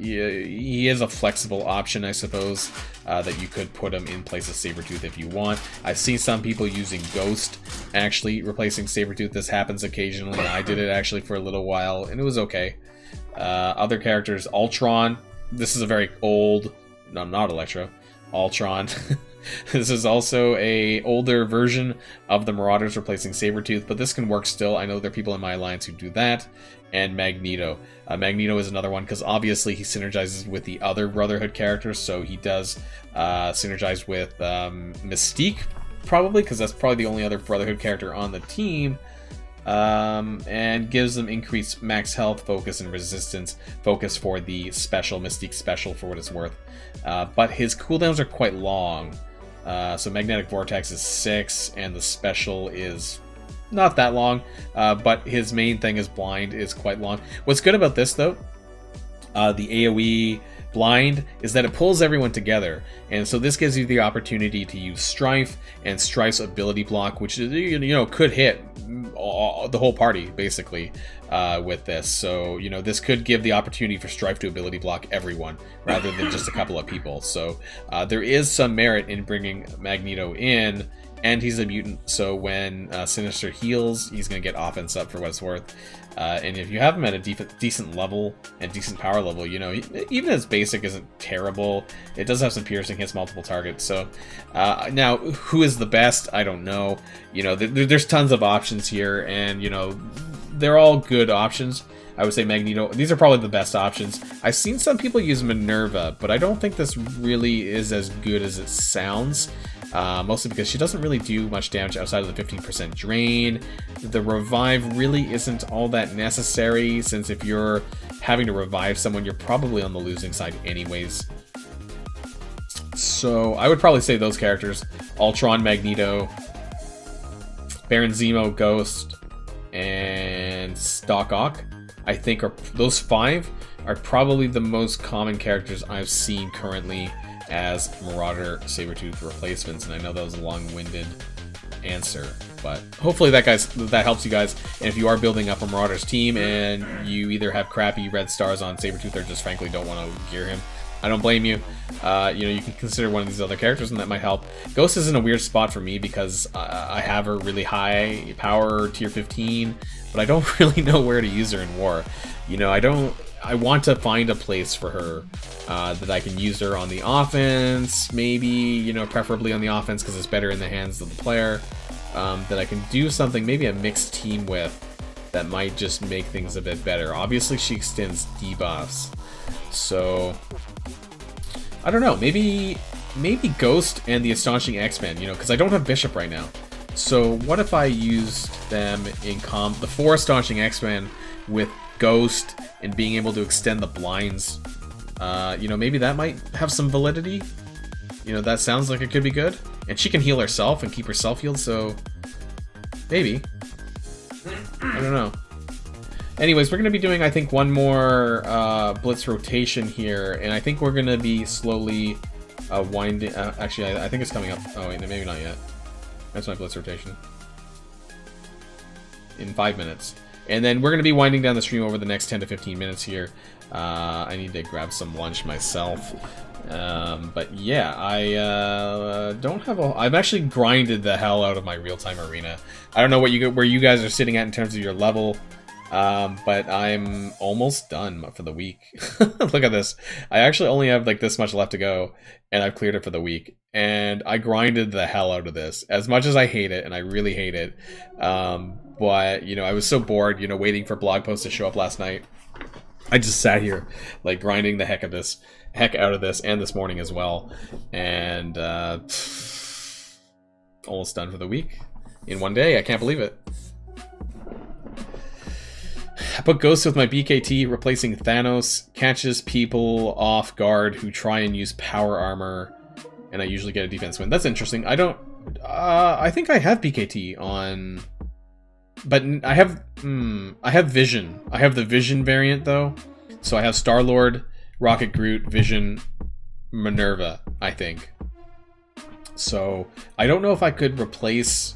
he is a flexible option, I suppose, that you could put him in place of Sabretooth if you want. I've seen some people using Ghost actually replacing Sabretooth. This happens occasionally. I did it actually for a little while, and it was okay. Other characters, Ultron. This is a very old, no, not Electro, Ultron. This is also a older version of the Marauders replacing Sabretooth, but this can work still. I know there are people in my alliance who do that. And Magneto. Magneto is another one because obviously he synergizes with the other Brotherhood characters, so he does synergize with Mystique, probably, because that's probably the only other Brotherhood character on the team. And gives them increased max health, focus, and resistance. Focus for the special, Mystique special, for what it's worth. But his cooldowns are quite long. So Magnetic Vortex is 6, and the special is not that long. But his main thing is Blind is quite long. What's good about this, though, the AoE Blind, is that it pulls everyone together, and so this gives you the opportunity to use Strife and Strife's ability block, which could hit the whole party basically with this. So this could give the opportunity for Strife to ability block everyone rather than just a couple of people. So there is some merit in bringing Magneto in. And he's a mutant, so when Sinister heals, he's going to get offense up for what it's worth. And if you have him at a decent level and decent power level, even his basic isn't terrible. It does have some piercing, hits multiple targets. So now, who is the best? I don't know. There's tons of options here, and they're all good options. I would say Magneto. These are probably the best options. I've seen some people use Minerva, but I don't think this really is as good as it sounds. Mostly because she doesn't really do much damage outside of the 15% drain. The revive really isn't all that necessary, since if you're having to revive someone, you're probably on the losing side anyways. So I would probably say those characters: Ultron, Magneto, Baron Zemo, Ghost, and Doc Ock. I think those 5 are probably the most common characters I've seen currently as Marauder Sabretooth replacements, and I know that was a long-winded answer, but hopefully that helps you guys. And if you are building up a Marauders team and you either have crappy red stars on Sabretooth or just frankly don't want to gear him, I don't blame you. You can consider one of these other characters, and that might help. Ghost is in a weird spot for me because I have her really high power, tier 15, but I don't really know where to use her in war. I want to find a place for her that I can use her on the offense, maybe, preferably on the offense because it's better in the hands of the player. That I can do something, maybe a mixed team with, that might just make things a bit better. Obviously, she extends debuffs, so I don't know. Maybe Ghost and the Astonishing X-Men, because I don't have Bishop right now. So what if I used them in the 4 Astonishing X-Men with Ghost and being able to extend the blinds? Maybe that might have some validity. That sounds like it could be good. And she can heal herself and keep herself healed, so maybe. I don't know. Anyways, we're going to be doing, I think, one more Blitz rotation here, and I think we're going to be slowly winding... actually, I think it's coming up. Oh, wait, maybe not yet. That's my Blitz rotation. In 5 minutes. And then we're going to be winding down the stream over the next 10 to 15 minutes here. I need to grab some lunch myself. But yeah, I don't have a... I've actually grinded the hell out of my real-time arena. I don't know what where you guys are sitting at in terms of your level, but I'm almost done for the week. Look at this. I actually only have like this much left to go, and I've cleared it for the week. And I grinded the hell out of this, as much as I hate it, and I really hate it. But, you know, I was so bored, you know, waiting for blog posts to show up last night. I just sat here, like, grinding the heck out of this, and this morning as well. And, almost done for the week. In one day, I can't believe it. I put Ghost with my BKT, replacing Thanos, catches people off guard who try and use power armor, and I usually get a defense win. That's interesting. I don't... I think I have BKT on... But I have Vision. I have the Vision variant, though. So I have Star-Lord, Rocket Groot, Vision, Minerva, I think. So I don't know if I could replace...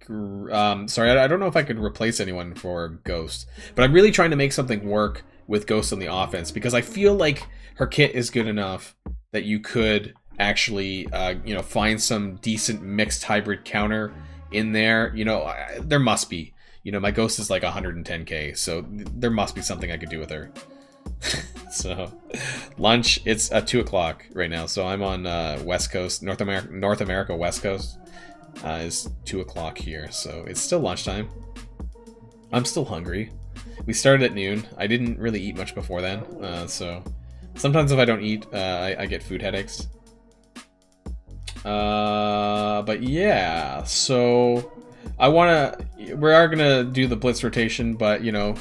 sorry, I don't know if I could replace anyone for Ghost. But I'm really trying to make something work with Ghost on the offense, because I feel like her kit is good enough that you could actually, you know, find some decent mixed hybrid counter in there. You know, there must be. You know, my Ghost is like 110k, so there must be something I could do with her. So, lunch, it's at 2 o'clock right now, so I'm on West Coast, North America West Coast. Is 2 o'clock here, so it's still lunchtime. I'm still hungry. We started at noon. I didn't really eat much before then, so sometimes if I don't eat, I get food headaches. But yeah, so we are gonna do the blitz rotation, but you know,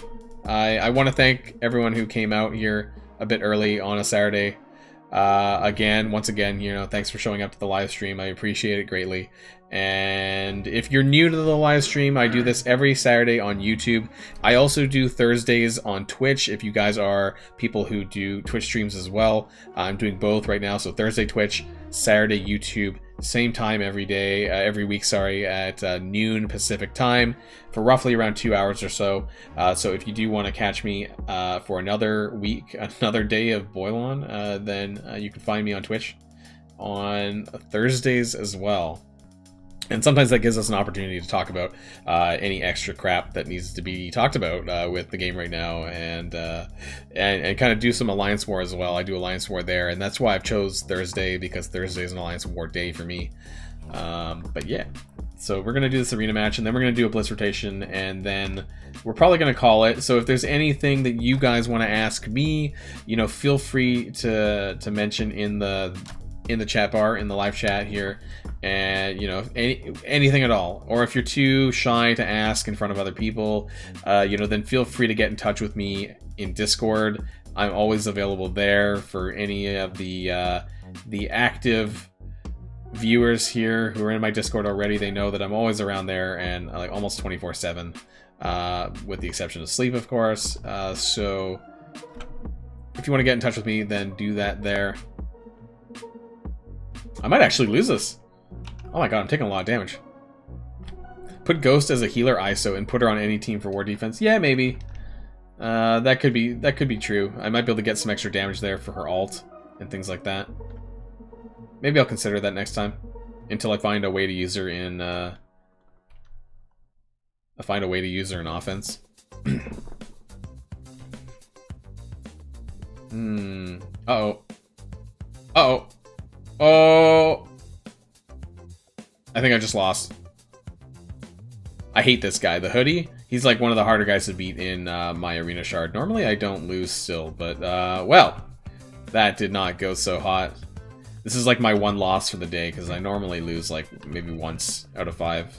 I want to thank everyone who came out here a bit early on a Saturday. Once again, you know, thanks for showing up to the live stream. I appreciate it greatly. And if you're new to the live stream, I do this every Saturday on YouTube. I also do Thursdays on Twitch if you guys are people who do Twitch streams as well. I'm doing both right now, so Thursday Twitch, Saturday YouTube, same time every day, every week, sorry, at noon Pacific time for roughly around 2 hours or so. So if you do want to catch me for another week, another day of Boilon, then you can find me on Twitch on Thursdays as well. And sometimes that gives us an opportunity to talk about any extra crap that needs to be talked about with the game right now, and kind of do some Alliance War as well. I do Alliance War there, and that's why I've chose Thursday, because Thursday is an Alliance War day for me. But yeah, so we're going to do this arena match, and then we're going to do a blitz rotation, and then we're probably going to call it. So if there's anything that you guys want to ask me, you know, feel free to mention in the chat bar, in the live chat here. And you know, anything at all, or if you're too shy to ask in front of other people, you know, then feel free to get in touch with me in Discord. I'm always available there for any of the active viewers here who are in my Discord already. They know that I'm always around there, and like almost 24/7, with the exception of sleep, of course. So if you want to get in touch with me, then do that there. I might actually lose this. Oh my god, I'm taking a lot of damage. Put Ghost as a healer ISO and put her on any team for war defense. Yeah, maybe. That could be true. I might be able to get some extra damage there for her ult and things like that. Maybe I'll consider that next time, until I find a way to use her in offense. Uh-oh. Uh-oh. Oh! I think I just lost. I hate this guy. The hoodie, he's like one of the harder guys to beat in my arena shard. Normally I don't lose still, but well, that did not go so hot. This is like my one loss for the day, because I normally lose like maybe once out of 5.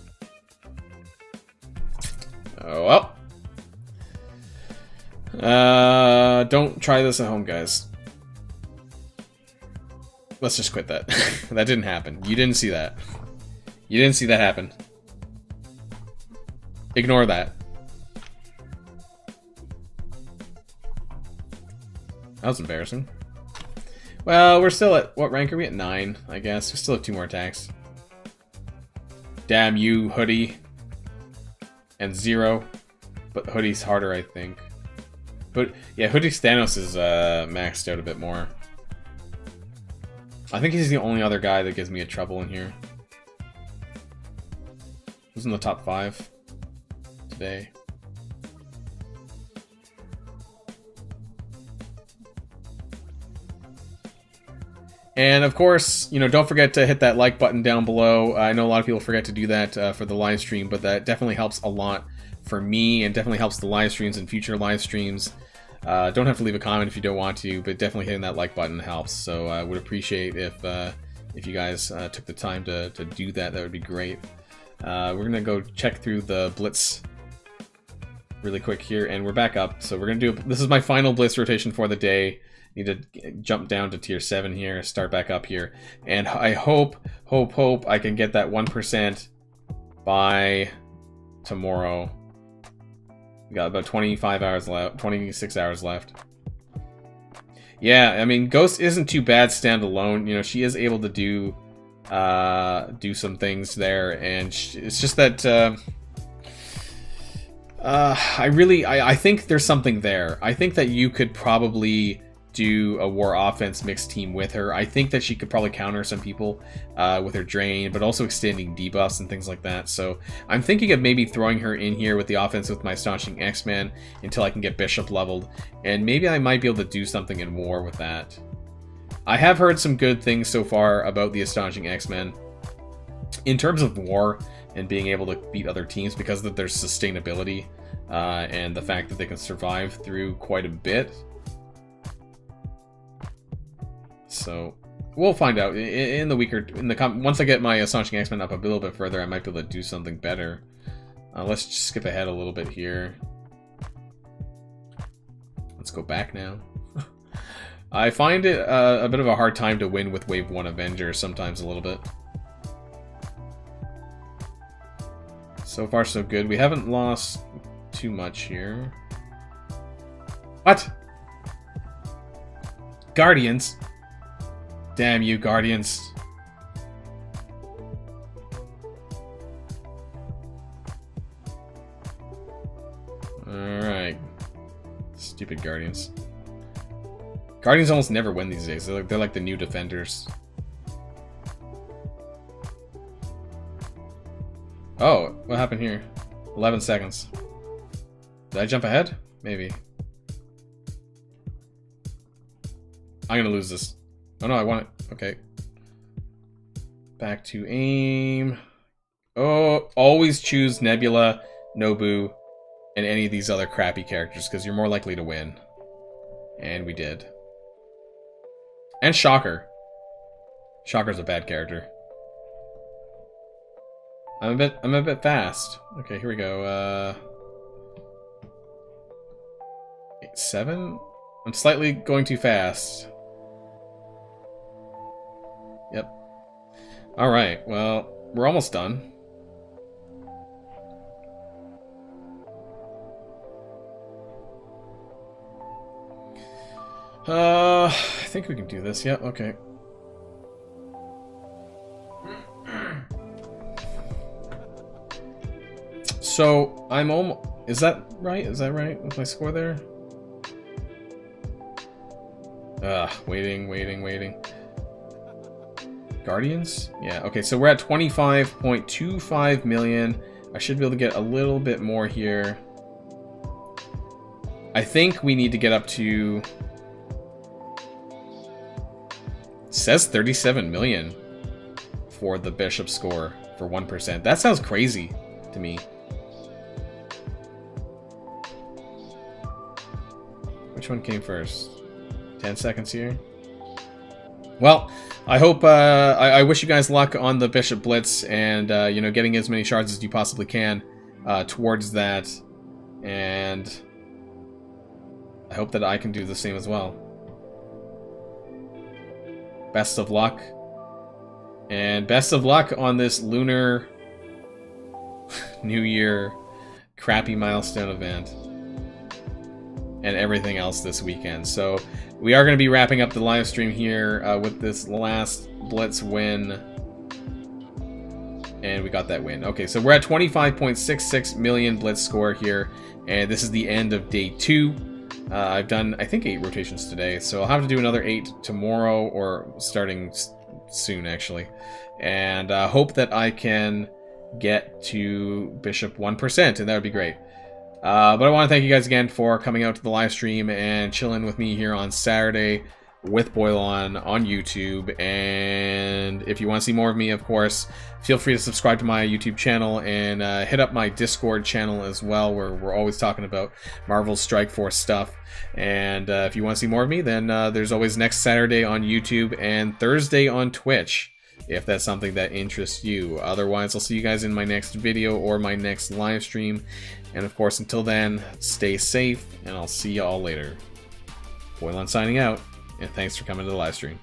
Oh well. Don't try this at home, guys. Let's just quit that. That didn't happen. You didn't see that. You didn't see that happen. Ignore that. That was embarrassing. Well, we're still at... What rank are we at? 9, I guess. We still have 2 more attacks. Damn you, hoodie. And 0. but Hoodie's harder, I think. But yeah, Hoodie's Thanos is maxed out a bit more. I think he's the only other guy that gives me a trouble in here. Who's in the top 5 today? And of course, you know, don't forget to hit that like button down below. I know a lot of people forget to do that for the live stream, but that definitely helps a lot for me and definitely helps the live streams and future live streams. Don't have to leave a comment if you don't want to, but definitely hitting that like button helps. So I would appreciate if you guys took the time to do that. That would be great. We're gonna go check through the blitz really quick here, and we're back up. So we're gonna do. This is my final blitz rotation for the day. Need to jump down to tier 7 here, start back up here, and I hope I can get that 1% by tomorrow. We got about 25 hours left, 26 hours left. Yeah, I mean, Ghost isn't too bad standalone. You know, she is able to do some things there, and it's just that I think there's something there. I think that you could probably do a war offense mixed team with her. I think that she could probably counter some people with her drain, but also extending debuffs and things like that. So I'm thinking of maybe throwing her in here with the offense with my Astonishing AxMEN until I can get Bishop leveled, and maybe I might be able to do something in war with that. I have heard some good things so far about the Astonishing AxMEN in terms of war and being able to beat other teams because of their sustainability and the fact that they can survive through quite a bit. So we'll find out in the week or once I get my Astonishing AxMEN up a little bit further, I might be able to do something better. Let's just skip ahead a little bit here. Let's go back now. I find it a bit of a hard time to win with Wave 1 Avengers sometimes a little bit. So far so good. We haven't lost too much here. What? Guardians? Damn you, Guardians. Alright. Stupid Guardians. Guardians almost never win these days. They're like the new defenders. Oh, what happened here? 11 seconds. Did I jump ahead? Maybe. I'm gonna lose this. Oh no, I want it. Okay. Back to aim. Oh, always choose Nebula, Nobu, and any of these other crappy characters because you're more likely to win. And we did. And Shocker. Shocker's a bad character. I'm a bit fast. Okay, here we go. 7? I'm slightly going too fast. Yep. Alright, well, we're almost done. I think we can do this. Yep, okay. So, I'm almost... Is that right? Is that right with my score there? Waiting. Guardians? Yeah, okay, so we're at 25.25 million. I should be able to get a little bit more here. I think we need to get up to... It says 37 million for the Bishop score for 1%. That sounds crazy to me. Which one came first? 10 seconds here. Well, I hope, I wish you guys luck on the Bishop Blitz and, you know, getting as many shards as you possibly can towards that. And I hope that I can do the same as well. Best of luck. And best of luck on this Lunar New Year crappy Milestone event. And everything else this weekend. So we are going to be wrapping up the live stream here with this last Blitz win. and we got that win. Okay, so we're at 25.66 million blitz score here, and this is the end of day 2. I've done, I think, 8 rotations today, so I'll have to do another 8 tomorrow, or starting soon, actually. And hope that I can get to Bishop 1%, and that would be great. But I want to thank you guys again for coming out to the live stream and chilling with me here on Saturday with Boilon on YouTube. And if you want to see more of me, of course, feel free to subscribe to my YouTube channel and hit up my Discord channel as well, where we're always talking about Marvel's Strike Force stuff. And if you want to see more of me, then there's always next Saturday on YouTube and Thursday on Twitch, if that's something that interests you. Otherwise, I'll see you guys in my next video or my next live stream. And of course, until then, stay safe, and I'll see you all later. Boilon signing out, and thanks for coming to the live stream.